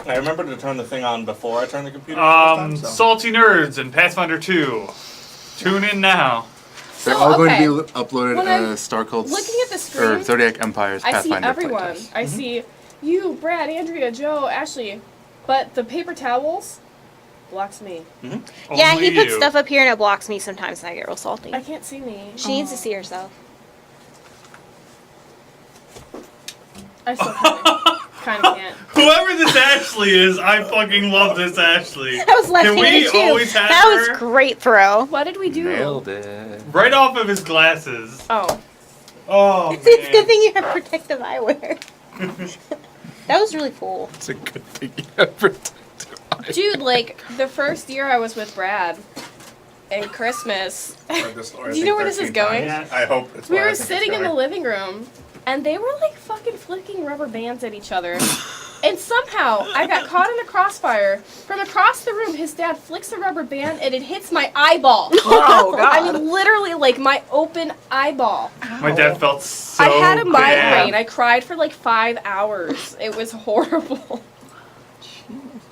I remember to turn the thing on before I turned the computer on this time, so. Salty Nerds and Pathfinder 2. Tune in now. They're all going to be uploaded Starcalled looking at the screen, or Zodiac Empire's Pathfinder I see everyone. Playtest. I see you, Brad, Andrea, Joe, Ashley. But the paper towels blocks me. Yeah, Only he puts you. stuff up here and it blocks me sometimes and I get real salty. I can't see me. She needs to see herself. I still kind of can't. Whoever this Ashley is, I fucking love this Ashley. That was left-handed Can we too. always have That her? was great throw. What did we do? Nailed it. Right off of his glasses. Oh. Oh, It's a good thing you have protective eyewear. That was really cool. It's a good thing you have protective eyes. Dude, like, the first year I was with Brad and Christmas, Heard this story, I do you think, know where this is 13 going? times. I hope it's We where I were think it's sitting in the going. living room, and they were, like, fucking flicking rubber bands at each other. And somehow, I got caught in the crossfire. From across the room, his dad flicks a rubber band, and it hits my eyeball. Oh, God. I mean, literally, like, my open eyeball. my dad felt so I had a migraine. bad. I cried for, like, 5 hours. It was horrible.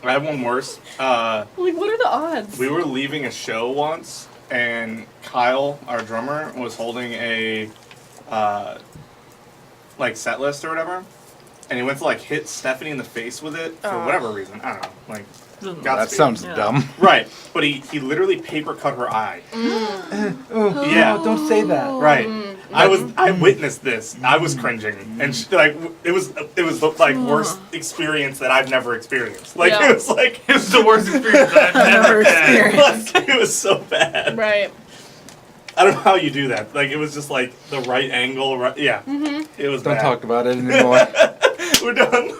I have one worse. Like, what are the odds? We were leaving a show once, and Kyle, our drummer, was holding a like set list or whatever, and he went to like hit Stephanie in the face with it for whatever reason. I don't know. Like, That sounds dumb. right, but he literally paper cut her eye. Oh, Yeah. don't say that. Right. I witnessed this. I was cringing, and like it was the like worst experience that I've never experienced. Like Yeah. it was like It was the worst experience I've ever had. like, it was so bad. Right. I don't know how you do that. Like it was just like the right angle. Right, yeah. It was. Don't bad. talk about it anymore. We're done.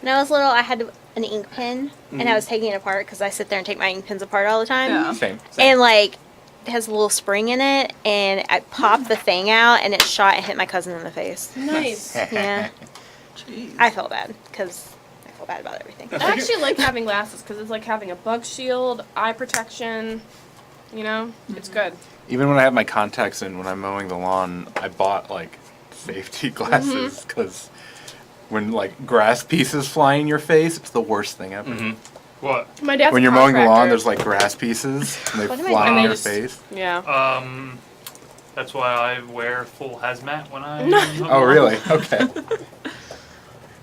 When I was little, I had an ink pen, and I was taking it apart because I sit there and take my ink pens apart all the time. Yeah. Same. And, like, it has a little spring in it, and I popped the thing out, and it shot and hit my cousin in the face. Nice. Yeah. Jeez. I felt bad, because I feel bad about everything. I actually like having glasses because it's like having a bug shield, eye protection. You know, it's good. Even when I have my contacts in when I'm mowing the lawn, I bought like safety glasses because when like grass pieces fly in your face, it's the worst thing ever. What? My dad's When a you're mowing the lawn, contractor. there's like grass pieces and they What am I fly doing? in And your they just- face. Yeah. That's why I wear full hazmat when I. Oh, really? Okay.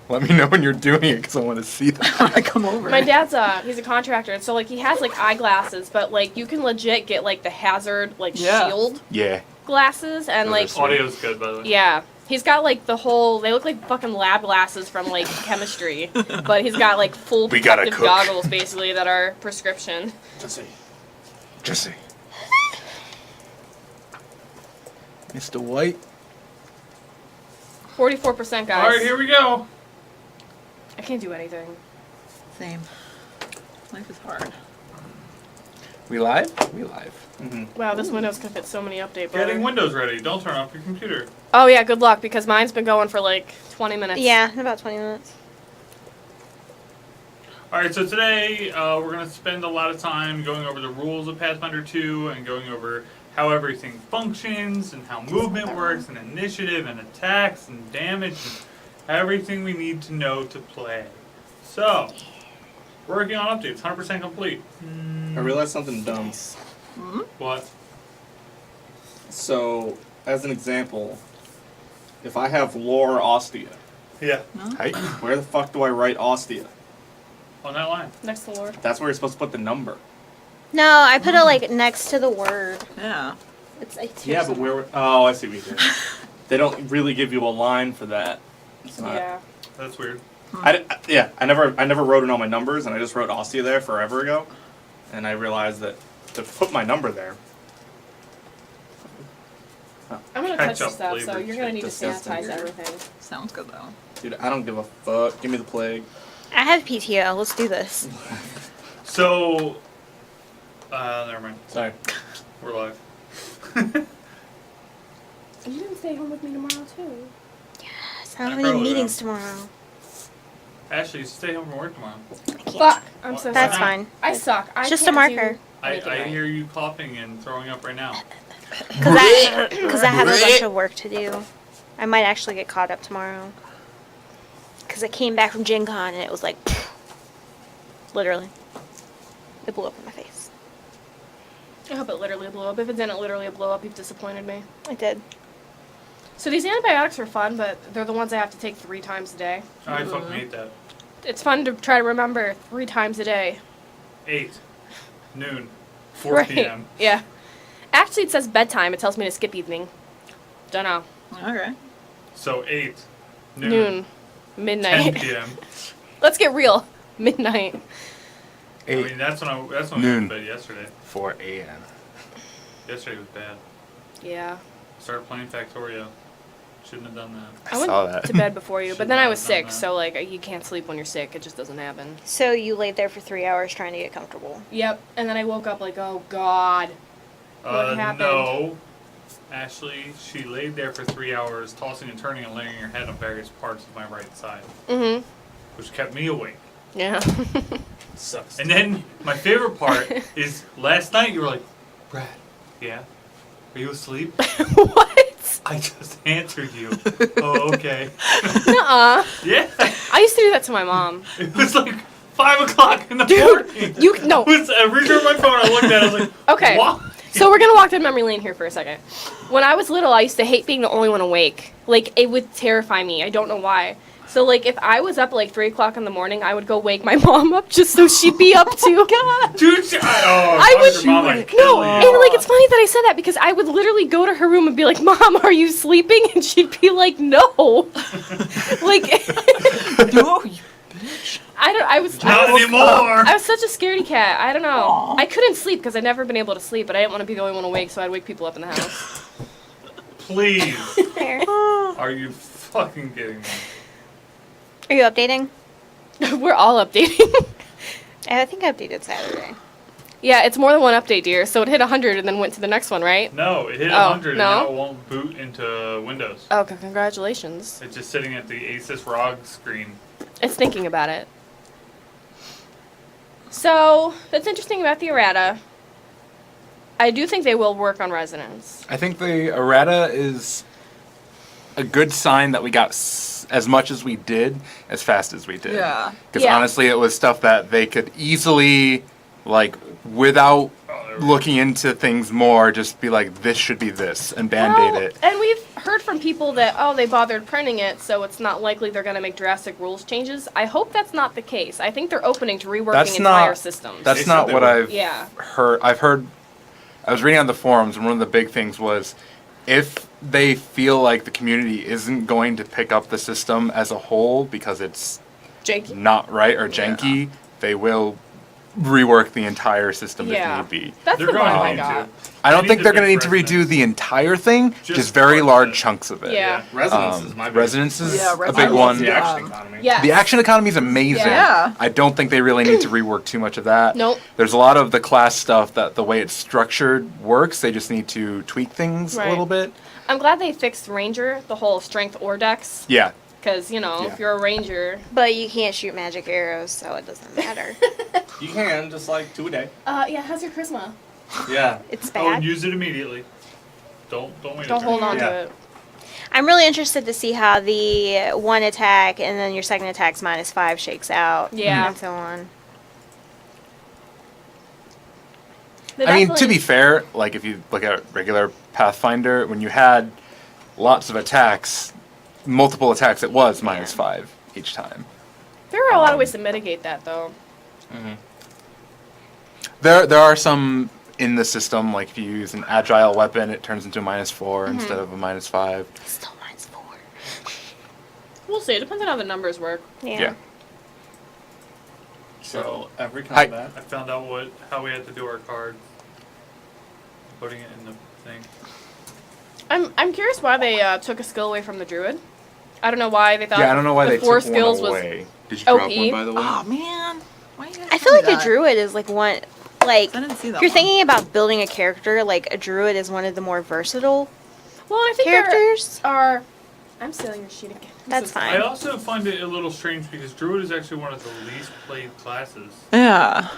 Let me know when you're doing it because I want to see that. I come over. My dad's he's a contractor, and so like he has like eyeglasses, but like you can legit get like the hazard like Yeah. shield Yeah. glasses, and Those like are sweet. Audio's good, by the way. yeah, he's got like the whole. They look like fucking lab glasses from like chemistry, but he's got like full We gotta protective cook. goggles basically that are prescription. Jesse. Mr. White. 44%, guys. All right, here we go. I can't do anything. Same. Life is hard. We live? We live. Wow, this Windows can fit so many update buttons. Getting Windows ready. Don't turn off your computer. Oh yeah, good luck because mine's been going for like 20 minutes. Yeah, in about 20 minutes. All right, so today we're going to spend a lot of time going over the rules of Pathfinder 2 and going over how everything functions and how movement works and initiative and attacks and damage and everything we need to know to play. So, working on updates, 100% complete. I realized something dumb. What? So, as an example, if I have lore Ostia, Yeah. Hey. where the fuck do I write Ostia? On that line. Next to Lord. That's where you're supposed to put the number. No, I put it, like, next to the word. Yeah. It's Yeah, but where? Oh, I see what you did. They don't really give you a line for that. It's not- Yeah. That's weird. I never wrote in all my numbers, and I just wrote Ostia there forever ago, and I realized that to put my number there. I'm gonna touch Ketchup this stuff, so flavored you're gonna need to disgusting. sanitize everything. Sounds good though. Dude, I don't give a fuck. Give me the plague. I have PTO. Let's do this. So, never mind. Sorry. We're live. You didn't stay home with me tomorrow too. Yes, I don't have I any probably meetings tomorrow. Ashley, stay home from work tomorrow. I can't. Fuck. I'm so That's sorry. fine. I suck. I Just a can't marker. do I anything right. hear you coughing and throwing up right now. Because I have a bunch of work to do. I might actually get caught up tomorrow. because I came back from Gen Con and it was like, literally, it blew up in my face. I hope it literally blew up. If it didn't literally blow up, you've disappointed me. It did. So these antibiotics are fun, but they're the ones I have to take 3 times a day. I fucking hate that. It's fun to try to remember 3 times a day. 8, noon, 4 Right. p.m. Yeah. Actually, it says bedtime. It tells me to skip evening. Dunno. Okay. So 8, Noon. 10 Midnight. p.m. Let's get real. Midnight. I mean, that's when I went Noon. to bed yesterday. 4 a.m. Yesterday was bad. Yeah. Started playing Factorio. Shouldn't have done that. I went saw that. to bed before you, but Should then I not was have done sick, that. so like you can't sleep when you're sick. It just doesn't happen. So you laid there for 3 hours trying to get comfortable. Yep. And then I woke up like, oh god. What happened? No. Ashley, she laid there for 3 hours, tossing and turning and laying her head on various parts of my right side, Mm-hmm. which kept me awake. Yeah. Sucks. And then my favorite part is last night you were like, Brad, yeah? Are you asleep? What? I just answered you. Oh, okay. Nuh-uh. Yeah. I used to do that to my mom. It was like 5 o'clock in the Dude, morning. no. It was, every time my phone I looked at it, I was like, Okay. what? So we're gonna walk down memory lane here for a second. When I was little, I used to hate being the only one awake. Like, it would terrify me. I don't know why. So, like, if I was up at, like, 3 o'clock in the morning, I would go wake my mom up just so she'd be up too. God. Dude, I would. your mom, I'd No, kill and, you. like, it's funny that I said that because I would literally go to her room and be like, Mom, are you sleeping? And she'd be like, no. Like, No, you bitch. I was Not anymore. I was such a scaredy cat. I don't know. I couldn't sleep because I'd never been able to sleep, but I didn't want to be the only one awake, so I'd wake people up in the house. Please. Fair. Are you fucking kidding me? Are you updating? We're all updating. I think I updated Saturday. Yeah, it's more than one update, dear. So it hit 100 and then went to the next one, right? No, it hit Oh, 100 and no? now it won't boot into Windows. Okay, congratulations. It's just sitting at the Asus ROG screen. It's thinking about it. So, that's interesting about the errata. I do think they will work on Resonance. I think the errata is a good sign that we got as much as we did as fast as we did. Yeah. Because Yeah. honestly, it was stuff that they could easily, like, without looking into things more, just be like, this should be this, and band-aid Well, it. and we've heard from people that, oh, they bothered printing it, so it's not likely they're going to make drastic rules changes. I hope that's not the case. I think they're opening to reworking That's entire not- systems. That's They not said what they would. I've Yeah. heard. I was reading on the forums, and one of the big things was if they feel like the community isn't going to pick up the system as a whole because it's Janky. not right or janky, they will rework the entire system Yeah. if need be. That's They're the going vibe to I need got. to. I don't They think need they're to going to need fix to redo Resonance. the entire thing, Just just very parts of large it. chunks of it. Yeah. Resonance is my biggest Resonance is Yeah, a Resonance big is one. The Yeah. action economy. Yeah. The action economy is amazing. Yeah. I don't think they really need to rework too much of that. Nope. There's a lot of the class stuff that the way it's structured works. They just need to tweak things Right. a little bit. I'm glad they fixed Ranger, the whole strength or dex, Yeah. because, you know, Yeah. if you're a Ranger... But you can't shoot magic arrows, so it doesn't matter. You can, just like 2 a day. yeah, how's your charisma? Yeah. It's Oh, bad. use it immediately. Don't wait. Don't a hold turn. on Yeah. to it. I'm really interested to see how the one attack and then your second attack's -5 shakes out. Yeah. And so on. They I mean, to definitely- be fair, like if you look at regular Pathfinder, when you had lots of attacks, multiple attacks, it was -5 each time. There are a lot of ways to mitigate that, though. There are some in the system, like if you use an agile weapon, it turns into a -4 instead of a -5. Still -4. We'll see. It depends on how the numbers work. Yeah. So every Hi. combat. I found out how we had to do our card. Putting it in the thing. I'm curious why they took a skill away from the druid. I don't know why they thought. Yeah, I don't know why the they four took skills one was. away. Did you drop OP? one, by the way? Oh man. Why you guys I feel tell like me a that? druid is like one, like, I didn't see that if you're one. thinking about building a character, like a druid is one of the more versatile Well, I think characters. there are. I'm stealing your sheet again. That's So fine. I also find it a little strange because Druid is actually one of the least played classes. Yeah.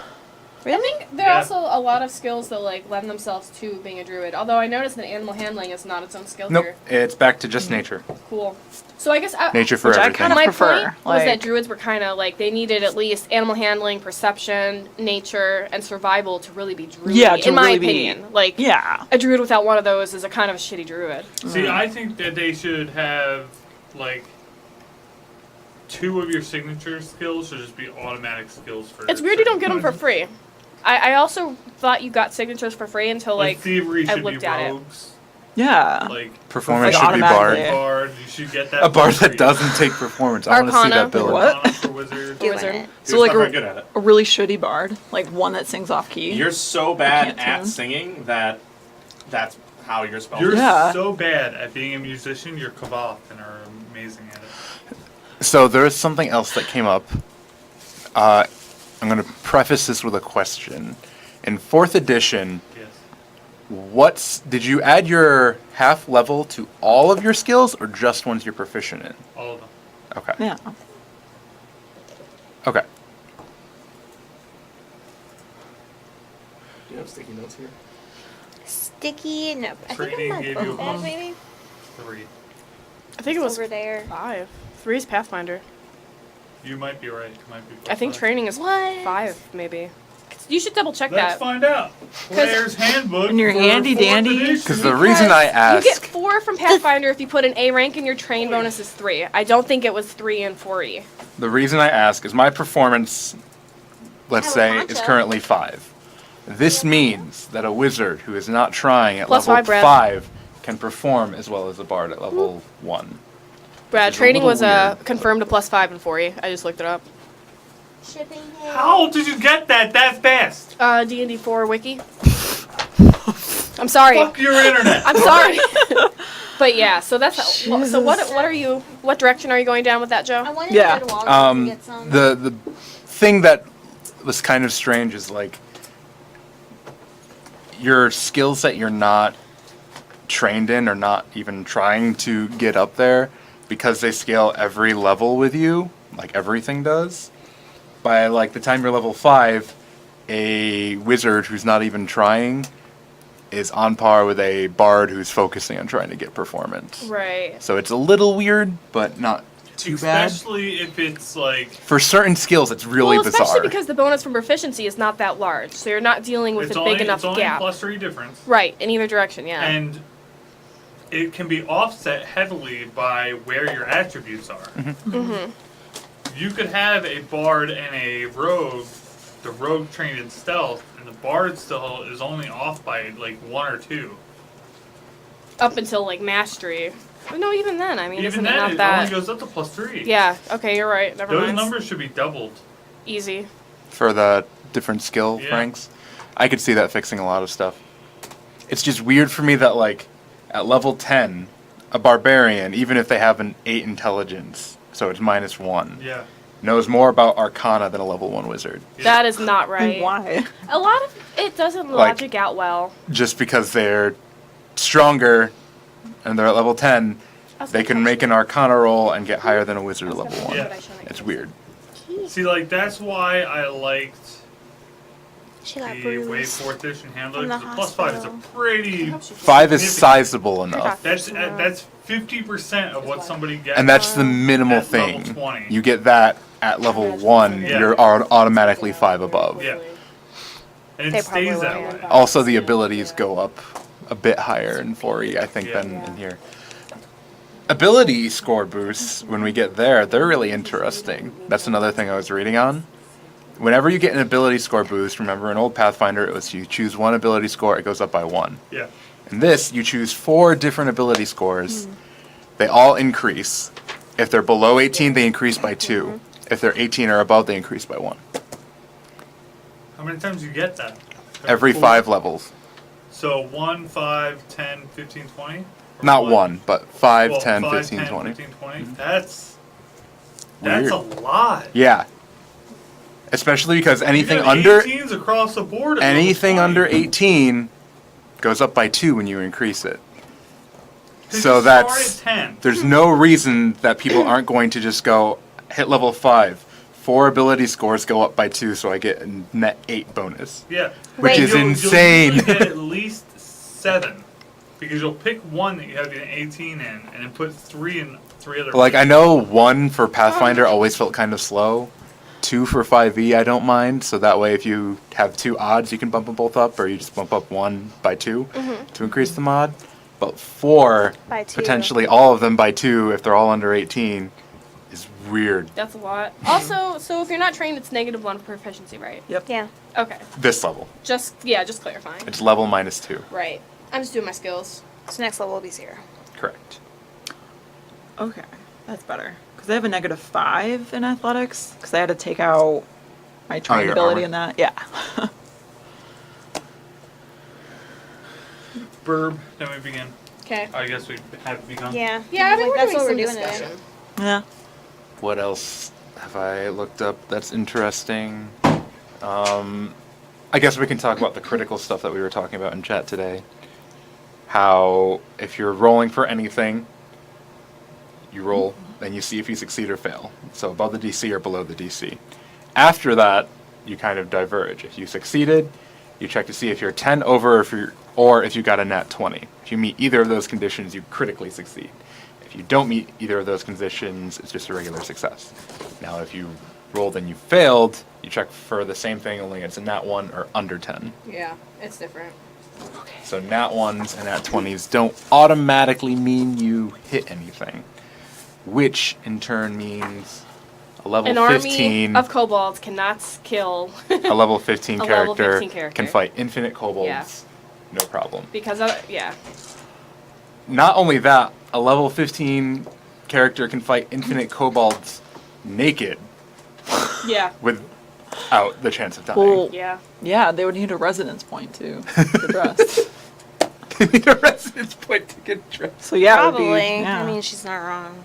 Really? There are Yeah. also a lot of skills that like lend themselves to being a druid. Although I noticed that animal handling is not its own skill Nope, here. it's back to just nature. Cool. So I guess Nature for Which I everything. kind of my prefer. point was that Like, druids were kind of like they needed at least animal handling, perception, nature, and survival to really be druid. Yeah, to in my really be- opinion, like yeah. a druid without one of those is a kind of a shitty druid. See, I think that they should have like 2 of your signature skills should just be automatic skills for. It's weird you don't get certain them for classes. free. I also thought you got signatures for free until Like like thievery I should looked be at it. rogues. Yeah. Like Performance Like should be automatically. bard. bard, you should get that. A bard for that free. doesn't take performance. I want to see Arcana. that ability. What? Arcana for wizard. Doing Wizard. it. So You're like not very good at it. a really shitty bard, like one that sings off key. You're so bad can't at tune. singing that that's how your spells You're work. Yeah. so bad at being a musician. You're Kavath and are amazing at it. So there is something else that came up. I'm going to preface this with a question. In 4th edition, Yes. did you add your half level to all of your skills or just ones you're proficient in? All of them. Okay. Yeah. Okay. Do you have sticky notes here? Sticky. No. I think Training in my gave you a book bag, bonus. maybe. 3. I think it was over there. 5. 3 is Pathfinder. You might be right. It might be. I think +5. training is What? 5 maybe. You should double check Let's that. find out. Player's handbook. In your for handy 4th dandy. edition. Because the reason I You ask, get 4 from Pathfinder if you put an A rank and your train bonus is 3. I don't think it was 3 and 4E. the reason I ask is my performance, let's Have a say, poncho. is currently 5. This means that a wizard who is not trying at Plus level 5, Brad. 5 can perform as well as a bard at level 1. Brad, Which is a training little was weird. confirmed to +5 and 4E. I just looked it up. Shipping it. How did you get that fast? D&D 4 wiki. I'm sorry. Fuck your internet. I'm sorry. But yeah, so that's so what direction are you going down with that, I Joe? wanted Yeah. to go to Walgreens and get some. The thing that was kind of strange is like your skills that you're not trained in or not even trying to get up there because they scale every level with you, like everything does. By like the time you're level 5, a wizard who's not even trying is on par with a bard who's focusing on trying to get performance. Right. So it's a little weird, but not too bad. Especially if it's like For certain skills, it's really well, especially bizarre. because the bonus from proficiency is not that large, so you're not dealing with it's a only, big enough it's only gap. a +3 difference. Right, in either direction, yeah. And it can be offset heavily by where your attributes are. Mm-hmm. You could have a bard and a rogue, the rogue trained in stealth, and the bard still is only off by like 1 or 2. Up until like mastery. But no, even then, I mean, Even isn't then, it not it that? only goes up to +3. Yeah. Okay, you're right. Never Those mind. numbers should be doubled. Easy. For the different skill Yeah. ranks. I could see that fixing a lot of stuff. It's just weird for me that like at level 10, a barbarian, even if they have an 8 intelligence, so it's -1, Yeah. knows more about Arcana than a level 1 wizard. That is not right. Why? A lot of it doesn't Like- logic out well. Just because they're stronger and they're at level 10, they can make an Arcana roll and get higher than a wizard at level 1. Yeah. It's weird. See, like, that's why I liked She got the way bruised. 4th edition handled From it. the 'Cause the +5 is a hospital. pretty. 5 is sizable enough. That's 50% of what somebody gets. And that's the minimal At level thing. 20. You get that at level 1, Yeah. you're automatically 5 above. Yeah. And They it stays probably that will, way. yeah. Also, the abilities go up a bit higher in 4E, I think, Yeah. than in here. Ability score boosts, when we get there, they're really interesting. That's another thing I was reading on. Whenever you get an ability score boost, remember in old Pathfinder, it was you choose one ability score, it goes up by 1. Yeah. In this, you choose 4 different ability scores. They all increase. If they're below 18, they increase by 2. If they're 18 or above, they increase by 1. How many times do you get that? Every 4? 5 levels. So 1, 5, 10, 15, 20? Or Not what? 1, but 5, Well, 10, 5, 15, 10, 20. 15, 20. That's a Weird. lot. Yeah. Especially because anything You got under 18s across the board. at anything level under 20. 18 goes up by 2 when you increase it. 'Cause So you that's start at 10. there's no reason that people aren't going to just go hit level 5, 4 ability scores go up by 2, so I get a net 8 bonus. Yeah. Which Wait. is You'll insane. usually get at least 7. Because you'll pick one that you have an 18 in, and then put 3 in 3 other. Like, I know 1 for Pathfinder always felt kind of slow. 2 for 5e, I don't mind. So that way, if you have 2 odds, you can bump them both up, or you just bump up 1 by 2 to increase the mod. But 4, By 2. potentially all of them by 2, if they're all under 18, is weird. That's a lot. Also, so if you're not trained, it's -1 proficiency, right? Yep. Yeah. Okay. This level. Just clarifying. It's level -2. Right. I'm just doing my skills. So next level will be 0. Correct. Okay, that's better. Because I have a -5 in athletics. Because I had to take out my train your ability armor. in that. Yeah. Burb, then we begin. Okay. I guess we have begun. Yeah. Yeah, I mean, Like, we're that's doing what we're some doing discussion. today. Yeah. What else have I looked up that's interesting? I guess we can talk about the critical stuff that we were talking about in chat today. How if you're rolling for anything, you roll, then you see if you succeed or fail. So above the DC or below the DC. After that, you kind of diverge. If you succeeded, you check to see if you're 10 over or if you got a nat 20. If you meet either of those conditions, you critically succeed. If you don't meet either of those conditions, it's just a regular success. Now, if you rolled and you failed, you check for the same thing, only it's a nat 1 or under 10. Yeah, it's different. So nat 1s and nat 20s don't automatically mean you hit anything, which in turn means a level An 15 army of kobolds cannot kill a level 15 A level character 15 character. can fight infinite kobolds, Yeah. no problem. because yeah. Not only that, a level 15 character can fight infinite kobolds naked Yeah. without the chance of dying. Well, Yeah. yeah, they would need a resonance point to get dressed. They need a residence point to get dressed. So yeah, it would Probably. be, yeah. I mean, she's not wrong.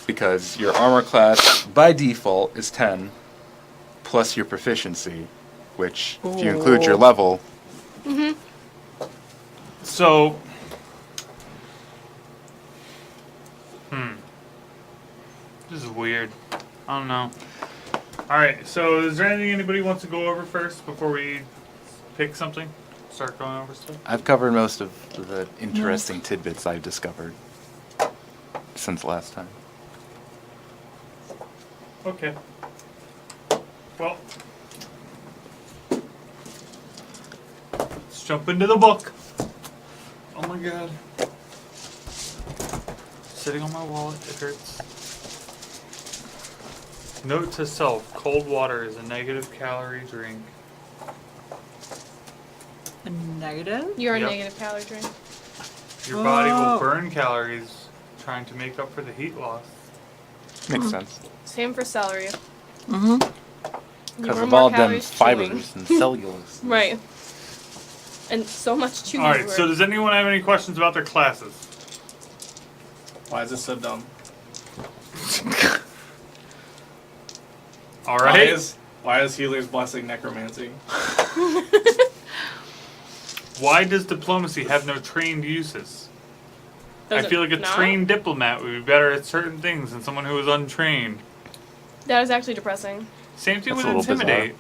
Because your armor class by default is 10 plus your proficiency, which if you include your Ooh. level, So, this is weird. I don't know. Alright, so is there anything anybody wants to go over first before we pick something? Start going over stuff? I've covered most of the interesting tidbits I've discovered since last time. Okay. Well, let's jump into the book. Oh my god. Sitting on my wallet, it hurts. Note to self, cold water is a negative calorie drink. A negative? You're a Yep. negative calorie drink. Your body will Oh. burn calories trying to make up for the heat loss. Makes sense. Same for celery. Mm-hmm. You Because burn of more all them calories chewing. fibers and cellulose. Right. And so much chewing. Alright, so does anyone have any questions about their classes? Why is this so dumb? Alright. Why is Healer's Blessing necromancy? Why does diplomacy have no trained uses? I feel like a trained diplomat would be better at certain things than someone who is untrained. That is actually depressing. Same thing That's with a little intimidate.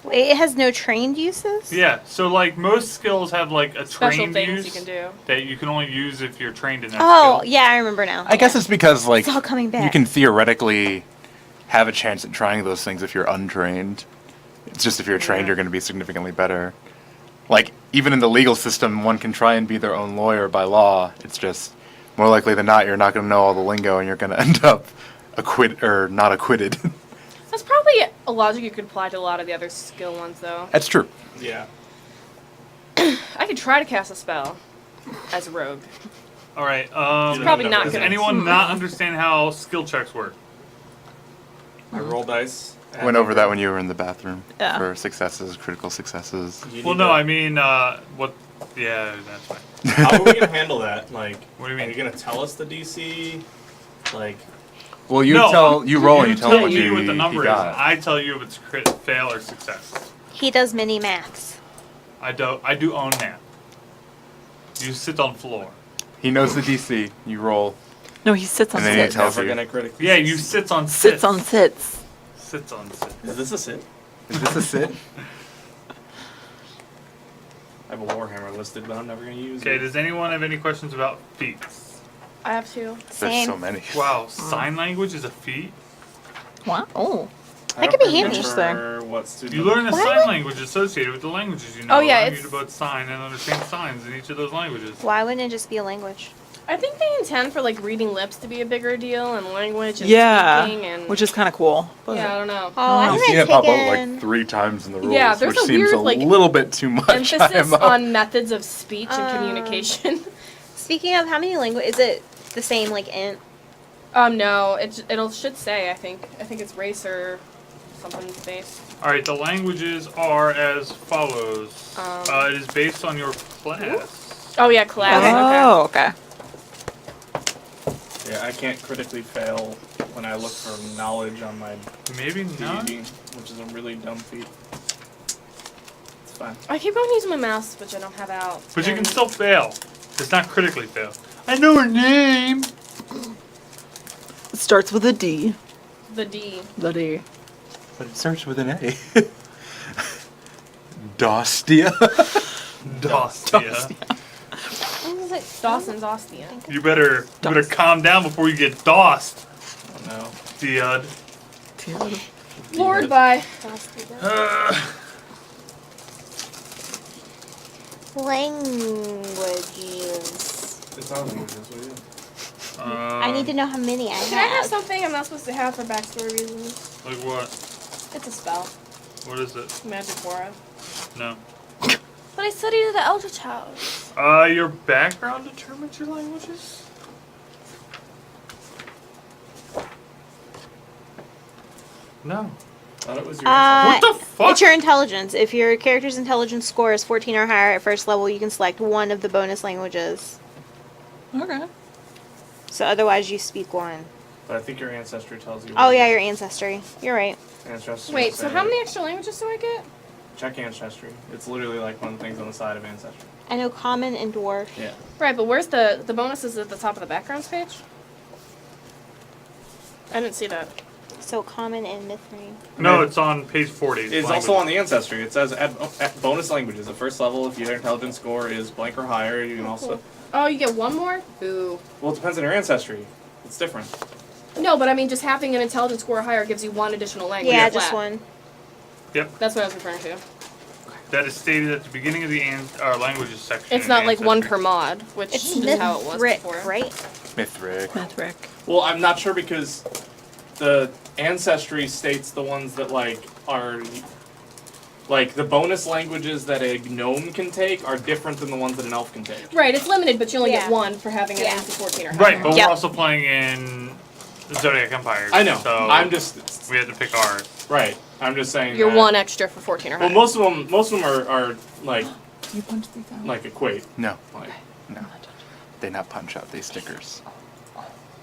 Wait, it has no trained uses? Yeah, so like most skills have like a Special trained things use you can do. that you can only use if you're trained in that Oh, skill. yeah, I remember now. I guess it's because like It's all coming back. you can theoretically have a chance at trying those things if you're untrained. It's just if you're trained, Yeah. you're going to be significantly better. Like even in the legal system, one can try and be their own lawyer by law. It's just more likely than not, you're not going to know all the lingo, and you're going to end up not acquitted. That's probably a logic you could apply to a lot of the other skill ones, though. That's true. Yeah. I could try to cast a spell as a rogue. Alright, Probably not does gonna. anyone not understand how skill checks work? I roll dice. Went over that when you were in the bathroom Yeah. for successes, critical successes. Well, no, I mean, what? Yeah, that's fine. How are we gonna handle that? Like, What do you mean? Are you gonna tell us the DC? Like, Well, you No, you roll and you tell me what me you, what the you number is. got. I tell you if it's crit, fail, or success. He does mini maths. I do own math. You sit on floor. He knows the DC. You roll. No, he sits on And then he sits. tells Never you. gonna critically. Yeah, you sits on sits. Sits on sits. Sits on sits. Is this a sit? Is this a sit? I have a Warhammer listed, but I'm never gonna use Okay, it. does anyone have any questions about feats? I have two. There's Same. so many. Wow, sign language is a feat? What? Oh. That could be handy. Interesting. What's to You learn the Why sign would- language associated with the languages you know. Oh, yeah, allowing you it's- to both sign and understand signs in each of those languages. Why wouldn't it just be a language? I think they intend for like reading lips to be a bigger deal and language and Yeah. speaking and Which is kind of cool. But yeah, I don't know. Oh, I You've haven't seen it pop up taken like 3 times in the rules, Yeah, there's which a seems weird, a like, little bit too much. emphasis IMO. on methods of speech and Um, communication. Speaking of, how many language is it? The same like int? No, it'll should say. I think it's race or something based. Alright, the languages are as follows. Um, It is based on your class. Oh yeah, class. Okay. Oh, okay. Yeah, I can't critically fail when I look for knowledge on my Maybe not. DD, which is a really dumb feat. It's fine. I keep on using my mouse, which I don't have out. But you can and- still fail. It's not critically fail. I know her name! It starts with a D. the D. The D. But it starts with an A. Dostia. Dostia. What was it? Dawson's Ostia. You better calm down before you get dossed, Oh no. Diod. Lord by. Languages. It's not languages, what do you? I need to know how many I Can I have have. something I'm not supposed to have for backstory reasons? Like what? It's a spell. What is it? Magic aura. No. But I studied at the Eldritch House. Your background determines your languages? No. Thought it was your What the fuck? It's your intelligence. If your character's intelligence score is 14 or higher at first level, you can select one of the bonus languages. Okay. So otherwise, you speak one. But I think your ancestry tells you. Oh yeah, your ancestry. You're right. Ancestry. Wait, will so say how that. many extra languages do I get? Check ancestry. It's literally like one of the things on the side of ancestry. I know common and dwarf. Yeah. Right, but where's the bonuses at the top of the backgrounds page? I didn't see that. So common and mithril. No, it's on page 40. It's also on the ancestry. It says add bonus languages. At first level, if your intelligence score is blank or higher, you can also. Oh, you get one more? Ooh. Well, it depends on your ancestry. It's different. No, but I mean, just having an intelligence score higher gives you one additional language. Yeah, flat. just one. That's what I was referring to. That is stated at the beginning of the languages section. It's in not like one Ancestry. per mod, which It's is how it was mithril, before. right? Mithric. Mithric. Well, I'm not sure because the ancestry states the ones that are the bonus languages that a gnome can take are different than the ones that an elf can take. Right, it's limited, but you only Yeah. get one for having an Yeah. AC 14 or higher. Right, but Yep. we're also playing in Zodiac Empires. I know. So I'm just we had to pick ours. right. I'm just saying. You're that- one extra for 14 or higher. Well, most of them are like You punch these out. equate. No, Like no. They not punch out, they stickers.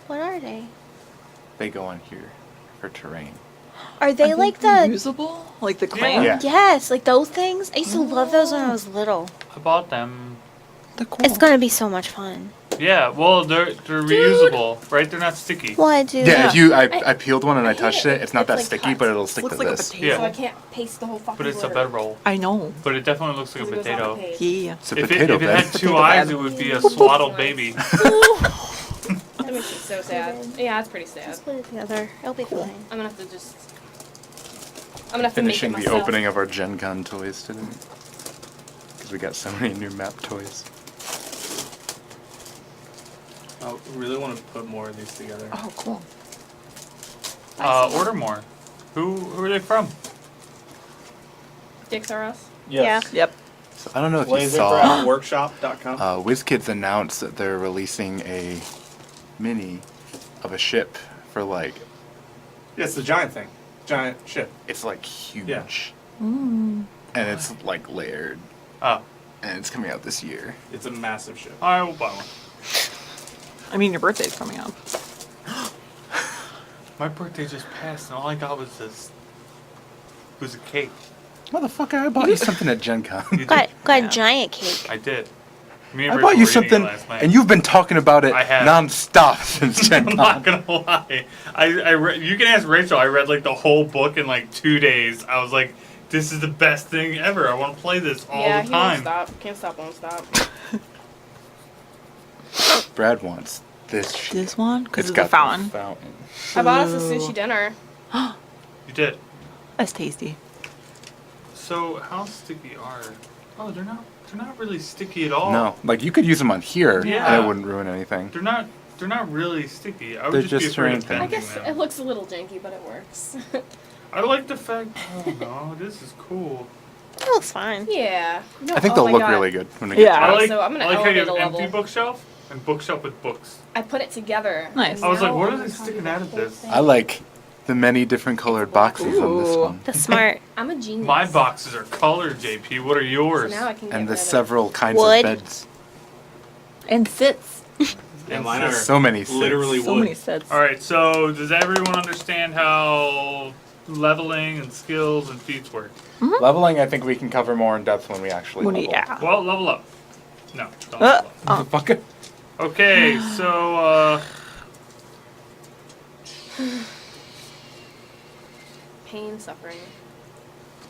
What are they? They go on here for terrain. Are they like the? Usable? Like the clan? Yeah. Yes, like those things. I used to love those when I was little. I bought them. They're cool. It's gonna be so much fun. Yeah, well, they're reusable, right? They're not sticky. What, dude? Yeah, if Yeah. I peeled one and I hate touched it. it, it's not It's that like sticky, cut. but it'll stick Looks to like a this. potato. Yeah. So I can't paste the whole fucking But it's a word. bedroll. I know. But it definitely looks like a 'Cause it goes on the potato. page. Yeah. It's a If potato it bed. had two eyes, it would be a swaddled baby. That makes me so sad. Yeah, it's pretty sad. Let's put it together. It'll be fine. I'm gonna have to just. I'm gonna have to Finishing make it the myself. opening of our Gen Con toys today. Because we got so many new map toys. I really want to put more of these together. Oh, cool. Order more. Who are they from? Dicks are us. Yes. Yep. So I don't know if you saw, Lasercraftworkshop.com. WizKids announced that they're releasing a mini of a ship for Yeah, it's the giant thing. Giant ship. it's like huge. Yeah. Mm. And it's like layered. Oh, And it's coming out this year. It's a massive ship. I will buy one. I mean, your birthday's coming up. My birthday just passed, and all I got was a cake. Motherfucker, I bought you something at Gen Con. You did? Got a Yeah. giant cake. I did. Me and I Rich bought were you reading it something, last night. and you've been talking about it I have. non-stop since Gen I'm 9. not gonna lie. You can ask Rachel. I read like the whole book in like 2 days. I was like, this is the best thing ever. I want to play this all yeah, the he won't time. stop. Can't stop, won't stop. Brad wants this shit. This one? Because It's it's got a fountain. the fountain. I bought us a Ooh. sushi dinner. You did. That's tasty. So how sticky are? Oh, they're not. They're not really sticky at all. No, like you could use them on here, Yeah. and it wouldn't ruin anything. They're not. They're not really sticky. I would They're just be just afraid of certain I bending guess them. it looks a little janky, but it works. I like the fact. Oh no, this is cool. It looks fine. yeah. No, I think oh they'll my look God. really good when we Yeah. get I to like. it. So I'm gonna I like how you have elevate a empty level. bookshelf and bookshelf with books. I put it together. Nice. and I was like, now what I'm are they gonna sticking do out of the whole this? thing. I like the many different colored boxes on this Ooh. one, The smart. I'm a genius. My boxes are colored, JP. What are So yours? now I can get and the rid of- several kinds Wood. of beds. And sits. Yeah, mine are So many sets. literally So wood. many sets. All right. So does everyone understand how leveling and skills and feats work? Leveling, I think we can cover more in depth when we actually level. Yeah. Well, level up. No, don't level up. Fuck it. Okay, so pain, suffering.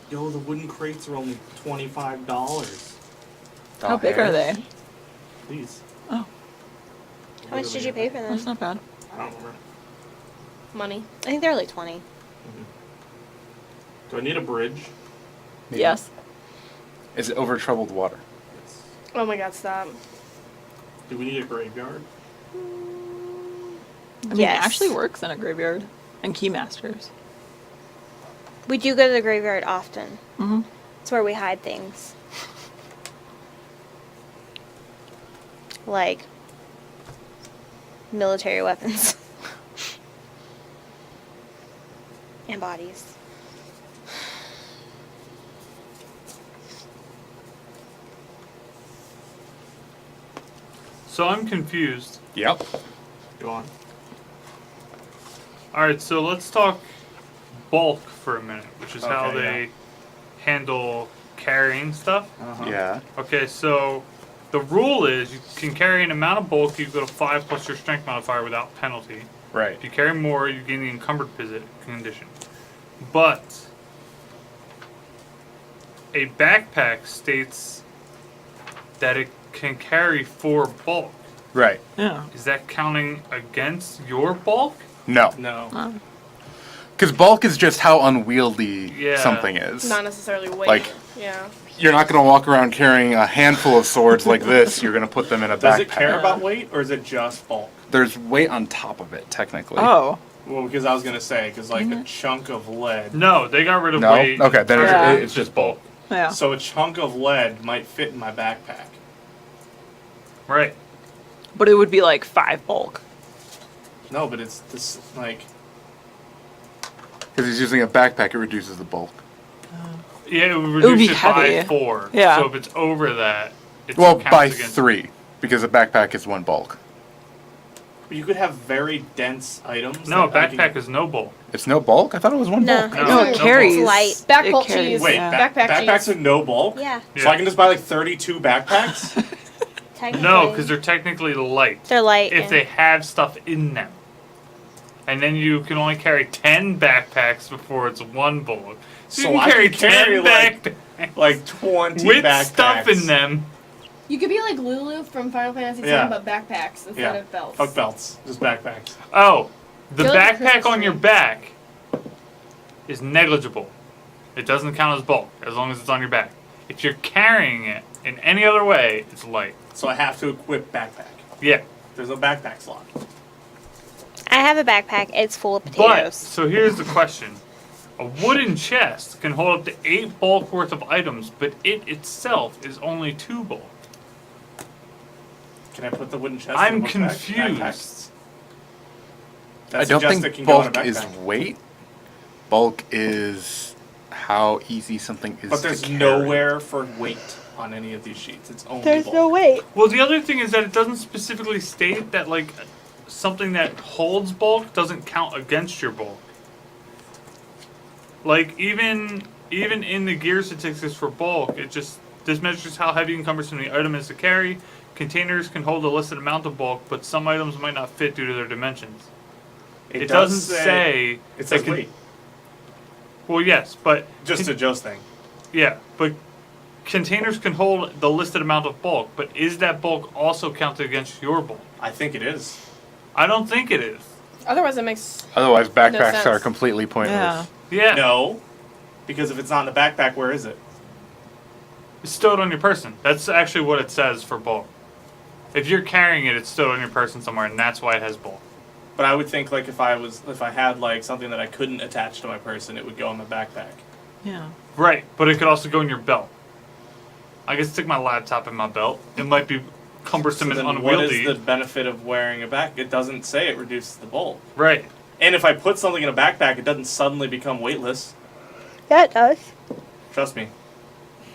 Yo, the wooden crates are only $25. How big are they? Please. Oh, How much did you pay for them? that's not bad. I don't remember. Money. I think they're like 20. Do I need a bridge? Maybe. Yes. Is it over troubled water? Yes. Oh my God, stop. Do we need a graveyard? I mean, Yes. it actually works in a graveyard. And Keymasters. We do go to the graveyard often. Mm-hmm. It's where we hide things. Like military weapons. And bodies. so I'm confused. Yep. Go on. All right, so let's talk bulk for a minute, which is how Okay, they handle carrying stuff. Uh-huh. Yeah. Okay, so the rule is you can carry an amount of bulk, you go to 5 plus your strength modifier without penalty. Right. If you carry more, you gain the encumbered condition. But a backpack states that it can carry 4 bulk. Right. Yeah. Is that counting against your bulk? No. No. Because bulk is just how unwieldy Yeah. something is. Not necessarily weight. Like- yeah. You're not going to walk around carrying a handful of swords like this. You're going to put them in a Does backpack. it care about weight, or is it just bulk? There's weight on top of it, technically. Oh. Well, because I was going to say, because like a chunk of lead. No, they got rid of No? weight. Okay, then Yeah. it's just bulk. Yeah. So a chunk of lead might fit in my backpack. Right. But it would be like 5 bulk. No, but it's this, like, Because he's using a backpack, it reduces the bulk. Yeah, it would would reduce be it by heavy. 4. Yeah. So if it's over that, it Well, counts by against 3. Because a backpack is 1 bulk. you could have very dense items. No, that I can- backpack is no bulk. It's no bulk? I thought it was 1 No. bulk. No, No, no it carries. bulk. Light. Back It bulk carries, cheese. Wait, yeah. Backpack backpacks cheese. with no bulk? Yeah, So I can just buy like 32 backpacks? technically. No, because they're technically light. they're light. If and- they have stuff in them. And then you can only carry 10 backpacks before it's 1 bulk. So, So you I can carry can carry, 10 like, backpacks like 20 with backpacks. stuff in them. You could be like Lulu from Final Fantasy VII, Yeah. but backpacks instead Yeah. of belts. Fuck belts. Just backpacks. Oh, the Feel like a backpack Christmas on your tree. back is negligible. It doesn't count as bulk as long as it's on your back. If you're carrying it in any other way, it's light. So I have to equip backpack. Yeah. There's a backpack slot. I have a backpack. It's full of But, potatoes. so here's the question. A wooden chest can hold up to 8 bulk worth of items, but it itself is only 2 bulk. Can I put the wooden chest I'm in the book confused. backpacks? I That don't suggests it think can go in a bulk is backpack. weight. Bulk is how easy something is But to there's carry. nowhere for weight on any of these sheets. It's only bulk. weight. Well, the other thing is that it doesn't specifically state that, like, something that holds bulk doesn't count against your bulk. Like, even in the gear statistics for bulk, it just, this measures how heavy and cumbersome the item is to carry. containers can hold a listed amount of bulk, but some items might not fit due to their dimensions. It does doesn't say. It says that weight. Well, yes, but Just a Joe's thing. yeah, but containers can hold the listed amount of bulk, but is that bulk also counted against your bulk? I think it is. I don't think it is. Otherwise, it makes Otherwise, backpacks sense. are completely pointless. Yeah. Yeah. No, because if it's not in the backpack, where is it? It's stowed on your person. That's actually what it says for bulk. If you're carrying it, it's stowed on your person somewhere, and that's why it has bulk. But I would think like if I had like something that I couldn't attach to my person, it would go in my backpack. Yeah. Right, but it could also go in your belt. I could stick my laptop in my belt. It might be cumbersome So and then what is unwieldy. the benefit of wearing a back? It doesn't say it reduces the bulk. Right. And if I put something in a backpack, it doesn't suddenly become weightless. Yeah, it does. Trust me.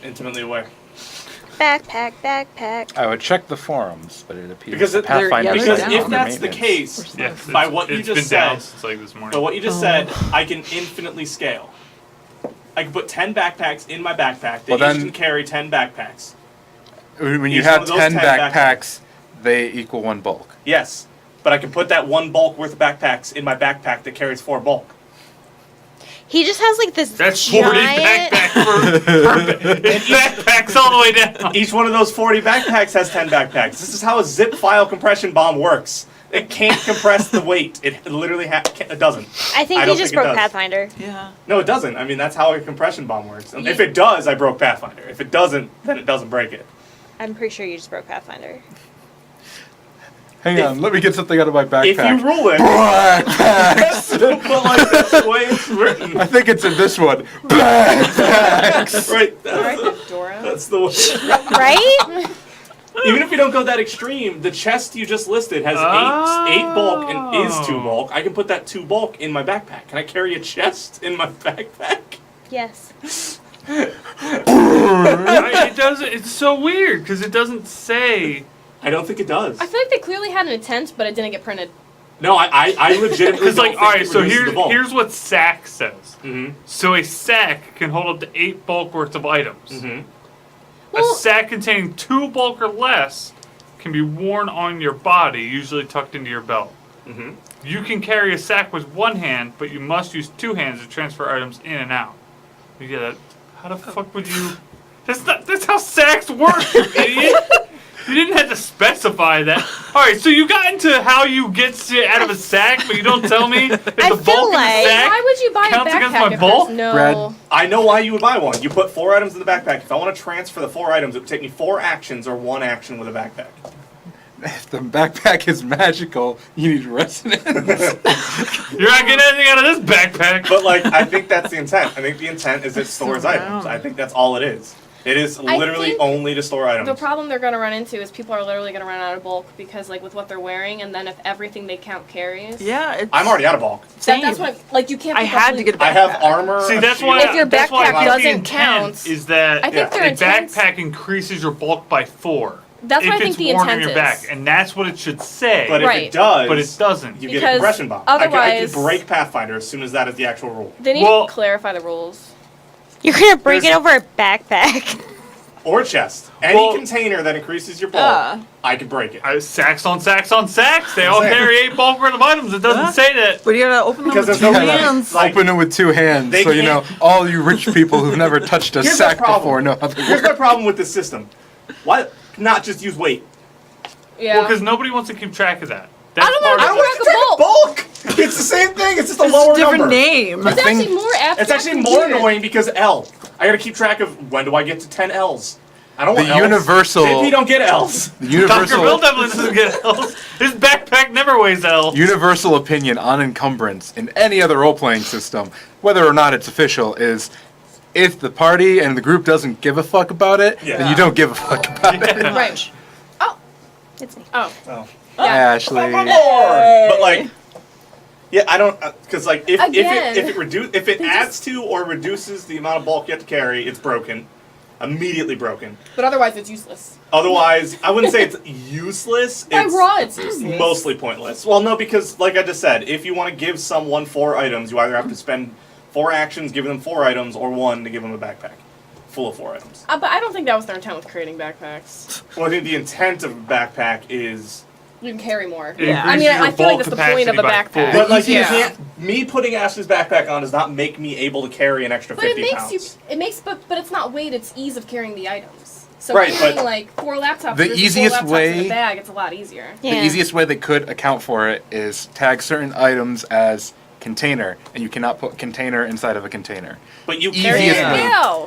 Intimately aware. Backpack. I would check the forums, but it appears Because the Pathfinder they're Because down. if under that's the maintenance. case, Yes, by what you it's just been down said, since like this morning. by what you just said, I can infinitely scale. I can put 10 backpacks in my backpack. They Well, then- each can carry 10 backpacks. When you Each one have of those 10 10 backpacks, they equal 1 bulk. Yes, but I can put that 1 bulk worth of backpacks in my backpack that carries 4 bulk. He just has like this That's 40 giant. backpack It's backpacks all the way down. Each one of those 40 backpacks has 10 backpacks. This is how a zip file compression bomb works. It can't compress the weight. It literally it doesn't. I think I he don't just think it broke does. Pathfinder. Yeah. No, it doesn't. I mean, that's how a compression bomb works. And if it does, I broke Pathfinder. If it doesn't, then it doesn't break it. I'm pretty sure you just broke Pathfinder. Hang on, let me get something out of my backpack. If you rule it, Backpacks! but like that's the way it's written. I think it's in this one. Backpacks! Right. Right, Dora. That's the way. Right? Even if we don't go that extreme, the chest you just listed has eight bulk and is 2 bulk. I can put that 2 bulk in my backpack. Can I carry a chest in my backpack? Yes. It doesn't. It's so weird because it doesn't say. I don't think it does. I feel like they clearly had an intent, but it didn't get printed. No, I legitimately Because don't like, think all right, it so reduces the bulk. here's what sack says. Mhm. So a sack can hold up to 8 bulk worth of items. Mhm. Well- A sack containing 2 bulk or less can be worn on your body, usually tucked into your belt. Mhm. You can carry a sack with 1 hand, but you must use 2 hands to transfer items in and out. You get that? How the fuck would you? That's how sacks work, you idiot. You didn't have to specify that. All right, so you got into how you get shit out of a sack, but you don't tell me that I the feel bulk in like- the sack Why would you buy a counts against my backpack if bulk? there's no... Brad. I know why you would buy one. You put 4 items in the backpack. If I want to transfer the 4 items, it would take me 4 actions or 1 action with a backpack. If the backpack is magical, you need resonance. You're not getting anything out of this backpack. But like, I think that's the intent. I think the intent is it stores so items. dumb. I think that's all it is. It is literally think only to store items. The problem they're going to run into is people are literally going to run out of bulk because, like, with what they're wearing, and then if everything they count carries. Yeah. It's, I'm already out of bulk. That's what, like, you can't. I pick up had to blue- get a backpack. I have armor. See, a that's shield. why. If your that's why I backpack think the doesn't intent count, is that I think a their intent- backpack increases your bulk by 4. That's if what I think it's the worn on intent your is. back, and that's what it should say. But Right. if it does, But it doesn't. You get a Because compression bomb. I otherwise- can break Pathfinder as soon as that is the actual rule. They need Well- to clarify the rules. You're gonna break There's- it over a backpack. Or chest. Any Well- container that increases your bulk, I can break it. Sacks on sacks on sacks. They all carry 8 bulk worth of items. It doesn't say that. But you gotta open them Because with there's 2 no hands. like- Open it with 2 hands, They so you know can't- all you rich people who've never touched a Here's the sack problem. before know how they Here's my work. problem with this system. Why not just use weight? Yeah. Well, because nobody wants to keep track of that. That's I don't know. part I of don't it. want to track bulk. It's the same thing. It's just a It's lower a different number. name. it's thing- actually more abstract. It's actually and more weird. annoying because L. I gotta keep track of when do I get to 10 L's. I don't The want L's. universal- JP don't get L's. The Dr. Bill universal, Devlin doesn't get L's. His backpack never weighs L. universal opinion on encumbrance in any other role-playing system, whether or not it's official, is if the party and the group doesn't give a fuck about it, Yeah. then you don't give a fuck about it. Right. It's me. Oh. Oh. Yeah. Ashley. But like, yeah, I don't because like if Again. if it adds to or reduces the amount of bulk you have to carry, it's broken, immediately broken. But otherwise, it's useless. Otherwise, I wouldn't say it's useless. By It's raw, it's useless. mostly pointless. Well, no, because like I just said, if you want to give someone 4 items, you either have to spend 4 actions giving them 4 items or 1 to give them a backpack. full of 4 items. But I don't think that was their intent with creating backpacks. Well, I think the intent of a backpack is... You can carry more. It Yeah. I mean, increases I your feel like bulk that's the point of a capacity by backpack. But like, Yeah. you can't... Me putting Ashley's backpack on does not make me able to carry an extra But it 50 makes pounds. but it's not weight, it's ease of carrying the items. So Right, carrying but- like 4 laptops The versus easiest 4 laptops in way- a bag, it's a lot easier. Yeah. The easiest way they could account for it is tag certain items as container, and you cannot put container inside of a container. But you Easiest can... way. Ew.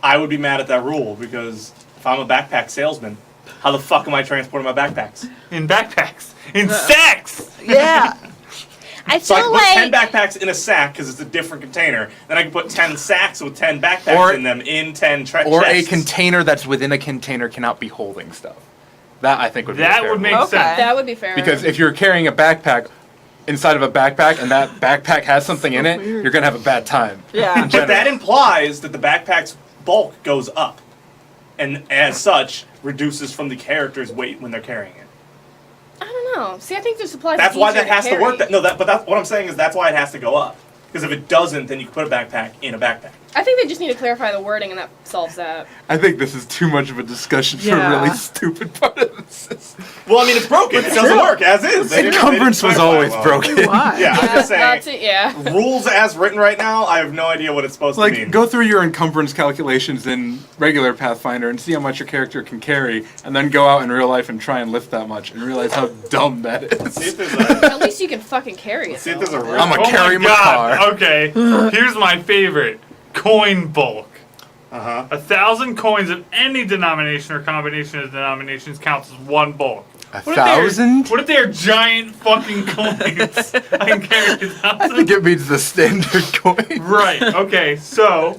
I would be mad at that rule, because if I'm a backpack salesman, how the fuck am I transporting my backpacks? In backpacks. In sacks! Yeah. I So I feel can put 10 like backpacks in a sack because it's a different container. Then I can put 10 sacks with 10 backpacks Or- in them in 10 Or a chests. container that's within a container cannot be holding stuff. That I think would be a That fair would make rule. Okay. sense. That would be fair. Because if you're carrying a backpack inside of a backpack and that backpack has something in it, weird. you're gonna have a bad time. Yeah. In But that general. implies that the backpack's bulk goes up. And as such, reduces from the character's weight when they're carrying it. I don't know. See, I think their supplies. That's is why easier that has to carry. work. But that's what I'm saying is that's why it has to go up. Because if it doesn't, then you can put a backpack in a backpack. I think they just need to clarify the wording, and that solves that. I think this is too much of a discussion for a Yeah. really stupid part of this. Well, I mean, it's broken. It doesn't work as is. They didn't- Encumbrance they was didn't always clarify well. broken. Why? Yeah, I'm just saying. That's it. Yeah. Rules as written right now, I have no idea what it's supposed to Like, mean. go through your encumbrance calculations in regular Pathfinder and see how much your character can carry, and then go out in real life and try and lift that much, and realize how dumb that See if is. there's a, At least you can fucking carry it. see if though. there's a real. I'm a Oh carry my my god. car. Okay. Here's my favorite. Coin bulk. Uh-huh. 1,000 coins of any denomination or combination of denominations counts as 1 bulk. What if they're- 1,000? What if they're giant fucking coins? I can carry 1,000. I think it means the standard coin. Right. Okay. So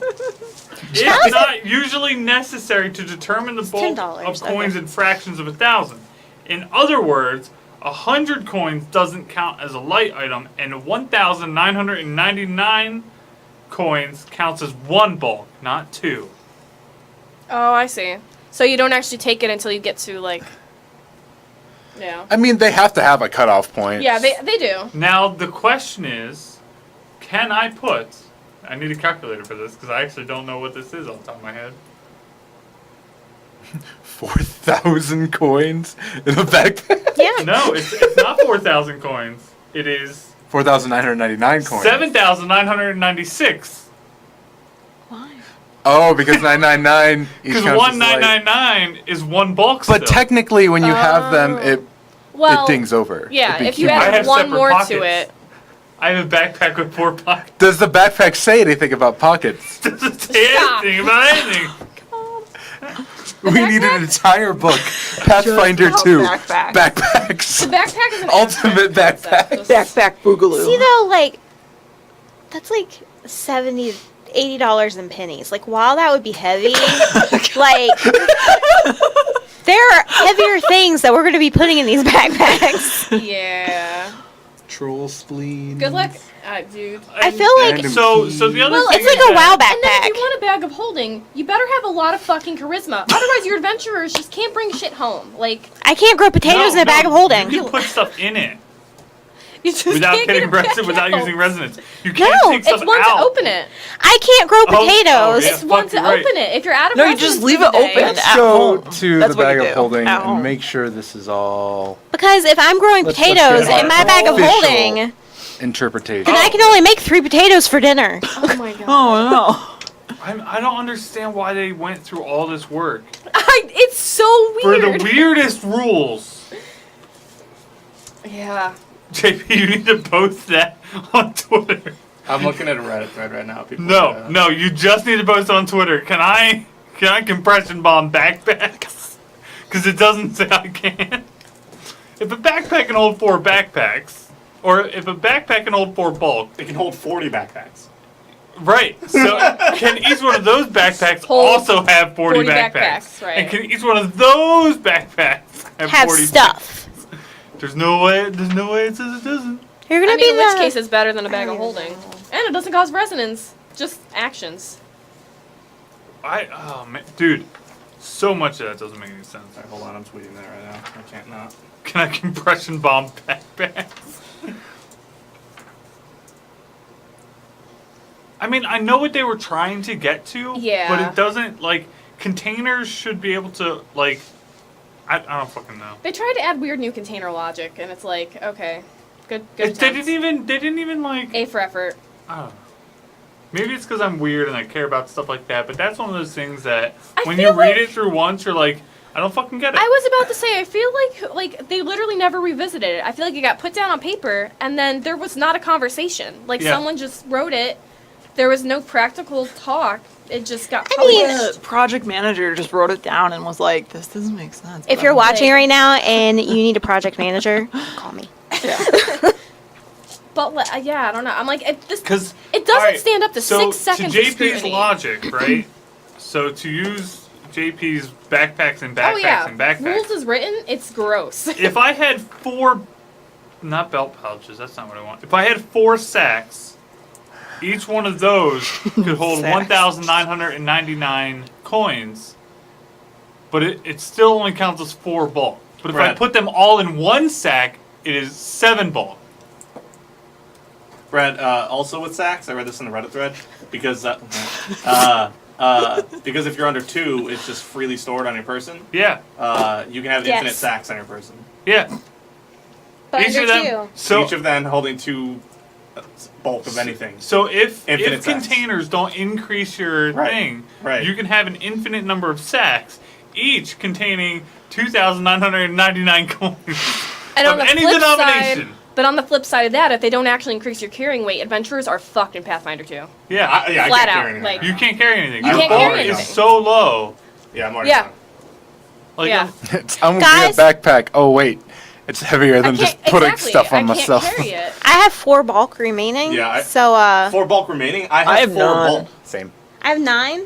it's not usually necessary to determine the bulk $10, of coins okay. in fractions of 1,000. In other words, 100 coins doesn't count as a light item, and 1,999 coins counts as 1 bulk, not 2. Oh, I see. So you don't actually take it until you get to like. Yeah. I mean, they have to have a cutoff point. Yeah, they do. Now the question is, can I put? I need a calculator for this because I actually don't know what this is off the top of my head. 4,000 coins in a backpack. yeah. No, it's not 4,000 coins. It is 4,999 coins. 7,996. Why? Oh, because 999 each Because counts as light. 1,999 is 1 bulk still. But technically, when you have them, it Well. dings over. Yeah, It if you became- I add have one separate more pockets. to it. I have a backpack with 4 pockets. Does the backpack say anything about pockets? Doesn't say Stop. anything about anything. We need an entire book. Pathfinder Just 2. about backpacks. Backpacks. The backpack is an Ultimate abstract concept, backpack. just- Backpack boogaloo. See though, like that's like $80 in pennies. Like while that would be heavy, like there are heavier things that we're going to be putting in these backpacks. Yeah. Troll spleen. Good luck, dude. I feel like Random So keys. the other Well, thing it's like is a WoW And then if you backpack. want a bag of holding, you better have a lot of fucking charisma. Otherwise, your adventurers just can't bring shit home. Like, I can't grow potatoes in a bag of holding. You can put stuff in it you just without can't get getting a bag without out. using resonance. You can't No, take stuff It's one out. to open it. I can't grow Oh, potatoes. yeah. It's one fuck, to you're right. open it. If you're out of No, you resonance just leave for it the day- open. Let's At go home. to That's the what bag you of do. holding At and home. make sure this is all Because if I'm growing Let's get potatoes our in my bag of official holding, interpretation. then I can only make 3 potatoes for dinner. Oh my god. Oh no. I don't understand why they went through all this work It's so for weird. the weirdest rules. Yeah. JP, you need to post that on Twitter. I'm looking at a Reddit thread right now. People No, you just need to post it on Twitter. Can I compression bomb backpacks? Because it doesn't say I can. If a backpack can hold 4 backpacks, or if a backpack can hold 4 bulk, They can hold 40 backpacks. right? So can each one of those backpacks Hold also have 40 backpacks? backpacks, right. And can each one of those backpacks Have 40 stuff. There's no way it says it doesn't. You're gonna I be mean, in which the- case it's better than a bag of holding. And it doesn't cause resonance. Just actions. Oh man, dude, so much of that doesn't make any sense. Alright, hold on, I'm tweeting that right now. I can't not. Can I compression bomb backpacks? I mean, I know what they were trying to get to. Yeah. But it doesn't, like, containers should be able to, like, I don't fucking know. They tried to add weird new container logic, and it's like, okay, good. They attempts. didn't even, like, A for effort. I don't know. Maybe it's because I'm weird and I care about stuff like that, but that's one of those things that when you feel read like- it through once, you're like, I don't fucking get it. I was about to say, I feel like they literally never revisited it. I feel like it got put down on paper, and then there was not a conversation. Like, Yeah. someone just wrote it. There was no practical talk. It just got I mean- published. The project manager just wrote it down and was like, "This doesn't make sense." If but you're I'm watching Like- right now and you need a project manager, call me. But, yeah, I don't know. I'm like, it doesn't alright, stand up to so 6 seconds to of JP's scrutiny. logic, right? So to use JP's backpacks and backpacks Oh, yeah. and backpacks. Rules is written, it's gross. If I had 4, not belt pouches, that's not what I want. If I had 4 sacks, each one of those could hold Sacks. 1,999 coins, but it still only counts as 4 bulk. But if I Brad. put them all in one sack, it is 7 bulk. Brad, also with sacks, I read this in the Reddit thread, because because if you're under 2, it's just freely stored on your person. Yeah, You can have Yes. infinite sacks on your person. yeah. But Each under of them. two. So Each of them holding 2 bulk of anything. So if Infinite sacks. containers don't increase your Right, thing, right. you can have an infinite number of sacks, each containing 2,999 coins And of on the any flip denomination. side, but on the flip side of that, if they don't actually increase your carrying weight, adventurers are fucked in Pathfinder 2. Yeah, I Flat can't out, carry anything like- right you now. can't carry anything. You Your can't bulk carry is anything. so low. Yeah, I'm already Yeah. done. Like, Yeah. I'm gonna Guys- get a backpack. Oh wait, it's heavier than just putting stuff on myself. I can't carry it. I have 4 bulk remaining. Yeah, So 4 bulk remaining. I I have have 4 none. bulk. Same. I have 9.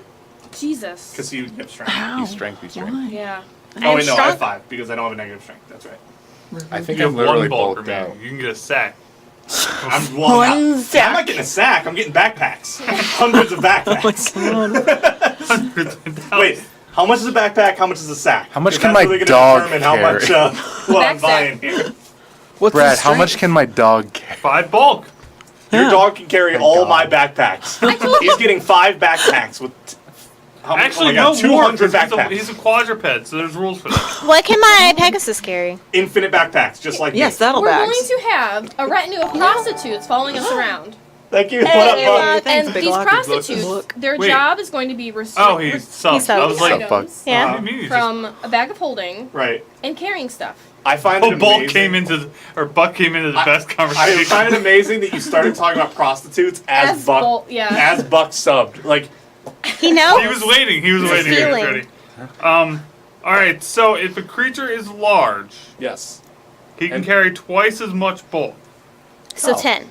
Jesus. Because you have strength. You strength, you strength. Why? Yeah. Oh, wait, no, I strong. have 5 because I don't have a negative strength. That's right. I think you I'm have literally one bulk bulked remaining. out. You can get a sack. I'm One not, sack. I'm not getting a sack. I'm getting backpacks. Hundreds of backpacks. Wait, how much is a backpack? How much is a sack? How much 'Cause can that's my really gonna dog determine how carry? much what I'm Backpack. buying here. What's Brad, his how much strength? can my dog carry? 5 bulk. Your Yeah. dog can carry Thank all God. my backpacks. He's getting 5 backpacks with. How many? Actually, oh my God, no more. 200 'Cause backpacks. he's a quadruped, so there's rules for that. What can my Pegasus carry? Infinite backpacks, just like Yeah, me. We're saddlebags. going to have a retinue of prostitutes following us around. Thank you. Hey, what up, hey, bud? Thanks, And big these lock. prostitutes, Look. their Wait. job is going to be Oh, he's subbed. I was like, Sub buck. Yeah. what do you mean? He just- from a bag of holding Right. and carrying stuff. I find it Oh, Bulk amazing. came into the, or Buck came into the best I conversation. find it amazing that you started talking about prostitutes as Buck, Bull- yeah. as Buck subbed. Like, He knows. He was waiting. He was He's waiting. He was feeling. ready. All right. So if a creature is large, yes. he can And- carry twice as much bulk. So Oh. 10.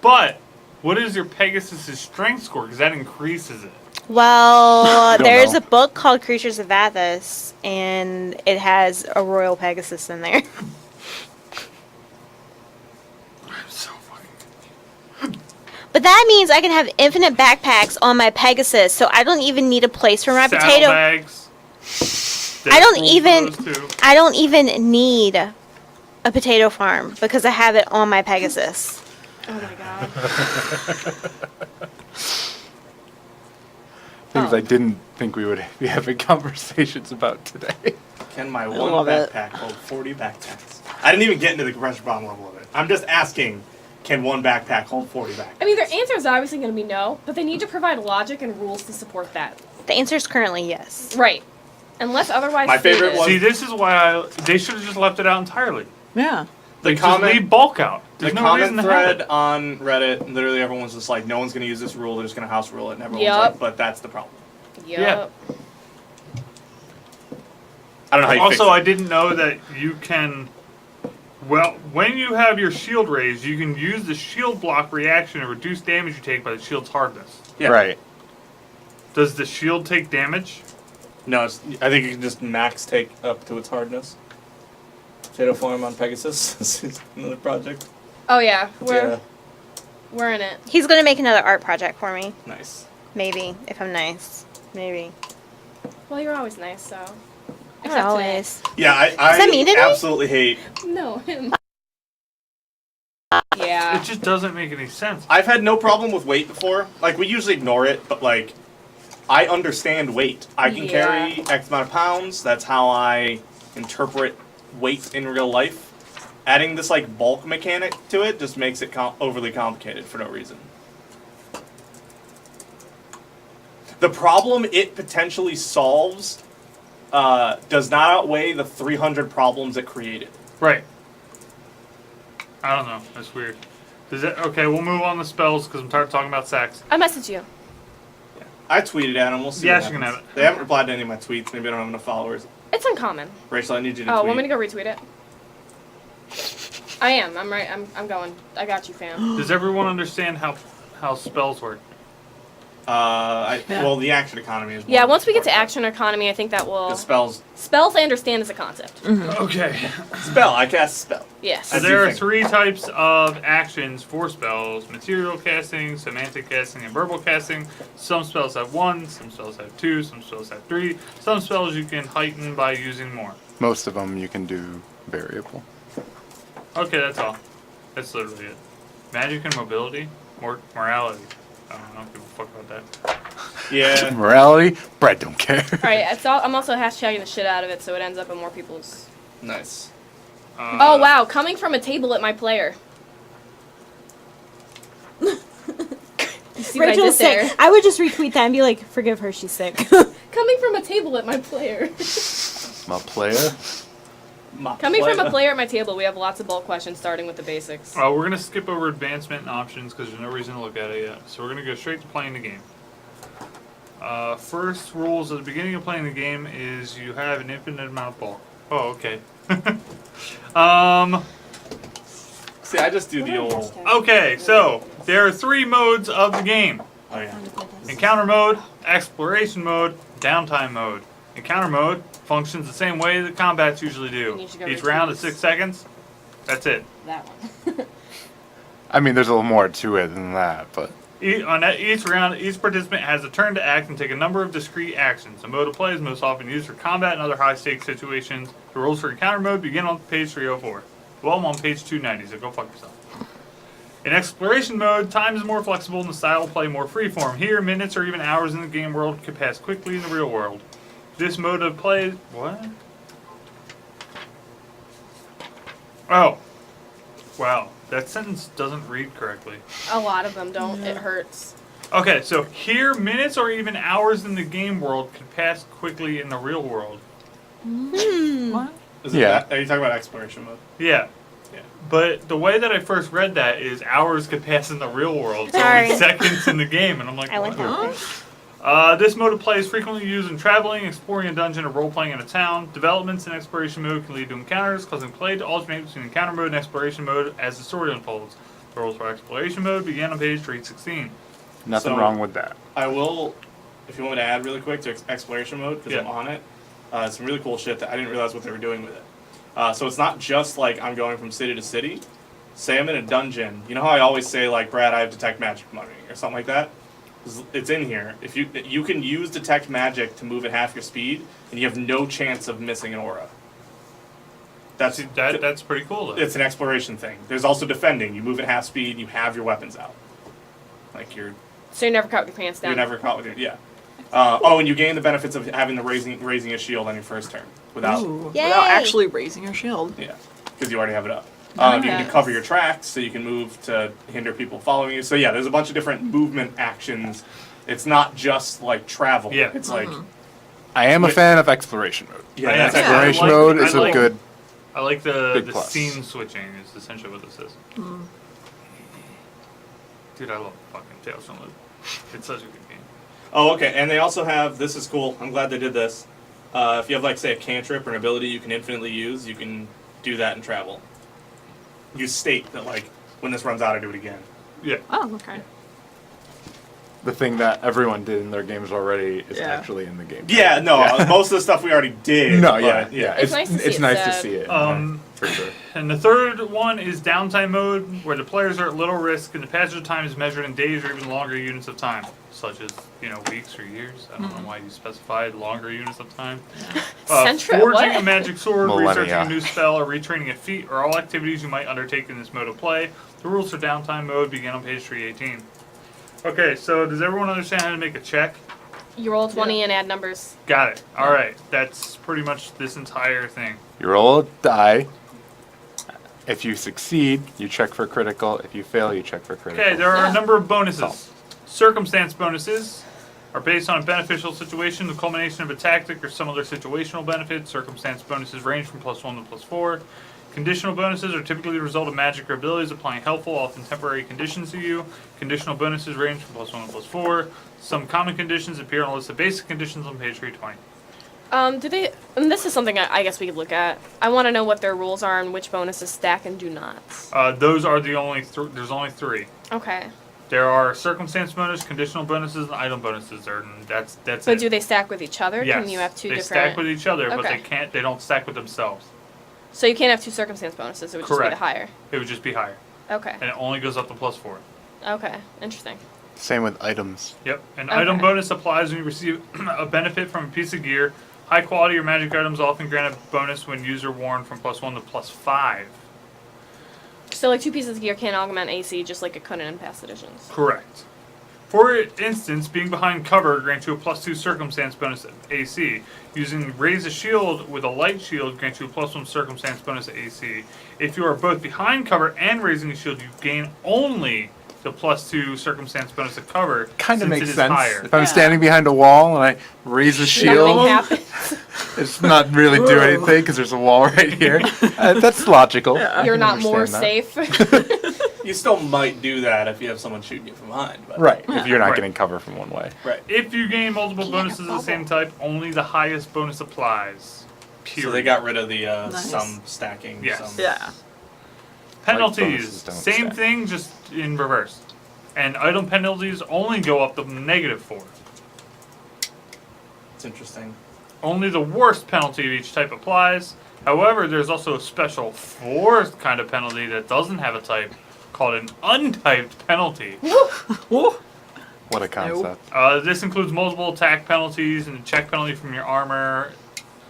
But what is your Pegasus' strength score? Because that increases it. Well, Don't there's know. a book called Creatures of Athos, and it has a royal Pegasus in there. I'm so fucking. But that means I can have infinite backpacks on my Pegasus, so I don't even need a place for my potato. Saddlebags. I don't There's even- rules for those too. I don't even need a potato farm because I have it on my Pegasus. Oh my god. Things Oh. I didn't think we would be having conversations about today. Can my one love it. backpack hold 40 backpacks? I didn't even get into the compression bomb level of it. I'm just asking, can one backpack hold 40 backpacks? I mean, their answer is obviously going to be no, but they need to provide logic and rules to support that. The answer is currently yes. Right. Unless otherwise My favorite stated. was- See, this is why they should have just left it out entirely. Yeah. The Like, comment- just leave bulk out. There's The no reason comment to have thread it. on Reddit, literally everyone's just like, no one's going to use this rule, they're just going to house rule it, and everyone's Yup. like, but that's the problem. Yup. I don't know how you fix Also, it. I didn't know that you can. Well, when you have your shield raised, you can use the shield block reaction to reduce damage you take by the shield's hardness. Yeah. Right. Does the shield take damage? No, I think you can just max take up to its hardness. Potato Farm on Pegasus. This is another project. Oh yeah, Yeah. we're in it. He's gonna make another art project for me. Nice. Maybe, if I'm nice. Maybe. Well, you're always nice, so. Not Except today. always. Yeah, that mean to I me? absolutely hate. No, him. Yeah. Yeah. It just doesn't make any sense. I've had no problem with weight before. Like, we usually ignore it, but, like, I understand weight. I can carry X amount of pounds. That's how I interpret weight in real life. Adding this, like, bulk mechanic to it just makes it overly complicated for no reason. The problem it potentially solves does not outweigh the 300 problems it created. Right. I don't know. That's weird. Okay, we'll move on to spells because I'm tired of talking about sex. I messaged you. I tweeted at them. We'll see. Yeah, what she can happens. have it. They haven't replied to any of my tweets. Maybe I don't have enough followers. It's uncommon. Rachel, I need you to Oh, tweet. want me to go retweet it? I am. I'm right. I'm going. I got you, fam. Does everyone understand how spells work? Well, the action economy is. Yeah, one once we get to part. action economy, I think that will. The spells. Spells, I understand as a concept. Okay. Spell. I cast spell. Yes. So I do there are think- 3 types of actions for spells: material casting, semantic casting, and verbal casting. Some spells have 1, some spells have 2, some spells have 3. Some spells you can heighten by using more. Most of them you can do variable. Okay, that's all. That's literally it. Magic and mobility, morality. I don't give a fuck about that. Yeah. Morality, Brad don't care. All right. I'm also hashtagging the shit out of it, so it ends up in more people's. Nice. Oh wow! Coming from a table at my player. You see what I Rachel's did there? sick. I would just retweet that and be like, forgive her, she's sick. Coming from a table at my player. My player. Coming from a player at my table, we have lots of bulk questions, starting with the basics. We're going to skip over advancement and options because there's no reason to look at it yet. So we're going to go straight to playing the game. First rules at the beginning of playing the game is you have an infinite amount of bulk. Oh, okay. See, I just do the old. Okay, so there are 3 modes of the game. Oh yeah. Encounter mode, exploration mode, downtime mode. Encounter mode functions the same way that combats usually do. You should go Each retweet round is this. 6 seconds. That's it. That one. I mean, there's a little more to it than that, but On each round, each participant has a turn to act and take a number of discrete actions. The mode of play is most often used for combat and other high-stakes situations. The rules for encounter mode begin on page 304. Well, I'm on page 290, so go fuck yourself. In exploration mode, time is more flexible and the style of play more freeform. Here, minutes or even hours in the game world could pass quickly in the real world. This mode of play... What? Oh. Wow. That sentence doesn't read correctly. A lot of them don't. It hurts. Okay, so here, minutes or even hours in the game world could pass quickly in the real world. What? Is it Yeah. that? Are you talking about exploration mode? Yeah. Yeah. But the way that I first read that is hours could pass in the real world. It's Sorry. only seconds in the game, and I'm like, I went what? that way. This mode of play is frequently used in traveling, exploring a dungeon, or role-playing in a town. Developments in exploration mode can lead to encounters, causing play to alternate between encounter mode and exploration mode as the story unfolds. The rules for exploration mode begin on page 316. nothing So- wrong with that. I will, if you want me to add really quick to exploration mode, because I'm Yeah. on it. Some really cool shit that I didn't realize what they were doing with it. So it's not just like I'm going from city to city. Say I'm in a dungeon. You know how I always say like, Brad, I have detect magic money or something like that. It's in here. If you can use detect magic to move at half your speed, and you have no chance of missing an aura. That's That's pretty cool, though. It's an exploration thing. There's also defending. You move at half speed, you have your weapons out. Like you're So you're never caught with your pants down. you're never caught with your and you gain the benefits of having the raising a shield on your first turn without Ooh, Yay. without actually raising your shield. because you already have it up. You can Nice. cover your tracks, so you can move to hinder people following you. So yeah, there's a bunch of different movement actions. It's not just like travel. Yeah. It's like I am a Wait. fan of exploration mode. yeah, Yeah. that's Yeah. actually- Exploration I like- mode I is like- a good. I like the Big plus. scene switching is essentially what this is. Dude, I love fucking Tales from the Loop. It's such a good game. Oh, okay. And they also have this is cool. I'm glad they did this. If you have like say a cantrip or an ability you can infinitely use, you can do that in travel. You state that like when this runs out, I do it again. Yeah. Oh, okay. The thing that everyone did in their games already is Yeah. actually in the game. Yeah, no, most of the stuff we already did. No, but, yeah. It's nice to see it nice to said. see it. For sure. And the third one is downtime mode, where the players are at little risk and the passage of time is measured in days or even longer units of time, such as, weeks or years. I don't know why you specified longer units of time. Centra, Forging what? a magic sword, Millennia. researching a new spell, or retraining a feat are all activities you might undertake in this mode of play. The rules for downtime mode begin on page 318. Okay, so does everyone understand how to make a check? You roll 20 and add numbers. Got it. All right, that's pretty much this entire thing. You roll a die. If you succeed, you check for critical. If you fail, you check for critical. Okay, there are Yeah. a number of bonuses. So. Circumstance bonuses are based on a beneficial situation, the culmination of a tactic, or some other situational benefit. Circumstance bonuses range from +1 to +4. Conditional bonuses are typically the result of magic or abilities applying helpful, often temporary conditions to you. Conditional bonuses range from +1 to +4. Some common conditions appear on a list of basic conditions on page 320. Do they? And this is something I guess we could look at. I want to know what their rules are and which bonuses stack and do not. Those are the only there's only 3. Okay. There are circumstance bonus, conditional bonuses, and item bonuses. That's But it. do they stack with each other? Yes, Can you have two they different? stack with each other, but Okay. they don't stack with themselves. So you can't have 2 circumstance bonuses. It would just Correct. be the higher. It would just be higher, Okay. and it only goes up to +4. Okay. Interesting. Same with items. Yep. An Okay. item bonus applies when you receive a benefit from a piece of gear. High quality or magic items often grant a bonus when user worn from +1 to +5. So like 2 pieces of gear can't augment AC just like it couldn't in past editions. Correct. For instance, being behind cover grants you a +2 circumstance bonus at AC. Using raise a shield with a light shield grants you a +1 circumstance bonus at AC. If you are both behind cover and raising a shield, you gain only the +2 circumstance bonus at cover. Kind of since makes it is sense. higher. If I'm Yeah. standing behind a wall and I raise a Nothing shield, happens. it's not really do anything because there's a wall right here. That's logical. I You're can not more understand that. safe. You still might do that if you have someone shooting you from behind. But Right, if you're not Right. getting cover from one way. Right. If you gain multiple bonuses of the same type, only the highest bonus applies. Period. So they got rid of the Nice. some stacking. Yes. Some, Yeah. penalties. bonuses don't Same stack. thing, just in reverse. And item penalties only go up to -4. It's interesting. Only the worst penalty of each type applies. However, there's also a special 4th kind of penalty that doesn't have a type, called an untyped penalty. Whoa. What a concept. This includes multiple attack penalties and a check penalty from your armor.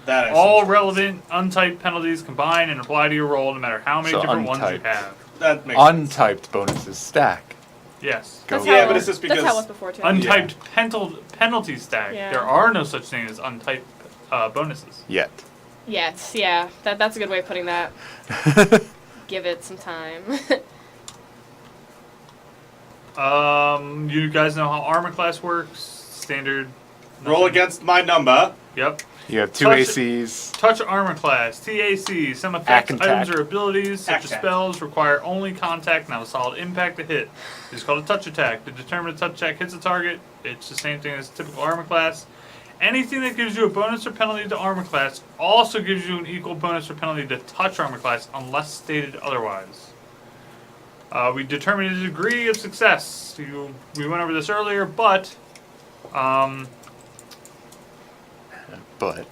That I All see. relevant untyped penalties combine and apply to your roll, no matter how many So different ones you untyped. have. That makes sense. Untyped bonuses stack. Yes. That's Go. Yeah, how, but it's just that's how it because was before too. Untyped penalty stack. Yeah. There are no such thing as untyped bonuses. Yet. Yes, yeah. That's a good way of putting that. Give it some time. You guys know how armor class works? Standard. Roll nothing. against my number. Yep. You have 2 Touch- ACs. Touch armor class, TAC. Some Ack effects, and items, tack. or abilities, such as Ack. spells, require only contact, not a solid impact to hit. It's called a touch attack. To determine a touch attack hits a target, it's the same thing as typical armor class. Anything that gives you a bonus or penalty to armor class also gives you an equal bonus or penalty to touch armor class, unless stated otherwise. We determine the degree of success. We went over this earlier, but But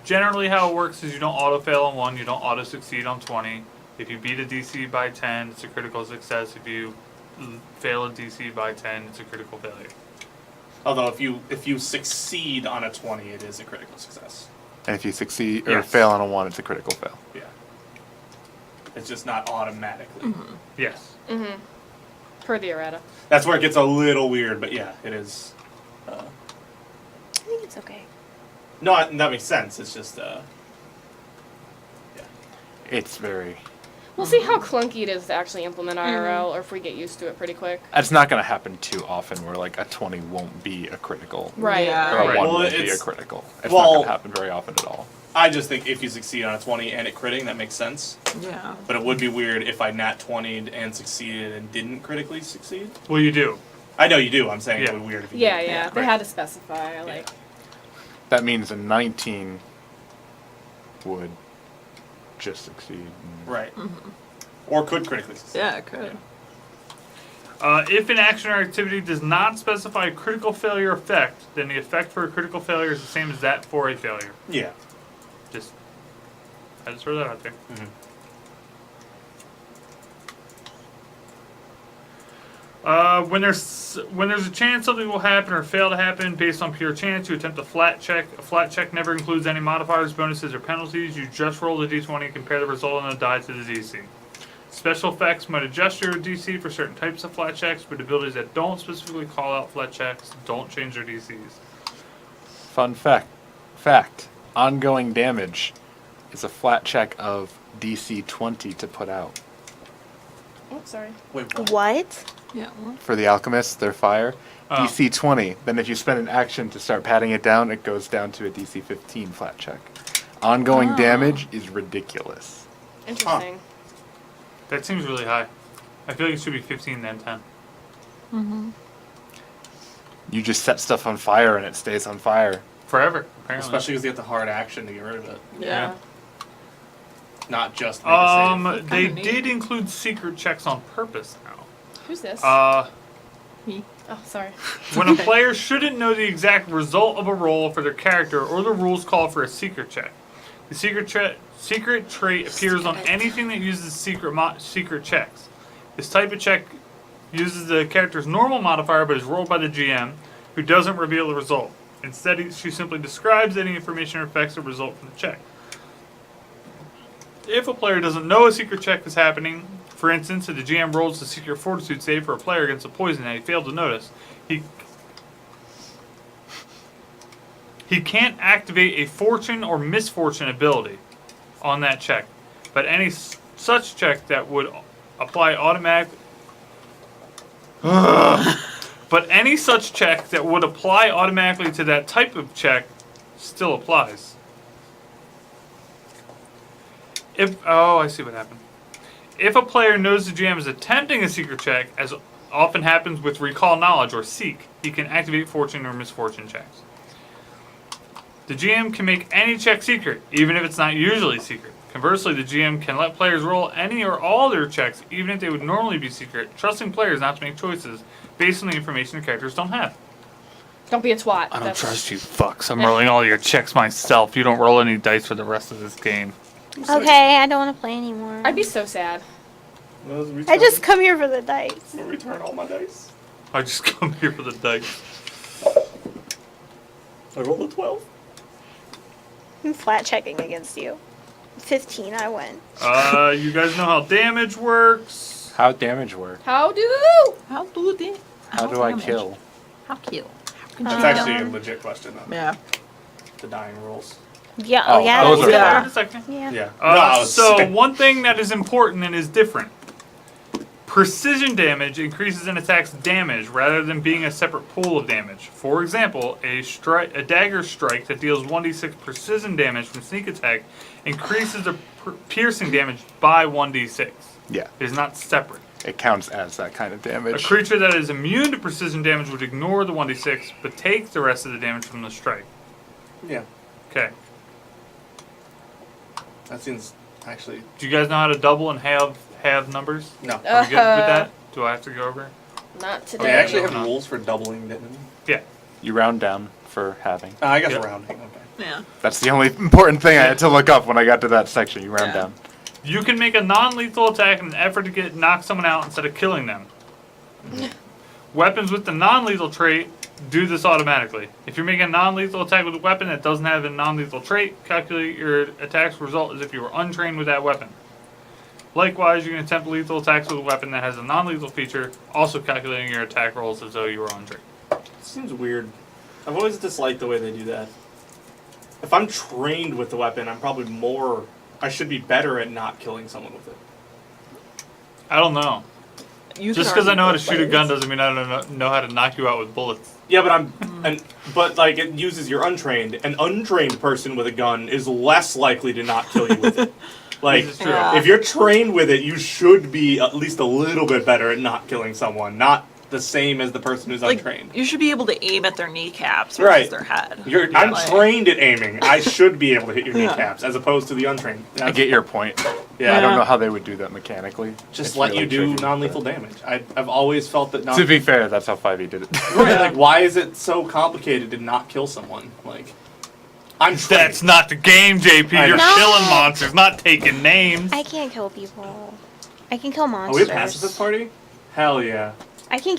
generally, how it works is you don't auto fail on 1, you don't auto succeed on 20. If you beat a DC by 10, it's a critical success. If you fail a DC by 10, it's a critical failure. Although if you succeed on a 20, it is a critical success. and if you succeed or Yes. fail on a 1, it's a critical fail. Yeah. It's just not automatically. Yes. Mm-hmm. Per the errata. That's where it gets a little weird, but yeah, it is. I think it's okay. No, that makes sense. It's just It's very. We'll see how clunky it is to actually implement IRL, or if we get used to it pretty quick. It's not going to happen too often where like a 20 won't be a critical. Right. Yeah. Or a Right. 1 Well, won't be a it's- critical. It's not well- going to happen very often at all. I just think if you succeed on a 20 and it critting, that makes sense. Yeah. But it would be weird if I nat 20'd and succeeded and didn't critically succeed. Well, you do. I know you do. I'm saying Yeah. it would be weird if you Yeah, didn't. yeah. They Right. had to specify, like. That means a 19 would just succeed. Right. Or could critically succeed. Yeah, it could. If an action or activity does not specify a critical failure effect, then the effect for a critical failure is the same as that for a failure. Yeah. Just, I just throw that out there. When there's a chance something will happen or fail to happen based on pure chance, you attempt a flat check. A flat check never includes any modifiers, bonuses, or penalties. You just roll the d20 and compare the result on the die to the DC. Special effects might adjust your DC for certain types of flat checks, but abilities that don't specifically call out flat checks don't change their DCs. Fun fact. Ongoing damage is a flat check of DC 20 to put out. Oh, sorry. Wait, what? What? Yeah. Well, For the alchemists, their fire. Oh. DC 20. Then if you spend an action to start patting it down, it goes down to a DC 15 flat check. Ongoing damage is ridiculous. Interesting. That seems really high. I feel like it should be 15 then 10. You just set stuff on fire and it stays on fire. Forever, apparently. Especially because you have the hard action to get rid of it. Yeah. Not just make a save. They Kinda did include secret checks on purpose now. Who's this? Uh, Oh, sorry. when a player shouldn't know the exact result of a roll for their character, or the rules call for a secret check. The secret trait appears on anything that uses secret checks. This type of check uses the character's normal modifier, but is rolled by the GM, who doesn't reveal the result. Instead, she simply describes any information or affects the result from the check. If a player doesn't know a secret check is happening, for instance, if the GM rolls a secret fortitude save for a player against a poison that he failed to notice, he can't activate a fortune or misfortune ability on that check. But any such check that would apply automatically to that type of check still applies. I see what happened. If a player knows the GM is attempting a secret check, as often happens with recall knowledge or seek, he can activate fortune or misfortune checks. The GM can make any check secret, even if it's not usually secret. Conversely, the GM can let players roll any or all their checks, even if they would normally be secret, trusting players not to make choices based on the information the characters don't have. Don't be a twat. I don't trust you, fucks. I'm rolling all your checks myself. You don't roll any dice for the rest of this game. Okay, I don't want to play anymore. I'd be so sad. I just come here for the dice. return all my dice. I just come here for the dice. I rolled a 12. I'm flat checking against you. 15, I win. You guys know how damage works. How damage work? How do? how do they? How do I kill? How kill? That's actually a legit question, though. Yeah. The dying rolls. Yeah, Oh, yeah. those We'll are get there Yeah. in a second. Yeah. Yeah. So sick. one thing that is important and is different. Precision damage increases an attack's damage rather than being a separate pool of damage. For example, a dagger strike that deals 1d6 precision damage from sneak attack increases the piercing damage by 1d6. Yeah, It is not separate. it counts as that kind of A damage. creature that is immune to precision damage would ignore the 1d6 but take the rest of the damage from the strike. Yeah. Okay. That seems actually. Do you guys know how to double and have numbers? No. Are we good with that? Do I have to go over? Not They today. actually have No. rules for doubling, didn't they? Yeah. You round down for having. I guess Yep. rounding. Okay. Yeah. That's the only important thing I had to look up when I got to that section. You round Yeah. down. You can make a non-lethal attack in an effort to knock someone out instead of killing them. Weapons with the non-lethal trait do this automatically. If you're making a non-lethal attack with a weapon that doesn't have a non-lethal trait, calculate your attack's result as if you were untrained with that weapon. Likewise, you can attempt lethal attacks with a weapon that has a non-lethal feature, also calculating your attack rolls as though you were untrained. Seems weird. I've always disliked the way they do that. If I'm trained with the weapon, I'm probably more. I should be better at not killing someone with it. I don't know. You Just can because I argue know how to both shoot a ways. gun doesn't mean I don't know how to knock you out with bullets. Yeah, but but like it uses your untrained. An untrained person with a gun is less likely to not kill you with it. Like, This is true. Yeah. if you're trained with it, you should be at least a little bit better at not killing someone, not the same as the person who's Like, untrained. you should be able to aim at their kneecaps versus Right. their head. I'm Like- trained at aiming. I should be able to hit your Yeah. kneecaps, as opposed to the untrained. I get your point. Yeah, I don't Yeah. know how they would do that mechanically. just It's let really you do tricky, non-lethal but- damage. I've always felt that To be fair, that's how 5e did it. Right, like, why is it so complicated to not kill someone? Like, I'm trained. That's not the game, JP. I You're know. killing monsters, not taking names. I can't kill people. I can kill Are monsters. we a pacifist party? Hell yeah. I can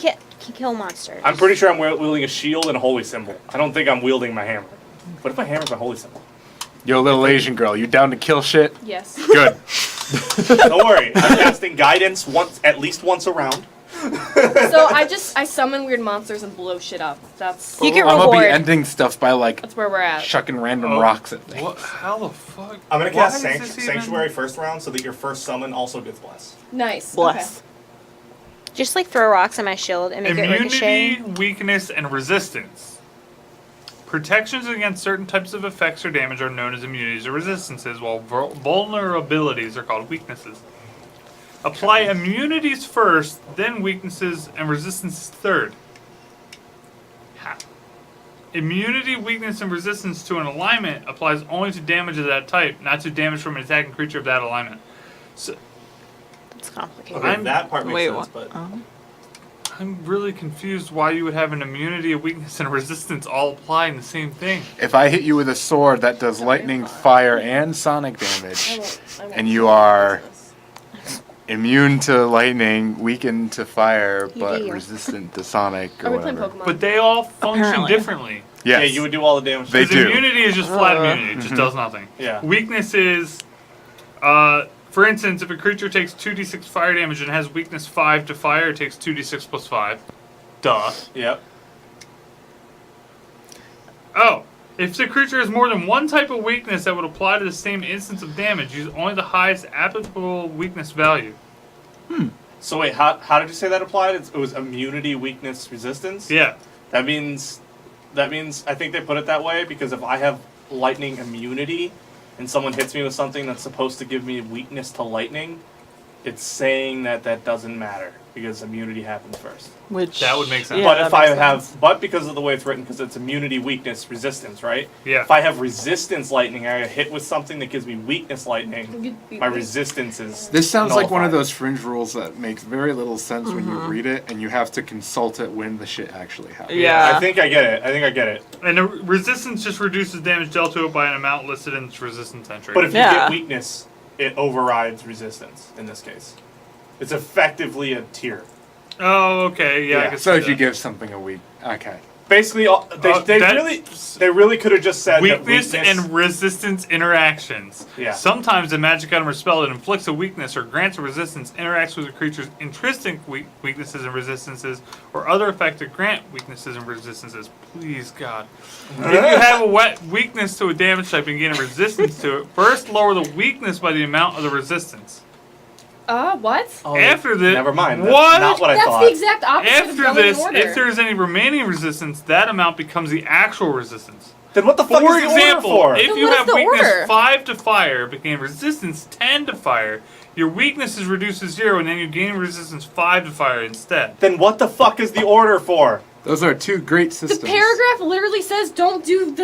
kill monsters. I'm pretty sure I'm wielding a shield and a holy symbol. I don't think I'm wielding my hammer. What if my hammer's my holy symbol? Yo, little Asian girl, you down to kill shit? Yes. Good. Don't worry. I'm casting guidance at least once around. So I summon weird monsters and blow shit up. That's You get I'm gonna be reward. ending stuff by like that's where we're at. chucking random Oh, rocks at things. What? How the fuck? I'm gonna Why cast is this even- Sanctuary first round so that your first summon also gets blessed. Nice. Bless. Just like throw rocks on my shield and make it ricochet. Immunity, weakness, and resistance. Protections against certain types of effects or damage are known as immunities or resistances, while vulnerabilities are called weaknesses. Apply immunities first, then weaknesses and resistances third. Immunity, weakness, and resistance to an alignment applies only to damage of that type, not to damage from an attacking creature of that alignment. So, It's complicated. Okay, I'm- that part makes Wait, sense, what? but I'm really confused why you would have an immunity, a weakness, and a resistance all apply in the same thing. If I hit you with a sword that does lightning, fire, and sonic damage, I won't and you are immune to lightning, weakened to fire, but do. resistant to sonic Are or we playing whatever. Pokemon? But they all function Apparently. differently. Yes. yeah, you would do all the damage. They Because do. immunity is just flat immunity. It just does nothing. Yeah. Weakness is, for instance, if a creature takes 2d6 fire damage and has weakness 5 to fire, it takes 2d6 plus 5. Duh. Yep. Oh. If the creature has more than one type of weakness that would apply to the same instance of damage, use only the highest applicable weakness value. So wait, how did you say that applied? It was immunity, weakness, resistance? Yeah. That means I think they put it that way because if I have lightning immunity and someone hits me with something that's supposed to give me weakness to lightning, it's saying that doesn't matter because immunity happens first. Which That would make sense. Yeah, but that if I makes have, sense. but because of the way it's written, because it's immunity, weakness, resistance, right? Yeah. If I have resistance lightning, I hit with something that gives me weakness lightning. My resistance is. This sounds like one of nullified. those fringe rules that makes very little sense when you read it, and you have to consult it when the shit actually happens. Yeah. I think I get it. And the resistance just reduces damage dealt to it by an amount listed in its resistance entry. But if you Yeah. get weakness, it overrides resistance in this case. It's effectively a tier. Oh, okay. Yeah. I Yeah. can So see if you that. give something a week, okay. Basically, they really could have just said Weakness that weakness and resistance interactions. Yeah. Sometimes a magic item or spell that inflicts a weakness or grants a resistance interacts with a creature's intrinsic weaknesses and resistances, or other effects that grant weaknesses and resistances. Please, God. If you have a weakness to a damage type and gain a resistance to it, first lower the weakness by the amount of the resistance. What? Oh, After this, never mind. That's What? not what I That's thought. the exact opposite of After going this, in order. if there is any remaining resistance, that amount becomes the actual resistance. Then what the fuck For is the example, order for? if Then you what is have the weakness order? 5 to fire, but gain resistance 10 to fire, your weakness is reduced to 0, and then you gain resistance 5 to fire instead. Then what the fuck is the order for? Those are two great The systems. paragraph literally says don't do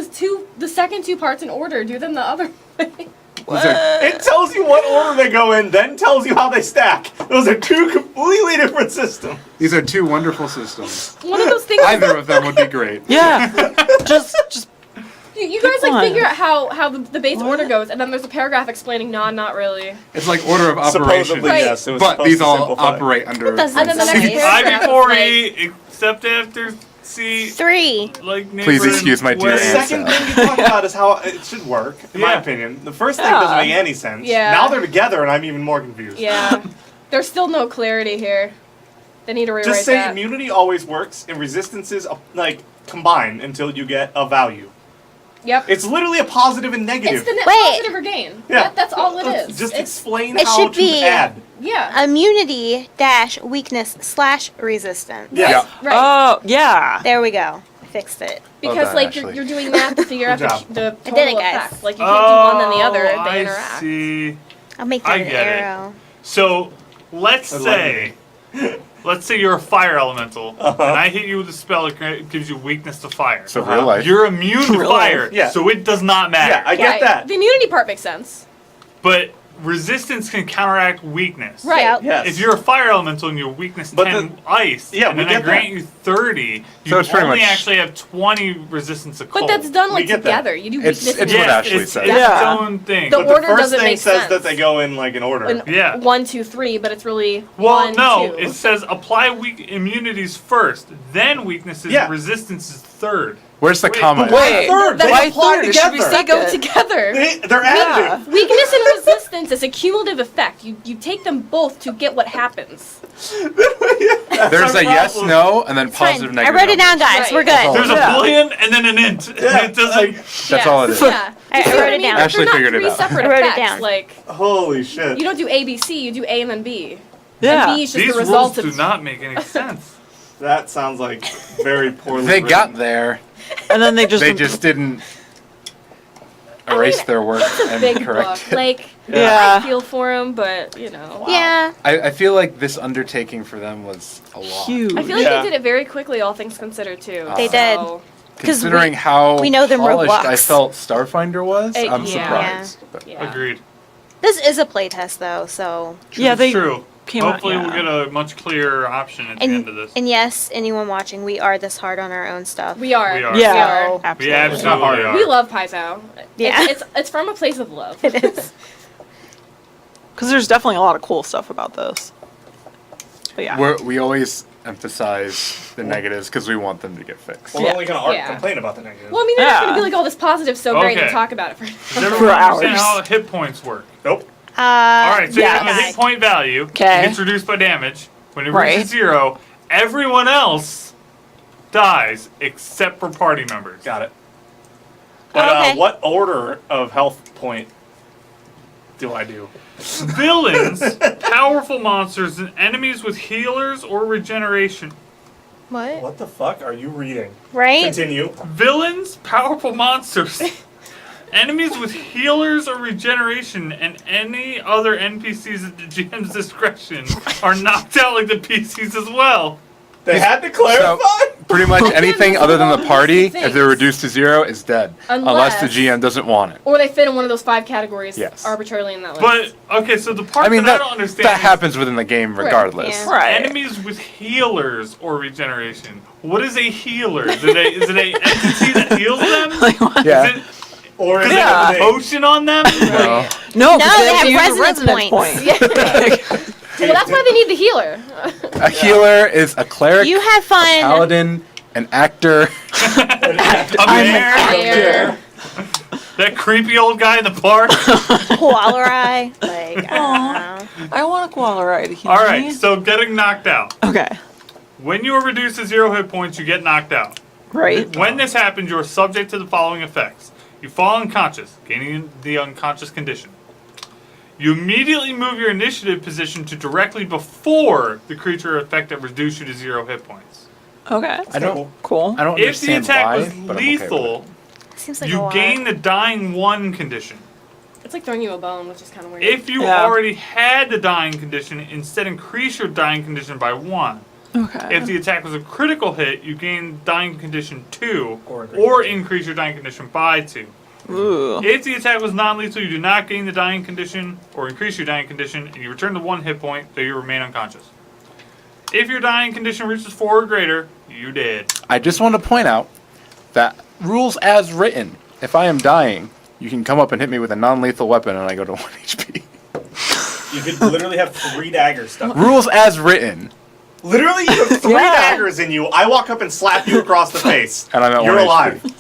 the second two parts in order. Do them the other way. Those are- It tells you what order they go in, then tells you how they stack. Those are two completely different systems. these are two wonderful systems. One of those things. Either of them would be great. Yeah. just You guys Pick one. figure out how the base order goes, and then there's a paragraph explaining, nah, not really. It's like order of operation. Supposedly, Right. yes. It was But supposed these to all simplify. operate under. It doesn't And then the next Nice. I paragraph before is E, except after C, 3. like neighbor Please and excuse my dear The way. aunt. second thing you talk about is how it should work, in my Yeah. opinion. The first thing Yeah. doesn't make any sense. Yeah. Now they're together, and I'm even more confused. Yeah. There's still no clarity here. They need to rewrite Just say that. immunity always works, and resistances combine until you get a value. Yep. It's literally a positive and negative. It's the net Wait. positive or gain. Yeah. That's all it is. Just It's, explain It how should to be- add. yeah. Immunity dash weakness slash resistance. Yeah. Yeah. Right. Oh, yeah. There we go. I fixed it. Because that, like you're, Ashley. you're doing math to figure out Good job. the I did it, total guys. effect. Like you can't do one then the other. They I interact. see. I'll make I that an get it. arrow. So let's say you're a fire elemental, and I hit you with a spell that gives you weakness to fire. So real life. You're immune to Real fire, life. Yeah. so it does not matter. Yeah, I get that. The immunity part makes sense. But resistance can counteract weakness. Right. Yep. Yes. If you're a fire elemental and you're weakness But 10 ice, yeah, and we then I get grant that. you 30, you So it's pretty only much- actually have 20 resistance to cold. But that's done We like get that. together. You do It's- weakness it's and what Yes, Ashley it's, said. it's Yeah. its own thing. The But order the first doesn't thing make says sense. that they go in like an order. And Yeah. 1, 2, 3, but it's really Well, 1, no, 2. it says apply weak immunities first, then weaknesses Yeah. and resistances third. third? Where's the Wait, comma? Wait, Third, they why apply third? It should be together. They go second. together. They're additive. Weakness and resistance is a cumulative effect. You take them both to get what happens. There's a yes, no, and then It's fine. positive, I negative. wrote it down, numbers. guys. Right. We're That's all. good. There's a Yeah. boolean and then an int. And it doesn't. That's all it is. Yeah. I You see what wrote it mean? down. Like, Ashley they're not figured it three out. separate I wrote it effects. down. Like, Holy shit. you don't do A, B, C. You do A and then B. Yeah. And B is just These the rules result do of. not make any sense. That sounds like very poorly They written. got there. And then they They just didn't erase their work and Big correct book. it. Like, Yeah. I feel for him, but you know. Yeah. I feel like this undertaking for them was a lot. huge. I feel like Yeah. they did it very quickly, all things considered, too. They did. So- 'Cause Considering how we know them polished I Roblox. felt Starfinder was, I'm yeah. surprised. But Yeah. Agreed. This is a playtest, though, so. Yeah, they True. came out. Hopefully, we'll Yeah. get a much clearer option at the end of this. And yes, anyone watching, we are this hard on our own stuff. We are. We are. Yeah, We are. We absolutely. absolutely are. We love Paizo. Yeah. It's from a place of love. It is. Because there's definitely a lot of cool stuff about this. But yeah. we always emphasize the negatives because we want them to get fixed. Well, we're only going to Yeah. complain about the negative. Well, I mean, they're not Yeah. going to be like all this positive, so great, Okay. and talk about it for. Does everyone understand hours. how hit points work? Nope. All right, so yeah. you have a hit point value. 'Kay. It's reduced by damage. When it Right. reaches 0, everyone else dies except for party members. Got it. But Okay. what order of health point do I do? Villains, powerful monsters, and enemies with healers or regeneration. What? What the fuck are you reading? Right? Continue. Villains, powerful monsters, enemies with healers or regeneration, and any other NPCs at the GM's discretion are knocked out like the PCs as well. They had to clarify? Pretty much anything other than the These party, if things. they're reduced to 0, is dead. Unless the Unless- GM doesn't want it. Or they fit in one of those 5 categories Yes. arbitrarily in that But, list. okay, so the part I mean, that I that, don't understand that is happens within the game regardless. yeah. Right. enemies with healers or regeneration. What is a healer? Is it a entity that heals them? Like, what? Yeah. Is it, Or is does it Yeah. have a potion on them? No. No, No, they have resonance points. Well, that's why they need the healer. A healer is a cleric, You have fun. paladin, an actor. A bear? There. That creepy old guy in the park? Koala eye. Like, I don't know. I want a koala ride. Can you Alright, please? so getting knocked out. Okay. When you are reduced to 0 hit points, you get knocked out. Right. When this happens, you are subject to the following effects. You fall unconscious, gaining the unconscious condition. You immediately move your initiative position to directly before the creature effect that reduced you to 0 hit points. Okay. I don't. Cool. I don't If the understand attack why, was but I'm okay with lethal, Seems like a you lot. gain the dying 1 condition. It's like throwing you a bone, which is kind of weird. If you Yeah. already had the dying condition, instead increase your dying condition by 1. Okay. If the attack was a critical hit, you gain dying condition 2, Or or increase your dying condition by 2. Ooh. If the attack was non-lethal, you do not gain the dying condition or increase your dying condition, and you return to 1 hit point, though you remain unconscious. If your dying condition reaches 4 or greater, you dead. I just want to point out that rules as written. If I am dying, you can come up and hit me with a non-lethal weapon, and I go to 1 HP. You could literally have 3 daggers stuck. Rules as written. Literally, you have 3 Yeah. daggers in you. I walk up and slap you across the face. And I'm at You're 1 alive. HP.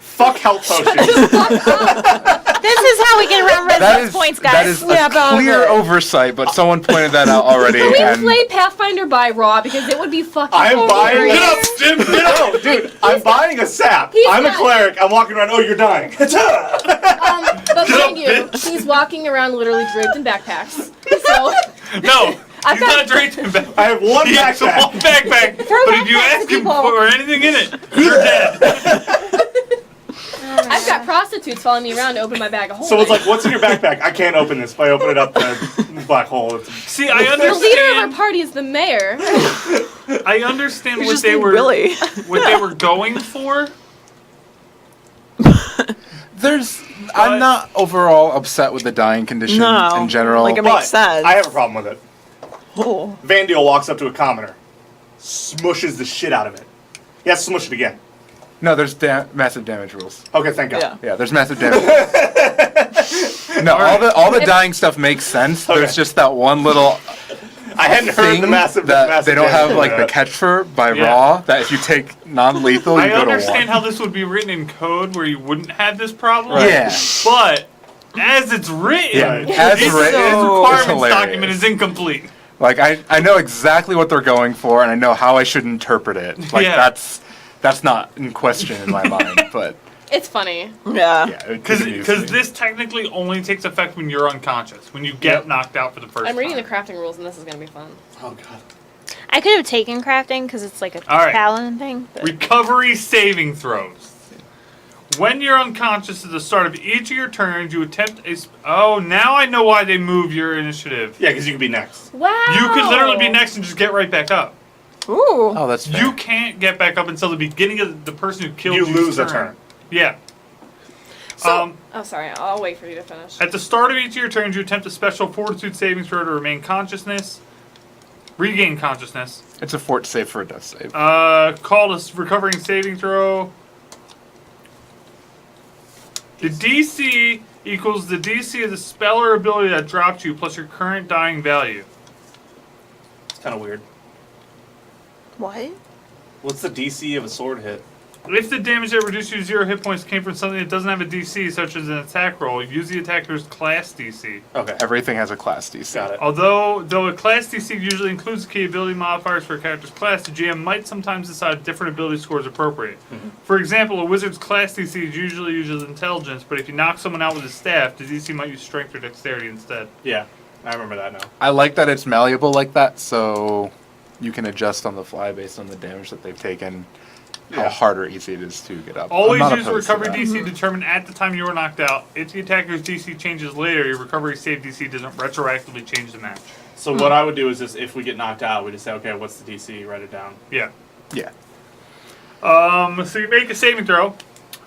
Fuck health potions. This is how we get around That resonance is, points, guys. that is Yeah, a but- clear oversight, but someone pointed that out already. Can we and play Pathfinder by Raw because it would be fucking I am buying hilarious. Get up, Jim! Get up! No, dude, I'm buying a sap. He's I'm a not- cleric. I'm walking around. Oh, you're dying. But Get mind up, you, bitch. he's walking around literally draped in backpacks. So No, I've he's got- not draped in back. I have 1 He has one backpack. backpack, but if you backpacks ask him people. for anything in it, you're dead. I've got prostitutes following me around to open my bag of holding. Someone's like, "What's in your backpack?" I can't open this. If I open it up, the black hole. It's See, I the leader of our understand. party is the mayor. I understand You what just they need were, Willy. what they were going for. I'm not overall upset with the dying condition No, in general. like, it but makes sense. I have a problem with it. Oh. Vandiel walks up to a commoner, smushes the shit out of it. He has to smush it again. No, there's massive damage rules. Okay, thank God. Yeah. Yeah, there's massive damage. No, all the dying stuff makes sense. There's Okay. just that one little I hadn't heard the thing massive that they don't damage have like the that. catch for by Yeah. raw. That if you take non-lethal, you I go to understand 1. how this would be written in code where you wouldn't have this problem. Right. Yeah. But as it's written, Yeah, as its written, it's requirements hilarious. document is incomplete. Like I know exactly what they're going for, and I know how I should interpret it. Like Yeah. that's not in question in my mind, but It's funny. Yeah. yeah, it Because continues. this technically only takes effect when you're unconscious, when you get Yep. knocked out for the first I'm reading the time. crafting rules, and this is gonna be fun. Oh god. I could have taken crafting because it's like a All right. paladin thing. But Recovery saving throws. When you're unconscious at the start of each of your turns, you attempt a... Oh, now I know why they move your initiative. Yeah, because you could be next. Wow. You could literally be next and just get right back up. Ooh. Oh, that's fair. You can't get back up until the beginning of the person who killed You you's lose a turn. Yeah. So, oh, sorry. I'll wait for you to finish. At the start of each of your turns, you attempt a special fortitude saving throw to regain consciousness. It's a fort save for a death save. Called a recovering saving throw. The DC equals the DC of the spell or ability that dropped you plus your current dying value. It's kind of weird. what? What's the DC of a sword hit? If the damage that reduced you to 0 hit points came from something that doesn't have a DC, such as an attack roll, use the attacker's class DC. Okay. Everything has a class DC. Got it. Though a class DC usually includes key ability modifiers for a character's class, the GM might sometimes decide different ability score is appropriate. For example, a wizard's class DC is usually uses intelligence, but if you knock someone out with his staff, the DC might use strength or dexterity instead. Yeah, I remember that now. I like that it's malleable like that, so you can adjust on the fly based on the damage that they've taken. How Yeah. hard or easy it is to get up. I'm Always not use the opposed to recovery that. DC determined at the time you were knocked out. If the attacker's DC changes later, your recovery save DC doesn't retroactively change the match. So what I would do is just if we get knocked out, we just say, okay, what's the DC? Write it down. Yeah. Yeah. So you make a saving throw.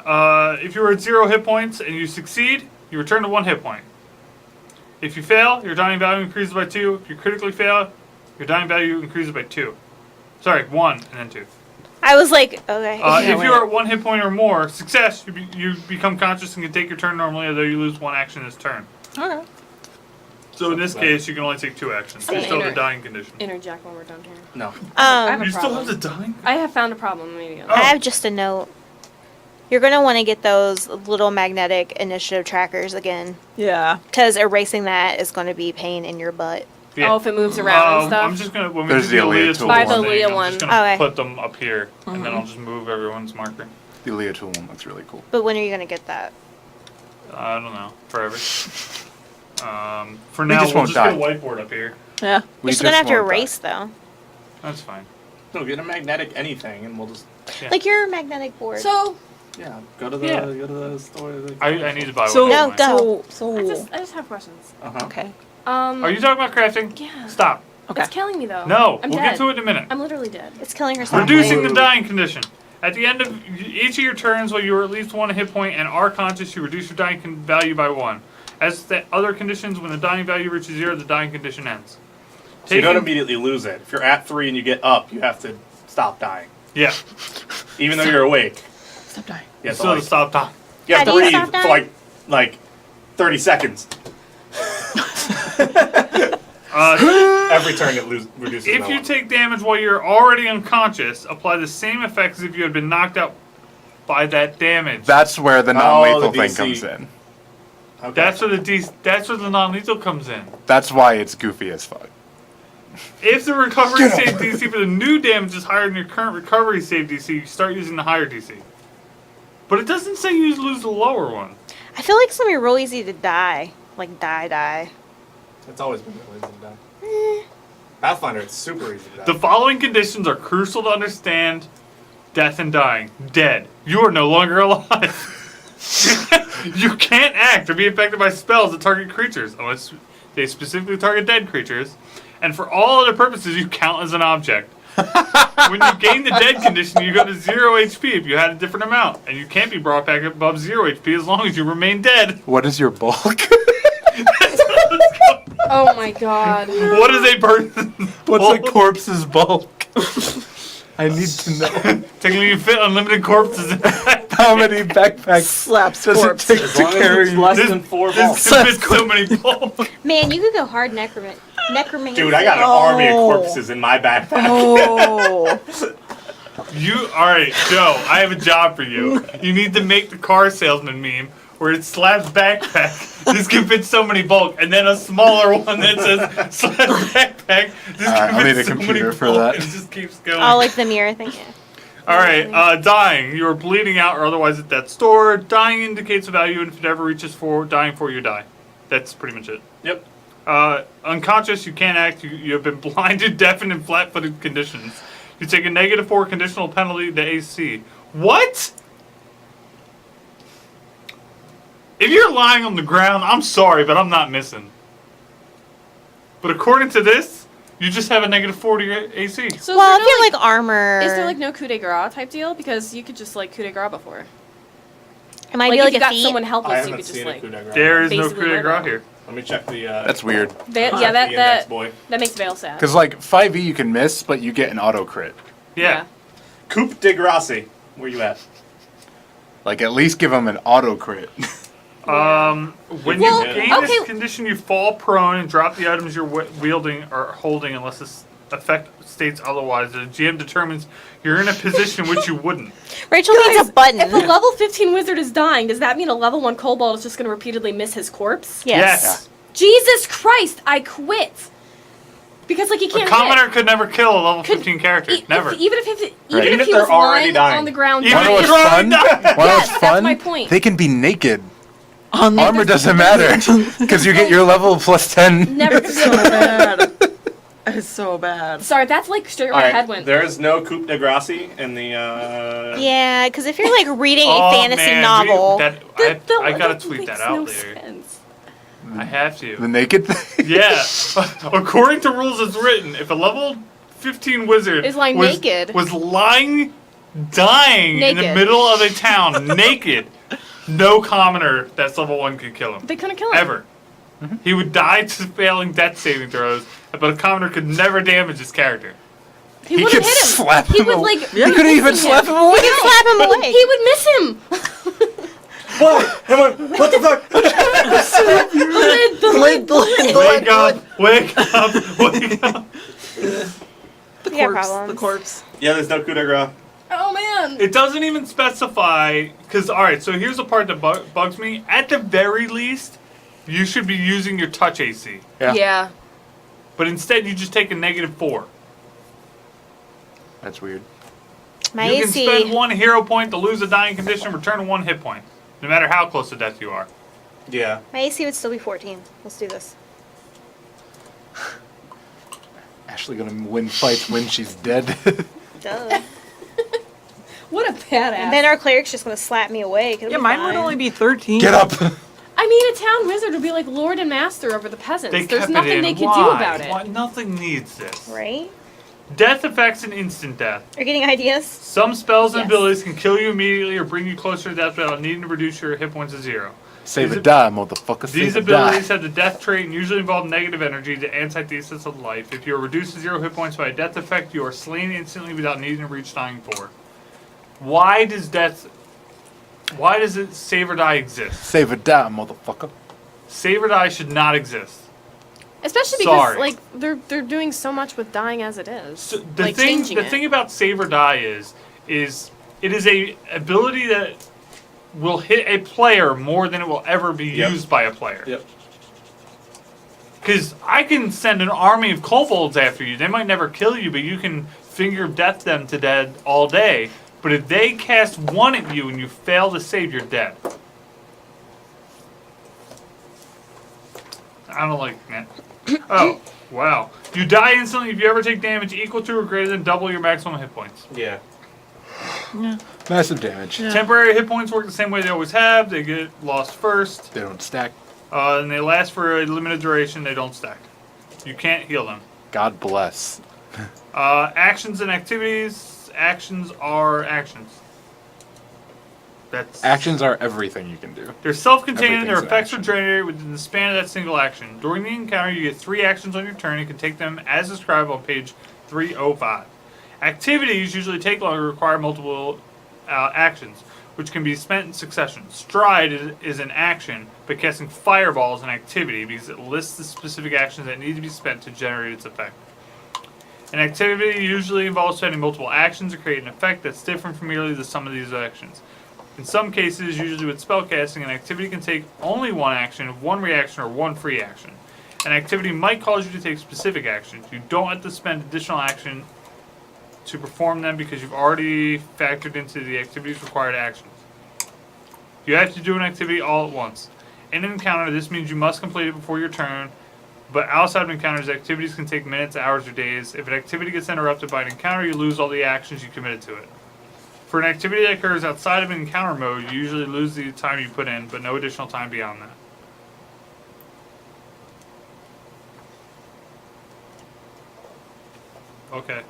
If you are at 0 hit points and you succeed, you return to 1 hit point. If you fail, your dying value increases by 2. If you critically fail, your dying value increases by 2. Sorry, 1 and then 2. I was like, okay. If you are at 1 hit point or more, success, you become conscious and can take your turn normally, although you lose 1 action this turn. Okay. So in this case, you can only take 2 actions. You Okay. still have the dying condition. Interject when we're done here. No. have a You still problem. have the dying? I have found a problem immediately. I have just a note. You're going to want to get those little magnetic initiative trackers again. Yeah. Because erasing that is going to be pain in your butt. Yeah. Oh, if it moves around and stuff. I'm just gonna when we There's do the the Aaliyah Aaliyah tool tool Buy one the thing, Aaliyah I'm one. just gonna Okay. put them up here, and then I'll just move everyone's marker. The Leah tool one looks really cool. But when are you going to get that? I don't know, forever. For We now, just we'll won't just get a die. whiteboard up here. Yeah. You're still going to have to won't die. erase, though. That's fine. No, get a magnetic anything, and we'll just Yeah. Like your magnetic board. So, yeah go to the Yeah. go to the store. I need to buy So one. No, anyway. go. So. I just have questions. Uh-huh. Are you talking about crafting? Yeah. Stop. Okay. It's killing me though. No, I'm we'll dead. get to it in a minute. I'm literally dead. It's killing her softly. Reducing the dying condition. At the end of each of your turns, while you are at least 1 hit point and are conscious, you reduce your dying value by 1. As the other conditions, when the dying value reaches 0, the dying condition ends. So you don't immediately lose it. If you're at 3 and you get up, you have to stop dying, Yeah. even though you're awake. Stop dying. You have to, So like, stop dying. you have How to do you breathe stop for dying? like 30 seconds. Uh, Every turn it reduces. If by you 1. take damage while you're already unconscious, apply the same effects as if you had been knocked out by that damage. That's where the non-lethal the thing DC. comes in. Okay. That's where the non-lethal comes in. That's why it's goofy as fuck. If the recovery save DC for the new damage is higher than your current recovery save DC, you start using the higher DC. But it doesn't say you lose the lower one. I feel like it's going to be real easy to die. Like, die. It's always been really easy to die. Pathfinder, it's super easy to die. The following conditions are crucial to understand death and dying. Dead. You are no longer alive. You can't act or be affected by spells that target creatures, unless they specifically target dead creatures. And for all other purposes, you count as an object. When you gain the dead condition, you go to 0 HP if you had a different amount. And you can't be brought back above 0 HP as long as you remain dead. What is your bulk? Oh my god. What is a person? What's a corpse's bulk? I need to know. Technically, you fit unlimited corpses in that. How many backpacks Slaps does it corpse. take as to long as carry? it's less This- than 4 This volts. can fit so many balls. Man, you could go hard necromancy. Necromancy. Dude, I got an army of corpses in my backpack. Oh. Alright, Joe, I have a job for you. You need to make the car salesman meme where it's Slab's backpack. This can fit so many bulk, and then a smaller one that says Slab's backpack. This can I'll fit need a so many computer for bulk, that. and it just keeps going. Oh, like the mirror thing. Yeah. Alright, dying. You are bleeding out or otherwise at death's door. Dying indicates a value, and if it ever reaches for dying for you die. That's pretty much it. Yep. Unconscious, you can't act. You have been blinded, deafened, and flat-footed conditions. You take a -4 conditional penalty to AC. What? If you're lying on the ground, I'm sorry, but I'm not missing. But according to this, you just have a -4 to your AC. So Well, is I there feel like armor. is there like no coup de grace type deal? Because you could just like coup de grace before. It might Like be if like you a got feat. someone I helpless, you haven't could just seen a like. coup de grace. There is no Basically coup de murder. grace here. Let me check the. That's weird. Yeah, the index, that boy. makes Vale sad. Because like 5e you can miss, but you get an auto crit. Yeah. Coup de grace. Where you at? Like at least give them an auto crit. When Well, you gain okay. this condition, you fall prone and drop the items you're wielding or holding unless this effect states otherwise. The GM determines you're in a position which you wouldn't. Rachel needs a button. If a level 15 wizard is dying, does that mean a level 1 kobold is just going to repeatedly miss his corpse? Yes. Jesus Christ, I quit. Because like he A can't commoner hit. could never kill a level 15 character. Never. Even if Right. even Even if if he they're was already lying dying. on the ground, Even Wanna know if what's you're fun? already Wanna know Yes, what's that's fun? my point. They can be naked. On Armor doesn't matter because you get your level plus 10. never gonna be able to bad. It's so bad. Sorry, that's like straight where All my right. head went. There is no coup de grace in the. Yeah, because if you're like reading Oh, a fantasy man, novel, I gotta tweet that out makes there. no sense. I have The to. naked thing. Yeah. According to rules as written, if a level 15 wizard Is lying naked. was lying, dying in the Naked. middle of a town, naked, no commoner that's level 1 could kill him. They couldn't kill him. Ever. He would die to failing death saving throws, but a commoner could never damage his character. He He wouldn't could hit him. slap He him would away. like. You couldn't even slap him away. you can slap him away. He would miss him. What? What the fuck? Wake up! Wake up! Wake up! The Yeah, corpse. problems. The corpse. Yeah, there's no coup de grace. Oh man. It doesn't even specify, because, alright, so here's the part that bugs me. At the very least, you should be using your touch AC. Yeah. But instead, you just take a -4. That's weird. My You can AC. spend 1 hero point to lose a dying condition, return 1 hit point. No matter how close to death you are. Yeah. My AC would still be 14. Let's do this. Ashley gonna win fights when she's dead. Duh. What a badass. And then our cleric's just gonna slap me away. Yeah, mine would only be 13. Get up. I mean, a town wizard would be like lord and master over the peasants. They There's kept nothing it in. they could Why? do about it. Why? Nothing needs this. Right? Death affects an instant death. Are you getting ideas? Some spells and Yes. abilities can kill you immediately or bring you closer to death without needing to reduce your hit points to 0. Save These a die, motherfucker. These Save a die. abilities have the death trait and usually involve negative energy, the antithesis of life. If you are reduced to 0 hit points by a death effect, you are slain instantly without needing to reach dying 4. Why does it save or die exist? Save a die, motherfucker. Save or die should not exist. Especially because Sorry. like they're doing so much with dying as it is. So like changing the it. thing about save or die is it is a ability that will hit a player more than it will ever be Yep. used by a player. Yep. Because I can send an army of kobolds after you. They might never kill you, but you can finger death them to dead all day. But if they cast 1 at you and you fail to save, you're dead. I don't like that. Oh, wow. You die instantly if you ever take damage equal to or greater than double your maximum hit points. Yeah. Massive damage. Yeah. Temporary hit points work the same way they always have. They get lost first. They don't stack. And they last for a limited duration. They don't stack. You can't heal them. God bless. Actions and activities. Actions are actions. That's Actions are everything you can do. They're self-contained and their Everything's an effects are generated within the span of that single action. During the encounter, you get 3 actions on your turn. You can take them as described on page 305. Activities usually take longer and require multiple actions. which can be spent in succession. Stride is an action, but casting Fireball is an activity because it lists the specific actions that need to be spent to generate its effect. An activity usually involves spending multiple actions to create an effect that's different from merely the sum of these actions. In some cases, usually with spellcasting, an activity can take only one action, one reaction, or one free action. An activity might cause you to take specific actions. You don't have to spend additional action to perform them because you've already factored into the activity's required actions. You have to do an activity all at once. In an encounter, this means you must complete it before your turn, but outside of encounters, activities can take minutes, hours, or days. If an activity gets interrupted by an encounter, you lose all the actions you committed to it. For an activity that occurs outside of encounter mode, you usually lose the time you put in, but no additional time beyond that. Okay.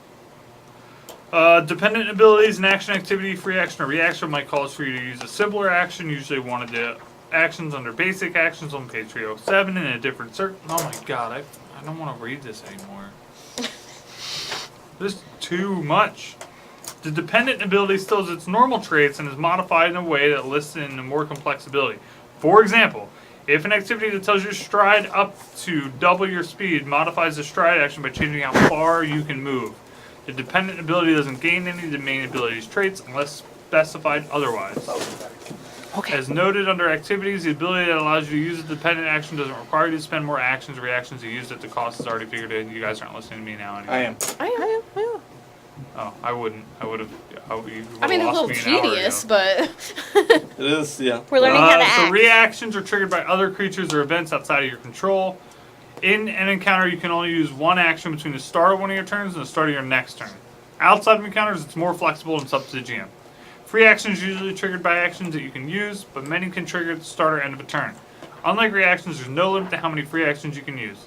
Dependent abilities, an action, activity, free action, or reaction might cause for you to use a simpler action, usually one of the actions under basic actions on page 307 in a different oh my god, I don't want to read this anymore. This is too much. The dependent ability still has its normal traits and is modified in a way that lists in a more complex ability. For example, if an activity that tells you to stride up to double your speed modifies the stride action by changing how far you can move. The dependent ability doesn't gain any of the main ability's traits unless specified otherwise. Okay. As noted under activities, the ability that allows you to use a dependent action doesn't require you to spend more actions or reactions to use it. The cost is already figured in. You guys aren't listening to me now anyway. I am. Oh, I wouldn't. I would have. I mean, a little tedious, but It is, yeah. We're learning how to So act. reactions are triggered by other creatures or events outside of your control. In an encounter, you can only use one action between the start of one of your turns and the start of your next turn. Outside of encounters, it's more flexible and it's up to the GM. Free actions are usually triggered by actions that you can use, but many can trigger at the start or end of a turn. Unlike reactions, there's no limit to how many free actions you can use.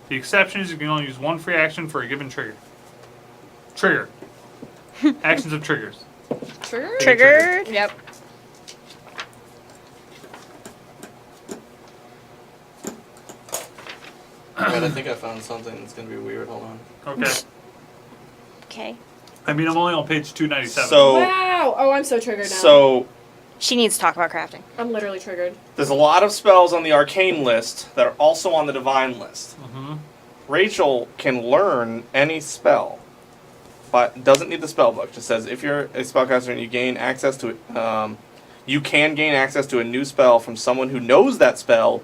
The exception is you can only use one free action for a given trigger. Trigger. Actions of triggers. Triggered. Yep. Alright, I think I found something that's gonna be weird. Hold on. Okay. Okay. I mean, I'm only on page 297. So, Wow. Oh, I'm so triggered now. so She needs to talk about crafting. I'm literally triggered. there's a lot of spells on the arcane list that are also on the divine list. Mhm. Rachel can learn any spell, but doesn't need the spell book. Just says if you're a spellcaster and you gain access to it, you can gain access to a new spell from someone who knows that spell,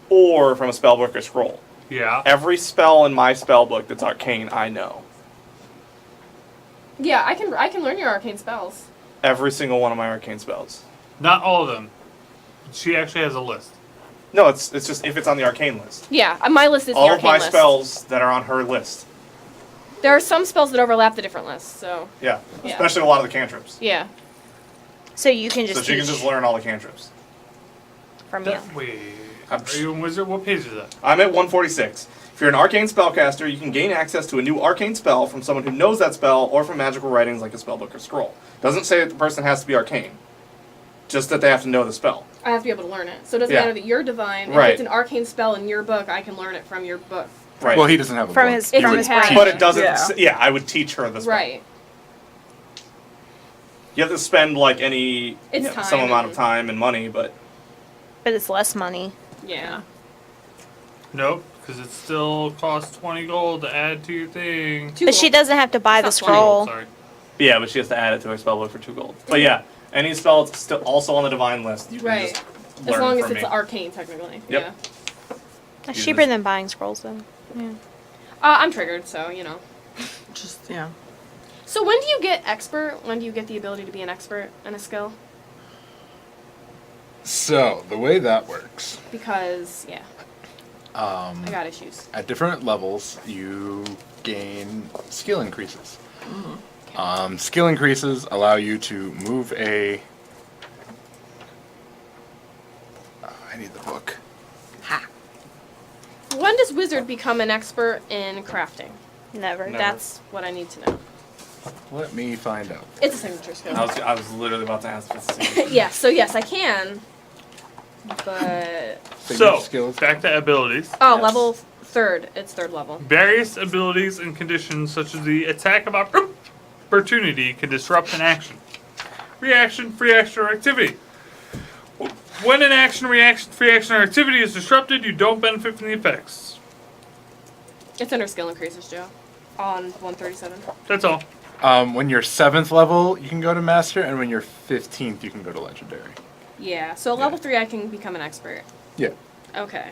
or from a spellbook or scroll. Yeah. Every spell in my spell book that's arcane, I know. Yeah, I can learn your arcane spells. Every single one of my arcane spells. Not all of them. She actually has a list. No, it's just if it's on the arcane list. Yeah, my list is the All of arcane my list. spells that are on her list. There are some spells that overlap the different lists, so Yeah. Yeah. Especially a lot of the cantrips. yeah. So you can just So she can teach just learn all the cantrips. from you. Wait. Are you a wizard? What page is that? I'm at 146. If you're an arcane spellcaster, you can gain access to a new arcane spell from someone who knows that spell or from magical writings like a spellbook or scroll. Doesn't say that the person has to be arcane. Just that they have to know the spell. I have to be able to learn it. So it doesn't Yeah. matter that you're divine. If Right. it's an arcane spell in your book, I can learn it from your book. Right. Well, he doesn't have a From book. his- He from would his brain. teach But it doesn't. Yeah. Yeah, I would teach her the spell. Right. You have to spend like any It's some time amount of and- time and money, but But it's less money. Yeah. Nope, because it still costs 20 gold to add to your thing. Two But she gold. doesn't have to buy the That's not 20 scroll. Sorry. yeah, but she has to add it to her spellbook for 2 gold. But yeah, any spell that's still also on the divine list, you can Right. just As learn long as from it's me. arcane, technically. Yep. Yeah. That's You cheaper just- than buying scrolls, though. Yeah. I'm triggered, so you know. Just, yeah. So when do you get expert? When do you get the ability to be an expert in a skill? So the way that works, Because yeah, I got issues. at different levels, you gain skill increases. Skill increases allow you to move a. I need the book. When does wizard become an expert in crafting? Never. Never. That's what I need to know. Let me find out. It's a signature skill. I was literally about to ask for the Yes, so yes, I can. But So, skills. back to abilities. oh, Yes. level third. It's third level. Various abilities and conditions, such as the attack of opportunity, can disrupt an action. reaction, free action, or activity. When an action, reaction, free action, or activity is disrupted, you don't benefit from the effects. It's under skill increases, Joe. On 137. That's all. When you're 7th level, you can go to Master, and when you're 15th, you can go to Legendary. Yeah. So level 3, I can become an expert. Yeah. Okay.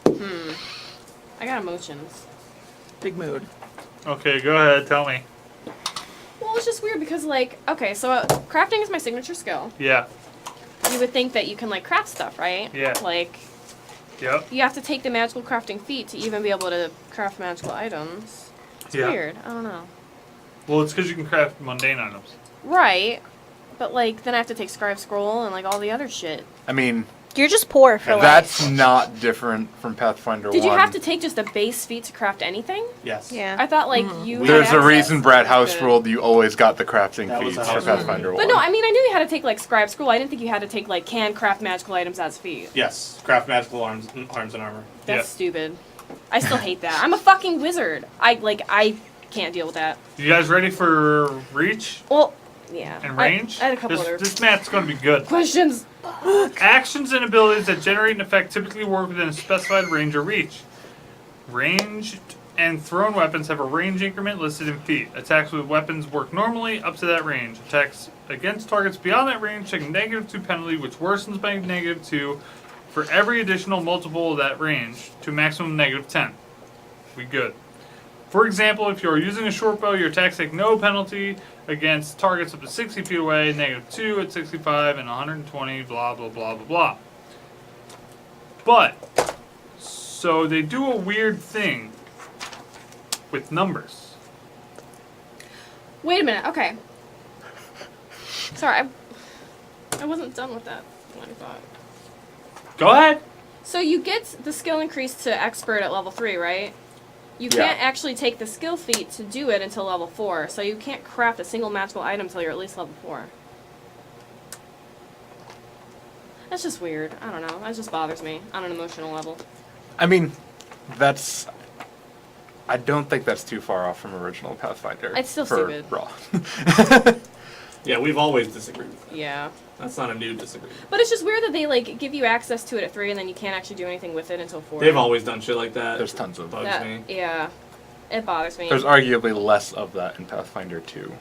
I got emotions. Big mood. Okay, go ahead. Tell me. Well, it's just weird because, like, okay, so crafting is my signature skill. Yeah. You would think that you can, like, craft stuff, right? Yeah. Like, Yep. you have to take the magical crafting feat to even be able to craft magical items. It's Yeah. weird. I don't know. Well, it's because you can craft mundane items. Right. But, like, then I have to take Scribe Scroll and, like, all the other shit. I mean, You're just poor for life. that's not different from Pathfinder 1. Did you have to take just a base feat to craft anything? Yes. Yeah. I thought, like, you had There's a access, reason so Brad that's House good. ruled you always got the crafting That was feats a for house rule. Pathfinder 1. But no, I mean, I knew you had to take, like, Scribe Scroll. I didn't think you had to take, like, can craft magical items as feat. Yes. Craft magical arms and armor. That's Yeah. stupid. I still hate that. I'm a fucking wizard. I can't deal with that. You guys ready for reach Well, yeah. and range? I had a couple other This math's going to be good. questions. Actions and abilities that generate an effect typically work within a specified range or reach. Ranged and thrown weapons have a range increment listed in feet. Attacks with weapons work normally up to that range. Attacks against targets beyond that range take a -2 penalty, which worsens by -2 for every additional multiple of that range to a maximum -10. We good. For example, if you are using a short bow, your attacks take no penalty against targets up to 60 feet away, -2 at 65, and 120, blah, blah, blah, blah, blah. But, so they do a weird thing with numbers. Wait a minute. Okay. Sorry, I wasn't done with that line of thought. Go ahead. So you get the skill increase to expert at level 3, right? You Yeah. can't actually take the skill feat to do it until level 4, so you can't craft a single magical item until you're at least level 4. That's just weird. I don't know. That just bothers me on an emotional level. I mean, that's... I don't think that's too far off from original Pathfinder. It's still for stupid. Raw. Yeah, we've always disagreed with that. Yeah. That's not a new disagreement. But it's just weird that they, like, give you access to it at 3 and then you can't actually do anything with it until 4. They've always done shit like that. There's tons of Bugs That- me. Yeah. It bothers me. There's arguably less of that in Pathfinder 2.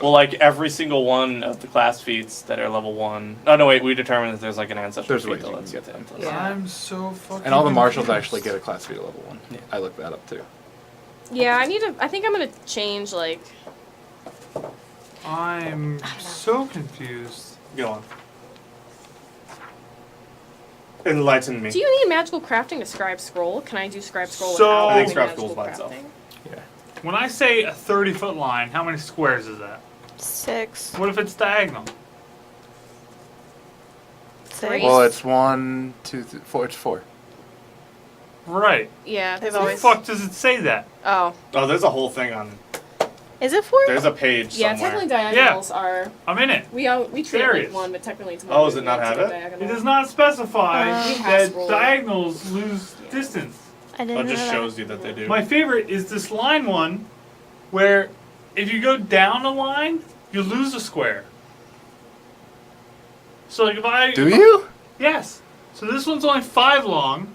Well, like every single one of the class feats that are level 1. Oh no, wait. We determined that there's like an ancestral There's feat ways that you can lets get you them. plus. Yeah. I'm so fucking And all the marshals confused. actually get a class feat at level 1. Yeah. I looked that up too. Yeah, I think I'm gonna change, like... I'm so confused. Go on. Enlighten me. Do you need magical crafting to scribe scroll? Can I do scribe scroll So- without I think having scribe magical scroll's by itself. crafting? Yeah. When I say a 30-foot line, how many squares is that? 6. What if it's diagonal? 6. Well, it's 1, 2, 3, 4. It's 4. Right. Yeah, they've The always... fuck does it say that? Oh. Oh, there's a whole thing on. Is it 4? There's a page Yeah, somewhere. technically diagonals are... I'm in it. We treat it Serious. like 1, but technically it's 1. Oh, does it not have it? It does not specify We have that scroll. diagonals lose distance. I didn't It know just that. shows you that they do. My favorite is this line one, where if you go down a line, you lose a square. So like if I... Do you? Yes. So this one's only 5 long.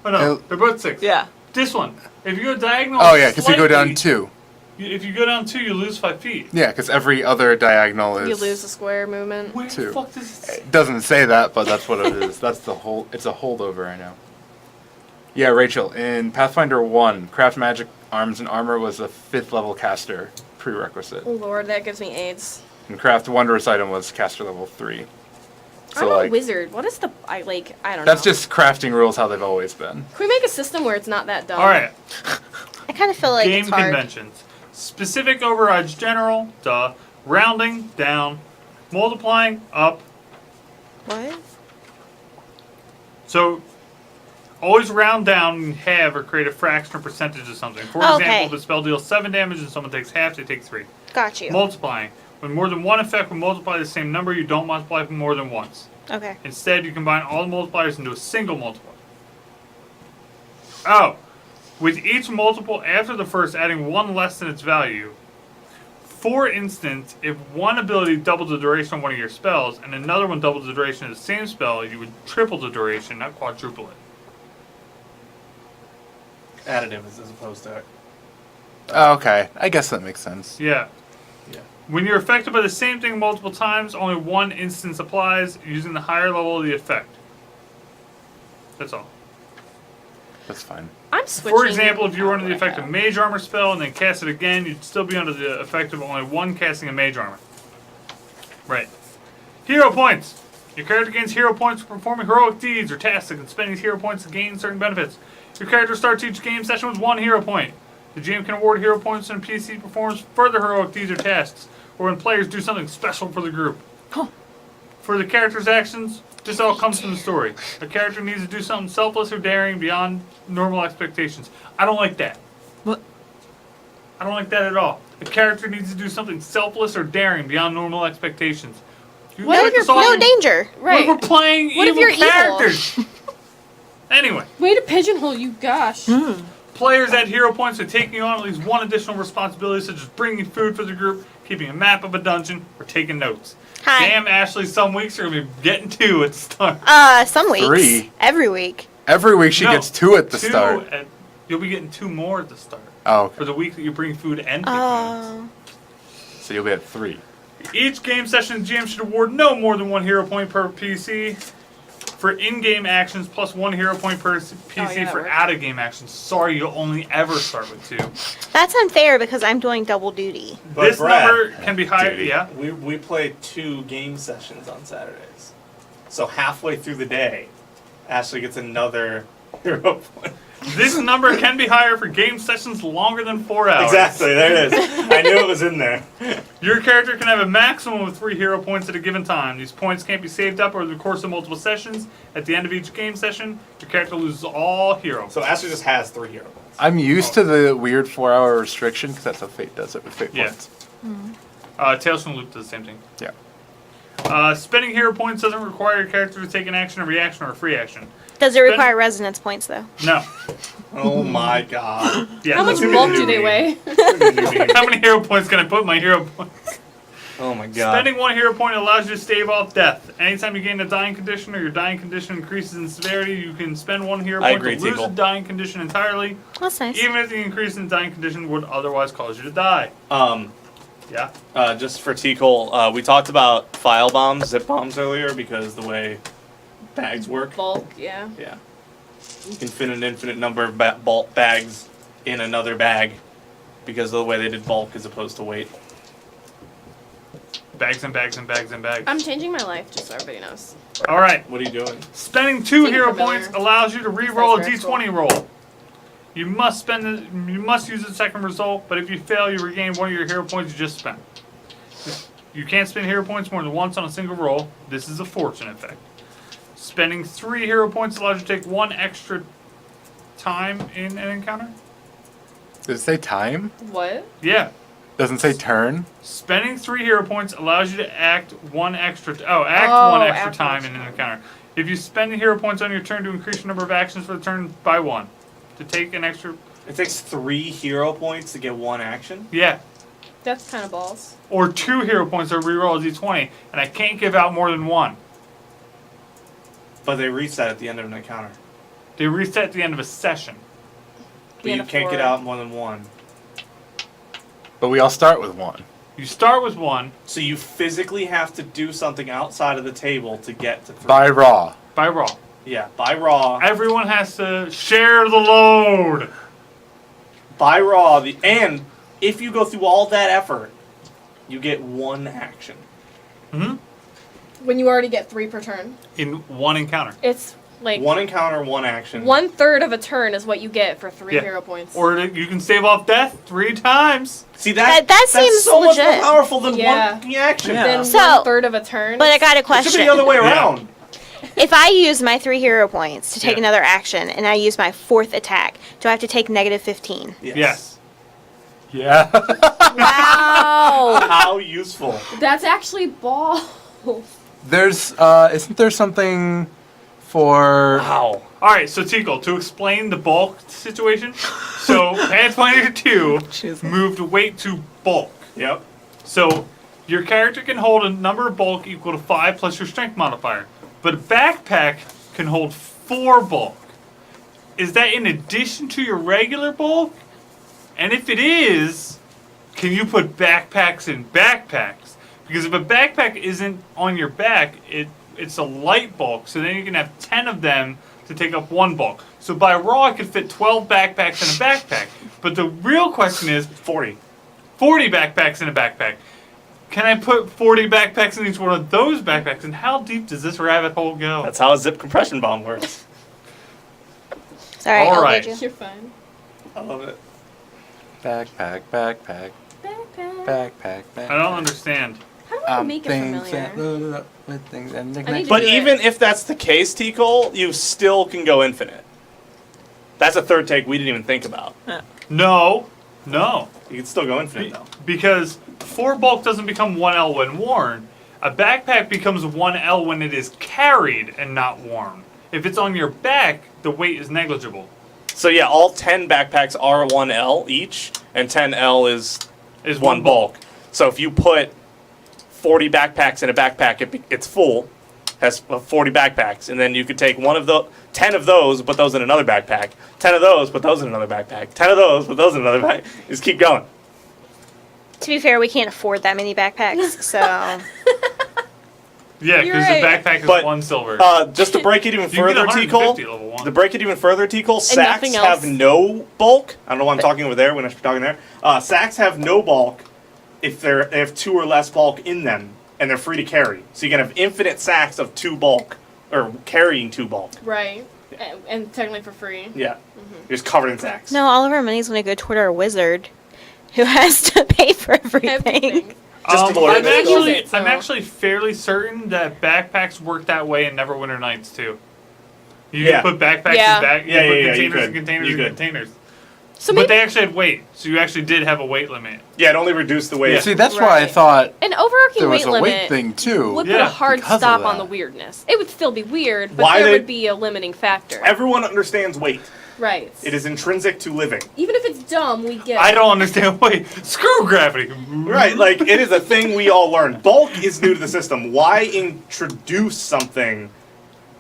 Oh no, Oh. they're both 6. Yeah. This one, if you go diagonal Oh, yeah, because you go down slightly, 2. If you go down 2, you lose 5 feet. Yeah, because every other diagonal is... You lose the square movement. Where 2. the fuck does it say? It doesn't say that, but that's what it is. That's the whole... It's a holdover, I know. Yeah, Rachel, in Pathfinder 1, craft magic arms and armor was a 5th level caster prerequisite. Oh lord, that gives me AIDS. And craft wondrous item was caster level 3. So, I'm a like, wizard. What is the... I don't know. that's just crafting rules how they've always been. Can we make a system where it's not that dumb? Alright, I kind of feel like game it's hard. conventions. Specific overrides general, duh. Rounding, down. Multiplying, up. What? So, always round down and halve or create a fraction or percentage of something. For Okay. example, if a spell deals 7 damage and someone takes half, they take 3. Got you. Multiplying. When more than one effect will multiply the same number, you don't multiply for more than once. Okay. Instead, you combine all the multipliers into a single multiplier. Oh, with each multiple after the first adding 1 less than its value, For instance, if one ability doubles the duration of one of your spells and another one doubles the duration of the same spell, you would triple the duration, not quadruple it. Additive as opposed to. Oh, okay, I guess that makes sense. Yeah. Yeah. When you're affected by the same thing multiple times, only one instance applies using the higher level of the effect. That's all. That's fine. I'm switching. For example, if you were out under the what I effect of have. Mage Armor spell and then cast it again, you'd still be under the effect of only one casting of Mage Armor. Right. Hero points! Your character gains hero points for performing heroic deeds or tasks and spending these hero points to gain certain benefits. Your character starts each game session with 1 hero point. The GM can award hero points when a PC performs further heroic deeds or tasks, or when players do something special for the group. For the character's actions, this all comes from the story. A character needs to do something selfless or daring beyond normal expectations. I don't like that. What? I don't like that at all. A character needs to do something selfless or daring beyond normal expectations. You What if like you're this all- No danger. Right. We're playing What if evil you're evil? characters. Anyway, Way to pigeonhole you, gosh. players add hero points by taking on at least one additional responsibility, such as bringing food for the group, keeping a map of a dungeon, or taking notes. Hi. Damn, Ashley, some weeks are going to be getting 2 at the start. Some weeks. 3. Every week. Every week she No, gets 2 at the 2 start. You'll be getting 2 more at the start. Oh, For okay. the week that you bring food and take notes. Oh. So you'll be at 3. Each game session, the GM should award no more than 1 hero point per PC for in-game actions, plus 1 hero point per PC yeah, that for works. out-of-game actions. Sorry, you'll only ever start with 2. That's unfair because I'm doing double duty. But This Brad, number can be higher. Duty. Yeah. we play 2 game sessions on Saturdays. So halfway through the day, Ashley gets another hero point. This number can be higher for game sessions longer than 4 hours. Exactly, there it is. I knew it was in there. Your character can have a maximum of 3 hero points at a given time. These points can't be saved up over the course of multiple sessions. At the end of each game session, your character loses all hero. So Ashley just has 3 hero points. I'm used to the weird 4-hour restriction because that's how Fate does it with Fate Yeah. points. Tales from the Loop does the same thing. Yeah. Spending hero points doesn't require your character to take an action, a reaction, or a free action. Does it require resonance points though? No. Oh my god. Yeah. How much Too many bulk new do they memes. weigh? How many hero points can I put in my hero points? Oh my god. Spending 1 hero point allows you to stave off death. Anytime you gain a dying condition or your dying condition increases in severity, you can spend 1 hero I point agree, to lose Teagle. the dying condition entirely, That's nice. even if the increase in the dying condition would otherwise cause you to die. Yeah. Just for T-Cole, we talked about file bombs, zip bombs earlier because the way bags work. Bulk, yeah. Yeah. You can fit an infinite number of bulk bags in another bag because of the way they did bulk as opposed to weight. Bags and bags and bags and bags. I'm changing my life, just so everybody knows. All right. What are you doing? Spending 2 Seems hero familiar. points allows you to re-roll a Sounds d20 roll. You must use the second result, but if you fail, you regain 1 of your hero points you just spent. You can't spend hero points more than once on a single roll. This is a fortune effect. Spending 3 hero points allows you to take 1 extra time in an encounter. Does it say time? What? Yeah. Doesn't say turn? Spending 3 hero points allows you to act 1 extra. Act 1 extra act time one in an encounter. If you spend hero points on your turn to increase your number of actions for the turn by 1, to take an extra. It takes 3 hero points to get 1 action? Yeah. That's kind of balls. Or 2 hero points to reroll a d20, and I can't give out more than 1. But they reset at the end of an encounter. They reset at the end of a session. But you can't get out more than 1. But we all start with 1. You start with 1 So you physically have to do something outside of the table to get to 3. By raw. by raw. Yeah, by raw. Everyone has to share the load. By raw. And if you go through all that effort, you get 1 action. When you already get 3 per turn. In 1 encounter. It's like 1 encounter, 1 action. 1/3 of a turn is what you get for 3 Yeah. hero points. Or you can stave off death 3 times. See That that's seems so much more legit. powerful than Yeah. 1 action. Yeah. then So- 1/3 of a turn. But I got a It should be question. the other way Yeah. around. If I use my 3 hero points to take Yeah. another action and I use my 4th attack, do I have to take negative 15? Yes. Yeah. Wow. How useful. That's actually balls. There's, isn't there something for... Wow. Alright, so Tikal, to explain the bulk situation, so Pathfinder 2 Jeez. moved weight to bulk. Yep. So your character can hold a number of bulk equal to 5 plus your strength modifier. But a backpack can hold 4 bulk. Is that in addition to your regular bulk? And if it is, can you put backpacks in backpacks? Because if a backpack isn't on your back, it's a light bulk. So then you can have 10 of them to take up 1 bulk. So by raw, I could fit 12 backpacks in a backpack. But the real question is 40. 40 backpacks in a backpack. Can I put 40 backpacks in each one of those backpacks? And how deep does this rabbit hole go? That's how a zip compression bomb works. Sorry, All I'll right. lead you. You're fine. I love it. Backpack. Backpack. I don't understand. How do I make it Things familiar? loaded up with things and I need to But do it. even if that's the case, T-Cole, you still can go infinite. That's a third take we didn't even think about. No. You can still go infinite, though. Because 4 bulk doesn't become 1L when worn. A backpack becomes 1L when it is carried and not worn. If it's on your back, the weight is negligible. So yeah, all 10 backpacks are 1L each, and 10L is Is 1 bulk. So if you put 40 backpacks in a backpack, it's full, has 40 backpacks, and then you could take 10 of those, put those in another backpack, 10 of those, put those in another backpack, 10 of those, put those in another backpack. Just keep going. To be fair, we can't afford that many backpacks, so Yeah, You're because right. the backpack is But, 1 silver. Just to break it even You can get further, 150 T-Cole, level 1. to break it even further, T-Cole, sacks nothing else. have no bulk. I don't know why I'm talking over there when I should be talking there. Sacks have no bulk if they have 2 or less bulk in them, and they're free to carry. So you can have infinite sacks of 2 bulk, or carrying 2 bulk. Right. And technically for free. Yeah. You're just covered in sacks. no, all of our money's gonna go toward our wizard, who has to pay for everything. Everything. Just to lower I'm the actually- scope. use it, so- I'm actually fairly certain that backpacks work that way in Neverwinter Nights too. You Yeah. can put backpacks Yeah. in back. Yeah, you put yeah, you containers could. and containers You and could. containers. So But maybe, they actually had weight, so you actually did have a weight limit. Yeah, it only reduced the weight. Yeah. See, that's why I Right. thought an overarching there was weight a limit weight thing too. would put Yeah, a hard because of stop on that. the weirdness. It would still be weird, but Why there they- would be a limiting factor. Everyone understands weight. Right. It is intrinsic to living. Even if it's dumb, we get I it. don't understand. Wait, screw gravity. Right, like, it is a thing we all learn. Bulk is new to the system. Why introduce something?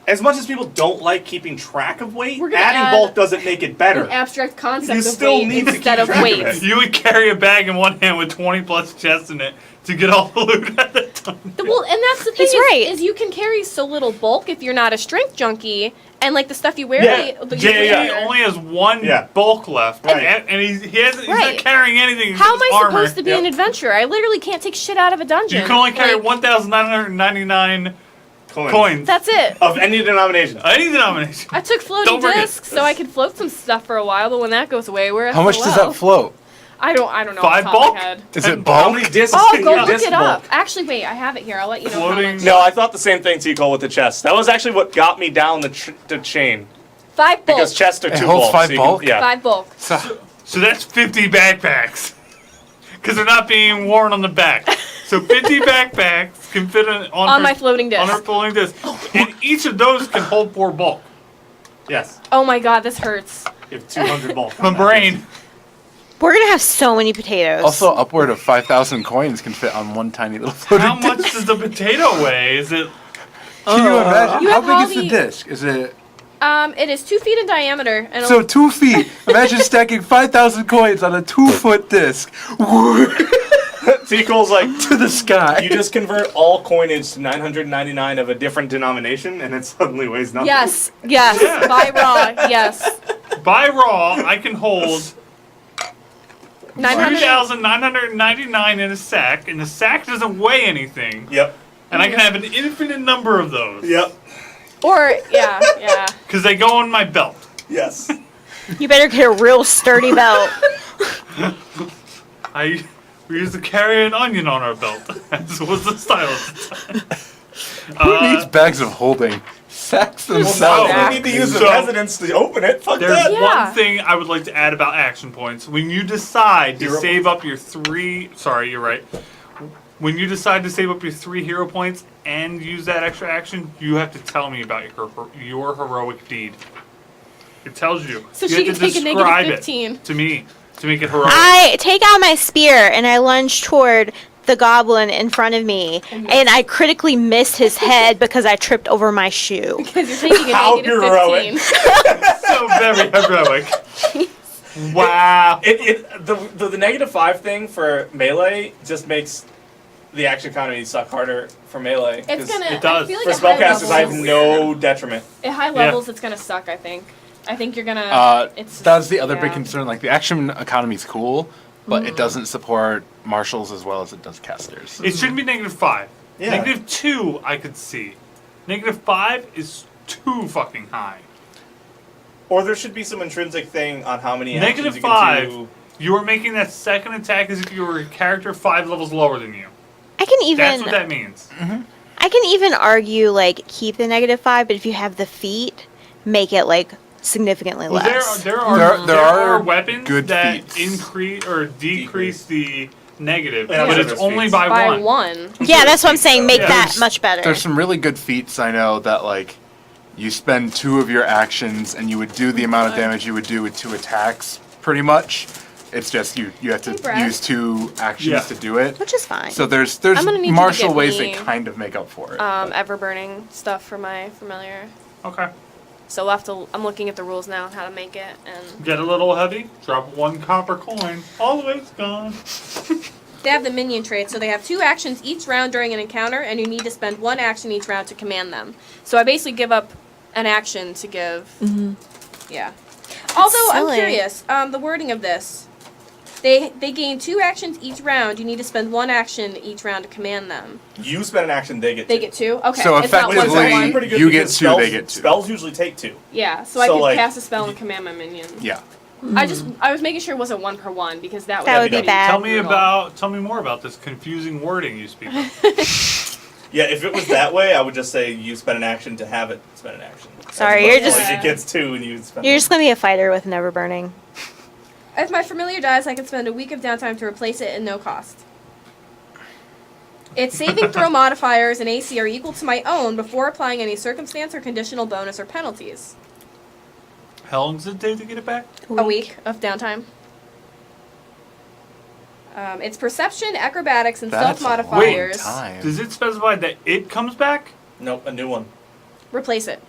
As much as people don't like keeping track of weight, We're gonna adding add bulk doesn't make it better. An abstract concept You of still weight need to instead keep of track of weight. it. You would carry a bag in one hand with 20 plus chests in it to get all the loot at the time. Well, and that's the thing He's is, right. is you can carry so little bulk if you're not a strength junkie, and like the stuff you wear. Yeah. He only has 1 Yeah. bulk left, Right. and he's not Right. carrying anything. How am except I armor. supposed to be Yep. an adventurer? I literally can't take shit out of a dungeon. You can only carry Like, 1,999 Coins. coins. That's it. Of any denomination. Any denomination. I took floating Don't forget. discs so I could float some stuff for a while, but when that goes away, we're How much does that float? I don't know. 5 off the top bulk? of my head. Is it How bulk? many discs Oh, can go your look disc it up. bulk? Actually, wait, I have it here. I'll let you know how Floating- much. No, I thought the same thing, T-Cole, with the chest. That was actually what got me down the chain. 5 bulk. Because chests are It 2 holds bulk. 5 so you can- bulk? Yeah. 5 bulk. So that's 50 backpacks. Because they're not being worn on the back. So 50 backpacks can fit on My floating disc. On her floating disc. And each of those can hold 4 bulk. Yes. Oh my god, this hurts. You have 200 bulk. My on that brain. We're gonna have so many potatoes. Also, upward of 5,000 coins can fit on one tiny little floating How much disc. does the potato weigh? Is it... Can you imagine? You How have all big is the the- disc? Is it It is 2 feet in diameter, and so 2 feet? Imagine stacking 5,000 coins on a 2-foot disc T-Cole's like, to the sky. you just convert all coinage to 999 of a different denomination, and it suddenly weighs nothing. yes, Yeah. by raw, yes, By raw, I can hold 900. 3,999 in a sack, and the sack doesn't weigh anything. Yep. And I can have an infinite number of those. Yep. Or yeah. Because they go on my belt. Yes. You better get a real sturdy belt. We used to carry an onion on our belt. That was the style at the time. Who needs bags of holding? Sacks Well, themselves. now we need to use the So- residents to open it. Fuck There's that. Yeah. one thing I would like to add about action points. When you decide to Hero save up your 3... Sorry, you're right. When you decide to save up your 3 hero points and use that extra action, you have to tell me about your heroic deed. It tells you. So you she have can to take a negative describe 15. it to me to make it heroic. I take out my spear and I lunge toward the goblin in front of me, and I critically missed his head because I tripped over my shoe. Because you're taking a How negative heroic. 15. So very heroic. Wow. The -5 thing for melee just makes the action economy suck harder for melee. It's 'cause gonna. It does. I feel like for at high spellcasters, I have levels- no detriment. At high levels, it's gonna suck. I think you're gonna. It's That's the other big yeah. concern. Like the action economy is cool, but it doesn't support marshals as well as it does casters. It shouldn't be -5. Yeah. -2, I could see. -5 is too fucking high. Or there should be some intrinsic thing on how many actions you can -5, do. you are making that second attack as if you were a character 5 levels lower than you. I can even That's what that means. I can even argue like keep the -5, but if you have the feat, make it like significantly Well, less. there There are are weapons good that feats. increase or decrease the negative, Yeah, but there's it's only feats. by by one. one. Yeah, that's what I'm saying. Make Yeah. that There's- much better. There's some really good feats I know that like you spend 2 of your actions and you would do the amount of damage you would do with 2 attacks pretty much. It's just you have to Hey, Brad. use 2 actions Yeah. to do it. Which is fine. So there's I'm gonna need you to martial get ways me, that kind of make up for it. Ever burning stuff for my familiar. Okay. So we'll have to. I'm looking at the rules now on how to make it, and Get a little heavy, drop 1 copper coin, all the way it's gone. they have the minion trait. So they have 2 actions each round during an encounter, and you need to spend 1 action each round to command them. So I basically give up an action to give. Yeah. Although I'm silly. curious, the wording of this. They gain 2 actions each round. You need to spend 1 action each round to command them. You spend an action, they get They two. get 2. Okay. So it's not Which is 1 for effectively- actually 1. pretty good You get because 2, spells, they get 2. Spells usually take 2. Yeah. So I So, could like, cast a spell and command my minion. Yeah. I was making sure it wasn't 1 per 1 because that That would be bad. Tell me more about this confusing wording you speak of. Yeah, if it was that way, I would just say you spend an action to have it spend an action. Sorry, As you're opposed to, just- like, it gets 2 and you spend You're one. just gonna be a fighter with never burning. If my familiar dies, I can spend a week of downtime to replace it at no cost. Its saving throw modifiers and AC are equal to my own before applying any circumstance or conditional bonus or penalties. How long does it take to get it back? A week of downtime. Its perception, acrobatics, and stealth That's a long modifiers. time. Does it specify that it comes back? Nope, a new one. Replace it.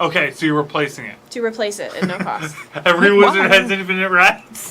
Okay, so you're replacing it. To replace it at no cost. Every wizard has infinite rats.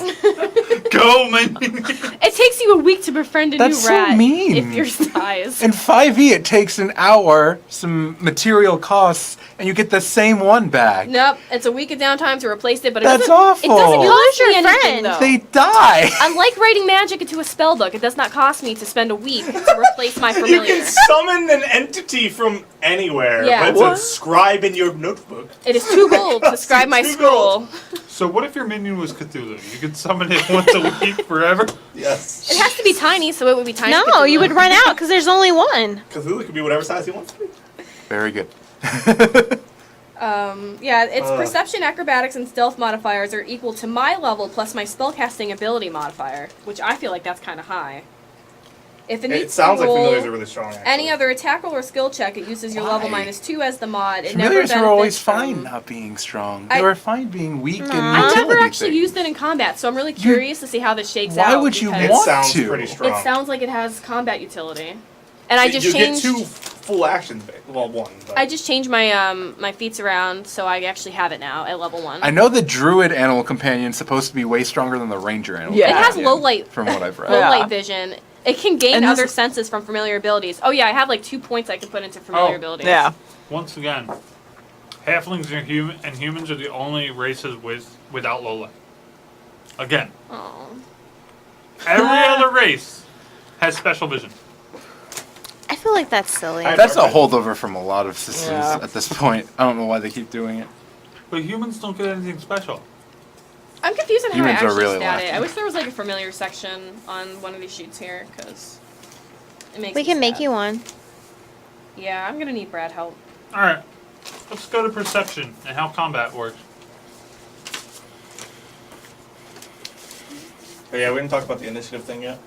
Go, man. It takes you a week to befriend a That's new so rat mean. if yours dies. In 5e, it takes an hour, some material costs, and you get the same one back. Nope, it's a week of downtime to replace it, but it That's doesn't. awful. It doesn't You cost lose your me anything, friend. though. They die. Unlike writing magic into a spell book, it does not cost me to spend a week to replace my You familiar. can summon an entity from anywhere, Yeah. but it's a scribe in your notebook. It is 2 gold to scribe my 2 scroll. So what if your minion was Cthulhu? You could summon it once a week forever? Yes. It has to be tiny, so it would be tiny. No, Cthulhu. you would run out because there's only one. Cthulhu can be whatever size he wants to be. Very good. Yeah, its perception, acrobatics, and stealth modifiers are equal to my level plus my spellcasting ability modifier, which I feel like that's kind of high. If it needs It sounds to like roll familiars are really strong. Actually. any other attack roll or skill check, it uses your level Why? -2 as the mod. It Familiars never are always benefits from- fine not being strong. I- They were fine being weak and I utility never actually things. used it in combat, so I'm really curious to see how this shakes out. Why would you because It want sounds to? pretty strong. It sounds like it has combat utility, and I just you changed. get 2 full actions. Well, 1. But I just changed my my feats around, so I actually have it now at level 1. I know the druid animal companion is supposed to be way stronger than the ranger animal Yeah. It has companion, low light from what I've read. low Yeah. light vision. It can gain And this- other senses from familiar abilities. Oh yeah, I have like 2 points I can put into familiar Oh, abilities. Yeah. Once again, halflings and humans are the only races without low light. Again, Oh. every other race has special vision. I feel like that's silly. That's a holdover from a lot of systems Yeah. at this point. I don't know why they keep doing it. But humans don't get anything special. I'm confused on how I Humans are actually really stat it. lacking. I wish there was like a familiar section on one of these sheets here, because it makes We me can make sad. you one. Yeah, I'm gonna need Brad help. Alright, let's go to perception and how combat works. But yeah, we didn't talk about the initiative thing yet.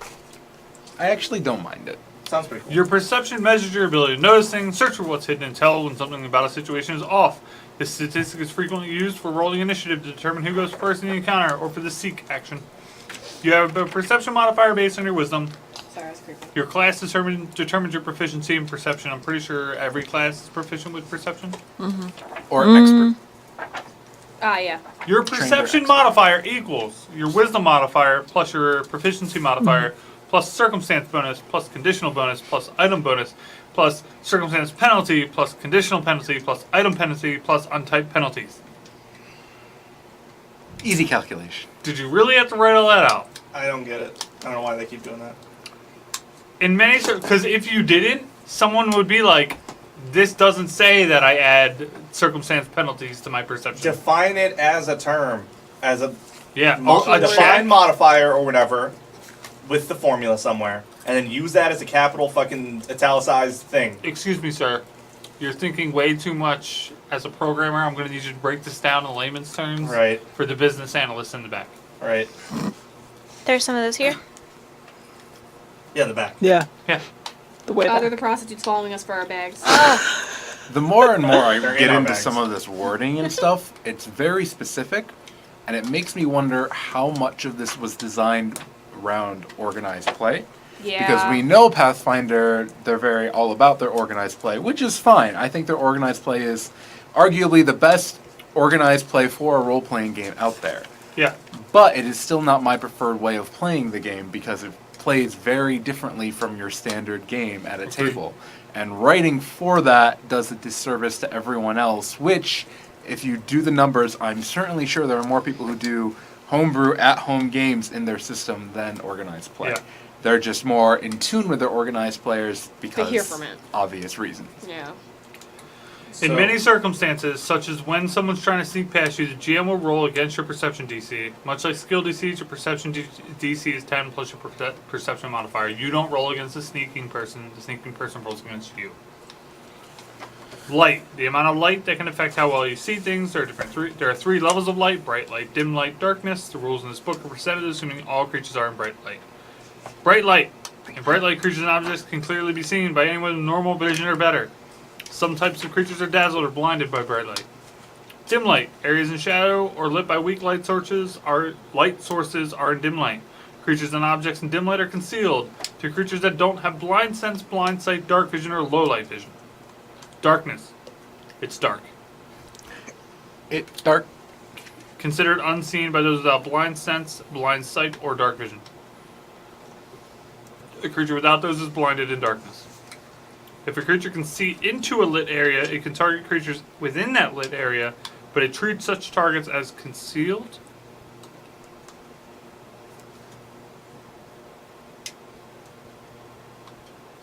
I actually don't mind it. Sounds pretty cool. Your perception measures your ability to notice things, search for what's hidden, and tell when something about a situation is off. This statistic is frequently used for rolling initiative to determine who goes first in the encounter or for the seek action. You have a perception modifier based on your wisdom. Sorry, I was creeping. Your class determines your proficiency in perception. I'm pretty sure every class is proficient with perception. Or expert. Ah, yeah. Your Trained or perception expert. modifier equals your wisdom modifier plus your proficiency modifier plus circumstance bonus plus conditional bonus plus item bonus plus circumstance penalty plus conditional penalty plus item penalty plus untyped penalties. Easy calculation. Did you really have to write all that out? I don't get it. I don't know why they keep doing that. In many, because if you didn't, someone would be like, "This doesn't say that I add circumstance penalties to my perception." Define it as a term, as a Yeah, a a defined check. modifier or whatever, with the formula somewhere, and then use that as a capital fucking italicized thing. Excuse me, sir. You're thinking way too much as a programmer. I'm going to need you to break this down in layman's terms. Right. For the business analyst in the back. Right. There's some of those here. Yeah, the back. Yeah. Yeah. The way They're that. the prostitutes following us for our bags. The more and more I They're in get our into bags. some of this wording and stuff, it's very specific, and it makes me wonder how much of this was designed around organized play. Yeah. Because we know Pathfinder, they're very all about their organized play, which is fine. I think their organized play is arguably the best organized play for a role-playing game out there. Yeah. But it is still not my preferred way of playing the game because it plays very differently from your standard game at a table. And writing for that does a disservice to everyone else, which, if you do the numbers, I'm certainly sure there are more people who do homebrew at-home games in their system than organized play. Yeah. They're just more in tune with their organized players because hear from it. obvious reasons. Yeah. In many circumstances, such as when someone's trying to sneak past you, the GM will roll against your perception DC. Much like skill DCs, your perception DC is 10 plus your perception modifier. You don't roll against the sneaking person rolls against you. Light. The amount of light that can affect how well you see things. There are three levels of light: bright light, dim light, darkness. The rules in this book are presented assuming all creatures are in bright light. Bright light. In bright light, creatures and objects can clearly be seen by anyone with normal vision or better. Some types of creatures are dazzled or blinded by bright light. Dim light. Areas in shadow or lit by weak light sources are in dim light. Creatures and objects in dim light are concealed. To creatures that don't have blind sense, blind sight, dark vision, or low light vision. Darkness. It's dark. It's dark. Considered unseen by those without blind sense, blind sight, or dark vision. A creature without those is blinded in darkness. If a creature can see into a lit area, it can target creatures within that lit area, but it treats such targets as concealed.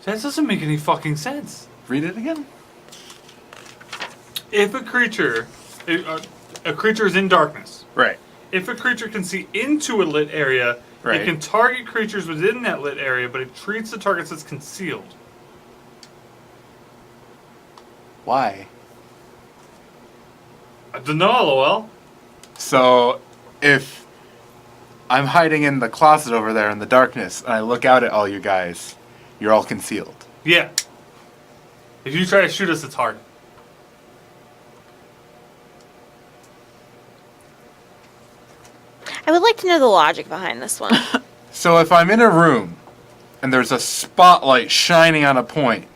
That doesn't make any fucking sense. Read it again. If a creature is in darkness, Right. if a creature can see into a lit area, Right. it can target creatures within that lit area, but it treats the targets as concealed. Why? I don't know, lol. So, if I'm hiding in the closet over there in the darkness, and I look out at all you guys, you're all concealed. Yeah. If you try to shoot us, it's hard. I would like to know the logic behind this one. So if I'm in a room, and there's a spotlight shining on a point,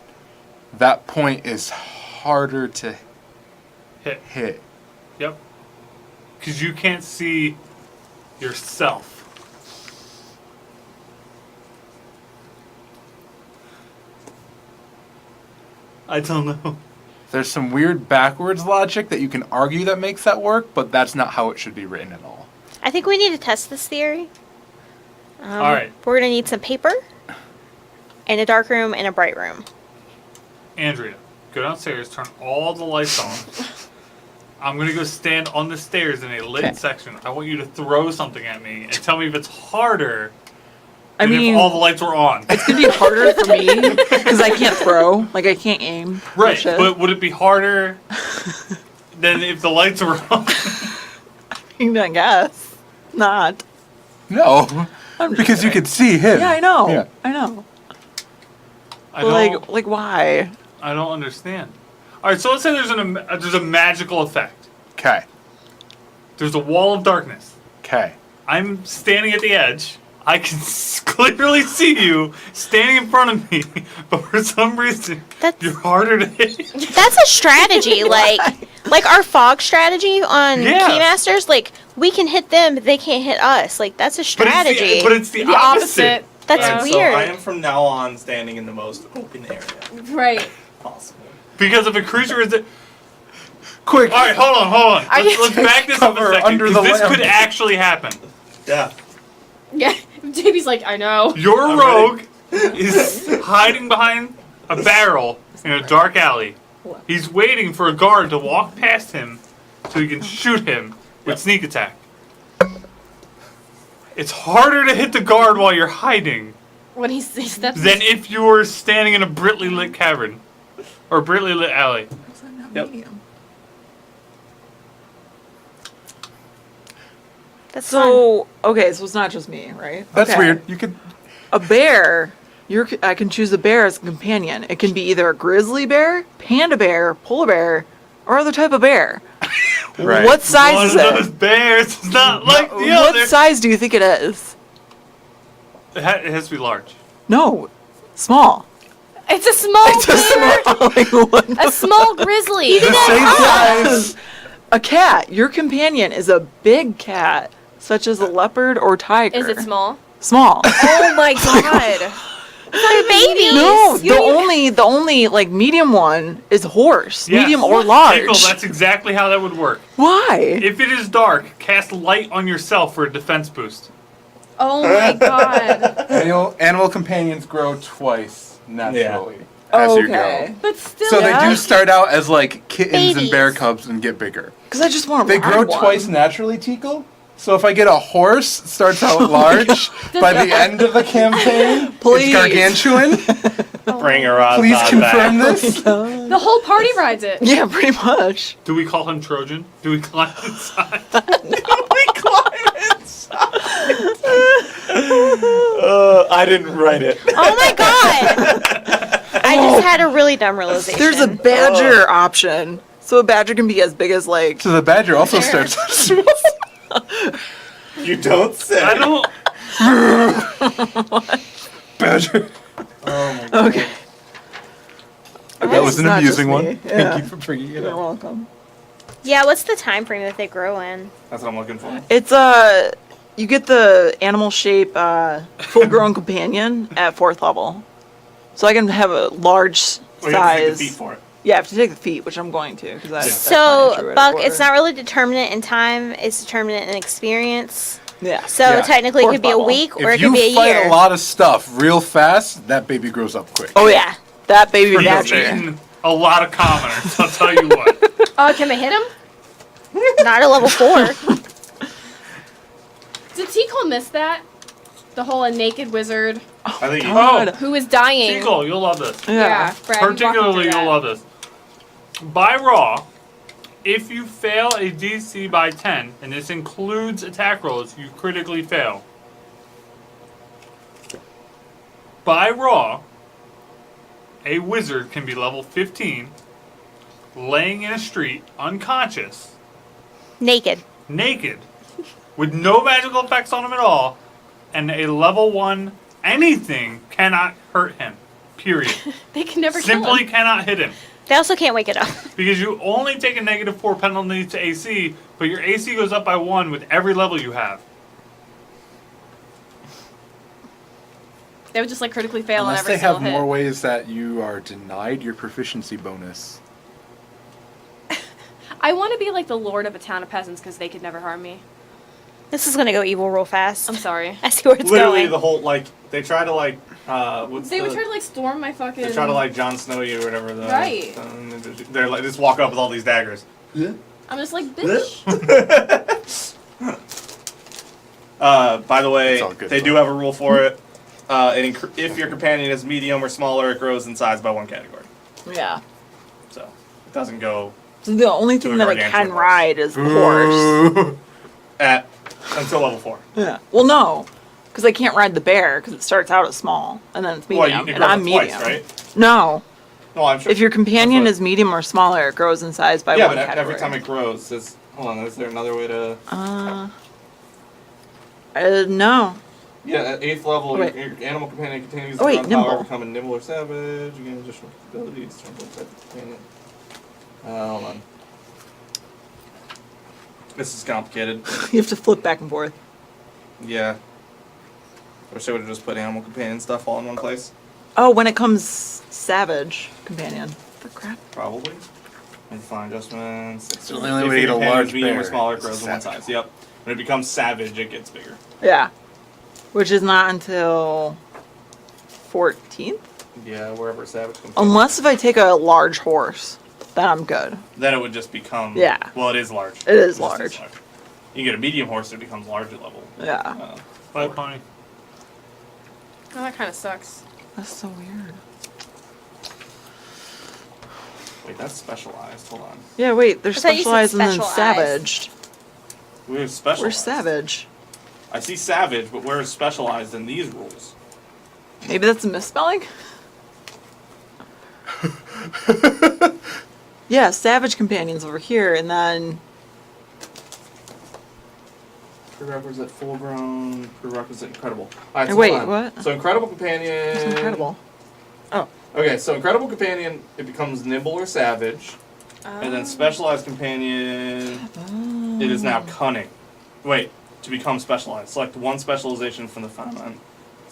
that point is harder to hit. Yep. Because you can't see yourself. I don't know. There's some weird backwards logic that you can argue that makes that work, but that's not how it should be written at all. I think we need to test this theory. All right. We're going to need some paper, and a dark room, and a bright room. Andrea, go downstairs, turn all the lights on. I'm going to go stand on the stairs in a lit section. I want you to throw something at me and tell me if it's harder I than mean, if all the lights were on. it's gonna be harder for me because I can't throw. Like I can't aim. for Right, shit. but would it be harder than if the lights were on? I guess not. No, I'm just because you saying. could see him. Yeah, I know. Yeah. I know. I But don't, like why? I don't understand. All right, so let's say there's a magical effect. Okay. There's a wall of darkness. Okay. I'm standing at the edge. I can clearly see you standing in front of me, but for some reason, That's- you're harder to hit. That's a strategy, like our fog strategy on Yeah. Keymasters. Like we can hit them, but they can't hit us. Like that's a strategy. But it's the opposite. That's Alright, weird. So I am from now on standing in the most open area Right. possible. Because if a creature is... Quick. All right, hold on. Are you- Let's back this up a Cover second, under because the this lamp. could actually happen. Yeah. Yeah. JB's like, I know. Your I'm rogue is hiding behind a barrel in a dark alley. He's waiting for a guard to walk past him so he can shoot him with sneak attack. It's harder to hit the guard while you're hiding When he steps. than if you were standing in a brightly lit cavern or brightly lit alley. Yep. That's fun. So okay, so it's not just me, right? That's Okay. weird. You could. A bear. I can choose a bear as a companion. It can be either a grizzly bear, panda bear, polar bear, or other type of bear. Right. What size One is of those it? bears is not like the What other. size do you think it is? It has to be large. No, small. It's a small It's a bear. small, like, what A small grizzly. The same size. A cat. Your companion is a big cat, such as a leopard or tiger. Is it small? Small. Oh my god. Like babies. No, the only like medium one is horse, Yes. medium or large. Tickle, that's exactly how that would work. Why? If it is dark, cast light on yourself for a defense boost. Oh my god. Animal companions grow twice naturally as you go. But still. So they do Yeah. start out as like kittens and Babies. bear cubs and get bigger. Because I just want to. They grow twice naturally, Tico. So if I get a horse, it starts out large. By the end of the campaign, Please. it's gargantuan. Bring her on. Please confirm back. this. The whole party rides it. Yeah, pretty much. Do we call him Trojan? Do we climb inside? I didn't write it. Oh my god! I just had a really dumb realization. There's a badger option. So a badger can be as big as like. So the badger also starts out small. You don't say. I don't. Badger. Oh my god. Okay. That was an It's not amusing just one. me. Thank Yeah. you for bringing it You're up. welcome. Yeah, what's the time frame that they grow in? That's what I'm looking for. It's you get the animal shape full grown companion at 4th level. So I can have a large Well, you have to take size. the feet for it. Yeah, I have to take the feet, which I'm going to because that's So, Buck, it's not really determinate in time, it's determinate in experience. Yeah. So Yeah. technically it 4th could be a level. week or If it you could be a fight year. a lot of stuff real fast, that baby grows up quick. Oh yeah, that baby He's badger. eaten a lot of commoners, I'll tell you what. Can they hit him? Not at level 4. Did Tico miss that? The whole a naked wizard I think you. God. who was dying. Tickle, you'll love this. Yeah. Brad, you walked me Particularly, through you'll that. love this. By Raw, if you fail a DC by 10, and this includes attack rolls, you critically fail. By Raw, a wizard can be level 15, laying in a street, unconscious, Naked. naked, with no magical effects on him at all, and a level 1 anything cannot hurt him. Period. They can never kill Simply him. cannot hit him. They also can't wake it up. Because you only take a -4 penalty to AC, but your AC goes up by 1 with every level you have. They would just like critically fail Unless on every they have single more hit. ways that you are denied your proficiency bonus. I want to be like the lord of a town of peasants because they could never harm me. This is gonna go evil real fast. I'm sorry. I see where it's Literally going. the whole like they try to like what's They the, would try to like storm my fucking. they try to like Jon Snow you or whatever. Right. They're like just walk up with all these daggers. I'm just like bitch. By the way, It's all good they fun. do have a rule for it. If your companion is medium or smaller, it grows in size by 1 category. Yeah. So it doesn't go So the only To thing a that I gargantuan can horse. ride is the horse. at until level 4. Yeah. Well, no, because I can't ride the bear because it starts out as small and then it's Well, medium, it and grows I'm up medium. twice, right? No, No, I'm sure. if your companion That's is medium or smaller, it grows in size by yeah, one but category. every time it grows, hold on. Is there another way to? No. Yeah, at 8th level, Oh, your, wait. your animal companion continues Oh, to wait, run power, nimble. become a nimble or savage, you gain additional abilities, turn both type of companion. Hold on. This is complicated. You have to flip back and forth. Yeah. I wish I would have just put animal companion stuff all in one place. Oh, when it comes savage companion. For crap. Probably. And fine adjustments. So the only If way to your get a companion large is medium or bear smaller, it is grows in one savage. size. Yep. When it becomes savage, it gets bigger. Yeah. Which is not until 14th? Yeah, wherever savage comes. Unless if I take a large horse, then I'm good. Then it would just become. Yeah. Well, it is large. It is just large. You get a medium horse, it becomes larger level. Yeah. Light pony. Oh, that kind of sucks. That's so weird. Wait, that's specialized. Hold on. Yeah, wait, they're I thought you said specialized and then specialized. savaged. We're specialized. We're savage. I see savage, but where is specialized in these rules? Maybe that's a misspelling? Yeah, savage companions over here, and then Prerequisite full grown, prerequisite incredible. Alright, so Wait, hold on. what? So incredible companion. it's incredible. Oh. Okay, so incredible companion, it becomes nimble or savage. And then specialized companion, it is now cunning. Wait, to become specialized. Select one specialization from the fountain.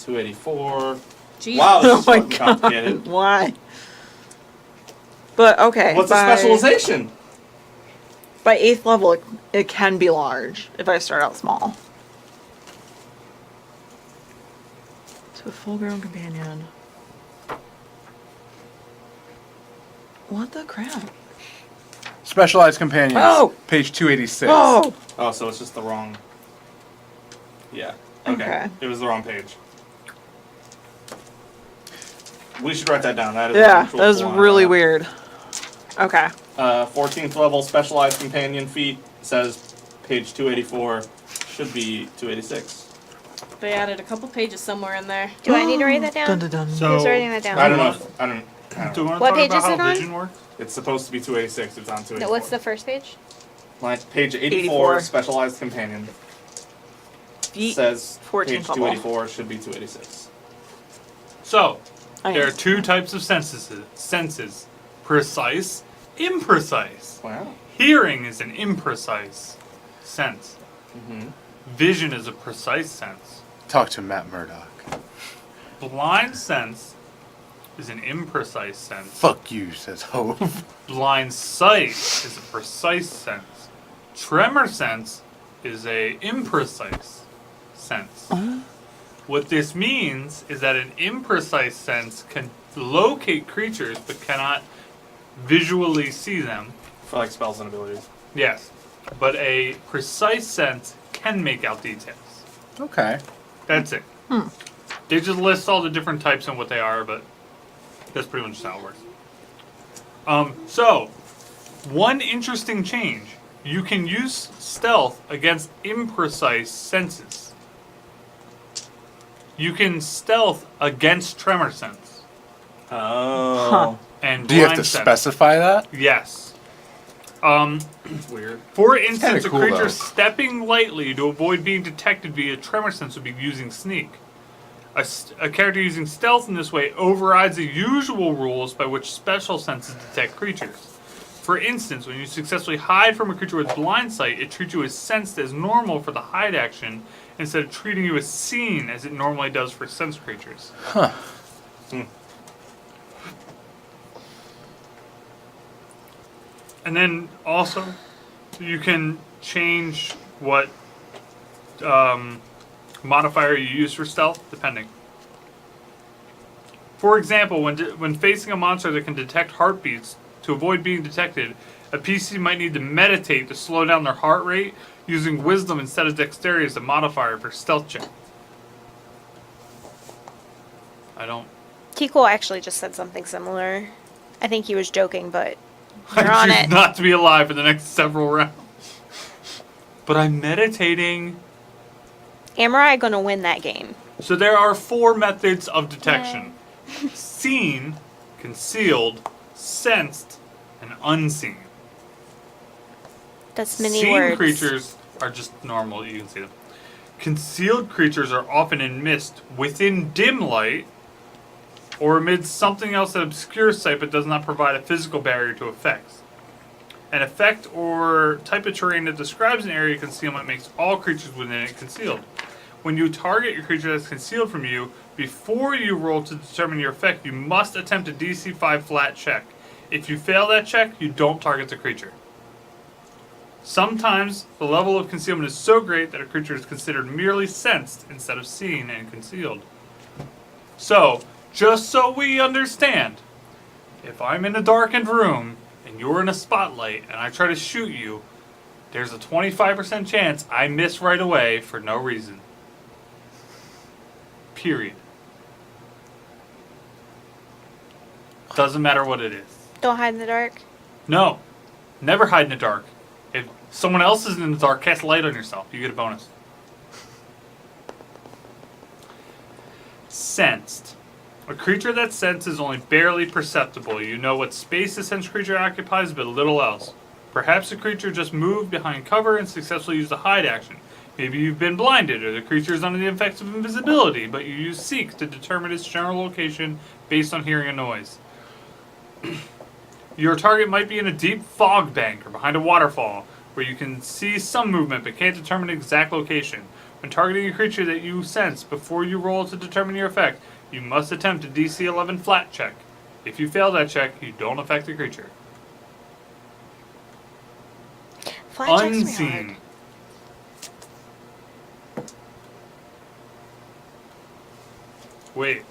284. Jeez. Wow, this is Oh my fucking complicated. Why? But okay. What's a specialization? By 8th level, it can be large if I start out small. To a full-grown companion. What the crap? Specialized companions. Oh! Page 286. Oh! Oh, so it's just the wrong. Yeah. Okay. Okay. It was the wrong page. We should write that down. That is Yeah, an actual that was flaw. really weird. Okay. 14th level specialized companion feat says page 284 should be 286. They added a couple pages somewhere in there. Do I need to write that down? Dun, dun, dun. So, Who's writing that down? I don't know. I don't do we know. want to What talk page about is how it on? vision works? It's supposed to be 286. It's on 284. What's the first page? Page 84, 84. specialized companion Feet. says 14th page level. 284 should be 286. So, I there are am- two types of senses. Precise, imprecise. Wow. Hearing is an imprecise sense. Mm-hmm. Vision is a precise sense. Talk to Matt Murdock. Blind sense is an imprecise sense. Fuck you, says Hove. Blind sight is a precise sense. Tremor sense is a imprecise sense. What this means is that an imprecise sense can locate creatures but cannot visually see them. For like spells and abilities. Yes. But a precise sense can make out details. Okay. That's it. They just list all the different types and what they are, but that's pretty much how it works. So, one interesting change. You can use stealth against imprecise senses. You can stealth against tremor sense. Oh. And Do you have to blind sense. specify that? Yes. It's weird. For instance, Kinda cool, a creature though. stepping lightly to avoid being detected via tremor sense would be using sneak. A character using stealth in this way overrides the usual rules by which special senses detect creatures. For instance, when you successfully hide from a creature with blind sight, it treats you as sensed as normal for the hide action instead of treating you as seen as it normally does for sense creatures. Huh. And then also, you can change what modifier you use for stealth, depending. For example, when facing a monster that can detect heartbeats, to avoid being detected, a PC might need to meditate to slow down their heart rate, using wisdom instead of dexterity as a modifier for stealth check. I don't... T-Cool actually just said something similar. I think he was joking, but you're I on choose it. not to be alive for the next several rounds. But I'm meditating. Am I gonna win that game? So there are 4 methods of detection. Seen, concealed, sensed, and unseen. That's many Seen words. creatures are just normal, you can see them. Concealed creatures are often in mist within dim light or amidst something else that obscures sight but does not provide a physical barrier to effects. An effect or type of terrain that describes an area of concealment makes all creatures within it concealed. When you target your creature that's concealed from you, before you roll to determine your effect, you must attempt a DC 5 flat check. If you fail that check, you don't target the creature. Sometimes the level of concealment is so great that a creature is considered merely sensed instead of seen and concealed. So, just so we understand, if I'm in a darkened room and you're in a spotlight and I try to shoot you, there's a 25% chance I miss right away for no reason. Period. Doesn't matter what it is. Don't hide in the dark. No. Never hide in the dark. If someone else is in the dark, cast light on yourself. You get a bonus. Sensed. A creature that senses is only barely perceptible. You know what space the sensed creature occupies, but little else. Perhaps the creature just moved behind cover and successfully used a hide action. Maybe you've been blinded, or the creature is under the effects of invisibility, but you use Seek to determine its general location based on hearing a noise. Your target might be in a deep fog bank or behind a waterfall, where you can see some movement but can't determine the exact location. When targeting a creature that you sense before you roll to determine your effect, you must attempt a DC 11 flat check. If you fail that check, you don't affect the creature. Flat checks me Unseen. hard. Wait.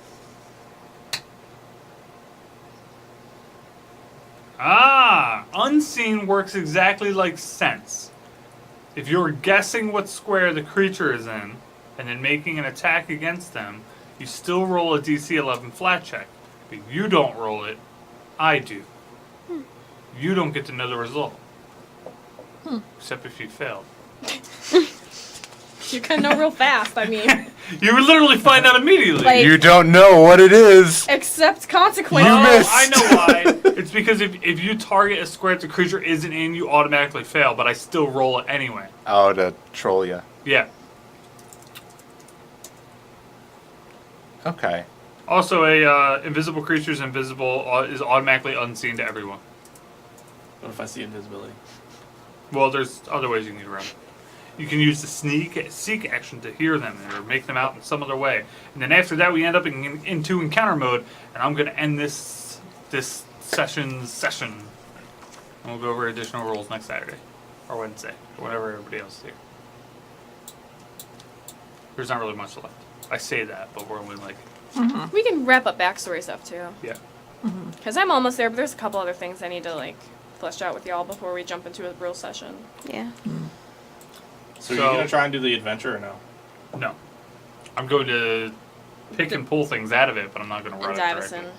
Ah! Unseen works exactly like sense. If you're guessing what square the creature is in, and then making an attack against them, you still roll a DC 11 flat check. But you don't roll it, I do. You don't get to know the result. Except if you failed. You can know real fast. I mean, You would literally find out immediately. Like- You don't know what it is. accept consequences. You missed. I know why. It's because if you target a square that the creature isn't in, you automatically fail, but I still roll it anyway. Oh, to troll ya. Yeah. Okay. Also, invisible creature is is automatically unseen to everyone. What if I see invisibility? Well, there's other ways you can get around it. You can use the seek action to hear them or make them out in some other way. And then after that, we end up into encounter mode, and I'm going to end this session. And we'll go over additional rules next Saturday or Wednesday or whenever everybody else is here. There's not really much left. I say that, but we're only like We can wrap up backstory stuff too. yeah. Because I'm almost there, but there's a couple other things I need to like flesh out with y'all before we jump into a real session. Yeah. So you're gonna try and do the adventure or no? No, I'm going to pick and pull things out of it, but I'm not going to run And it dive us directly.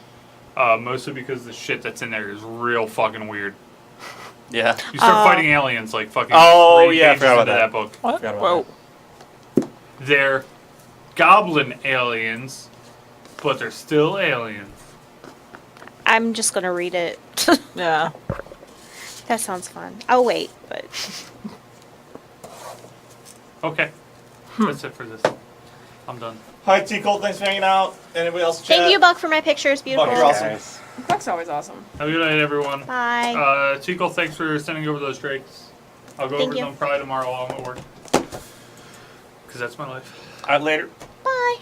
in. Mostly because the shit that's in there is real fucking weird. Yeah. You start fighting aliens like fucking Oh, 3 yeah, I pages forgot about into that. book. What? Forgot about Whoa. They're goblin aliens, but they're still aliens. I'm just gonna read it. Yeah. That sounds fun. I'll wait, but Okay, that's it for this. I'm done. Hi, T. Cole. Thanks for hanging out. Anybody else? thank you, Buck, for my pictures. Beautiful. Buck, you're awesome. Buck's always awesome. Have a good night, everyone. Bye. Chico, thanks for sending over those drakes. I'll go Thank over you. them probably tomorrow while I'm at work. Because that's my life. All right, later. Bye.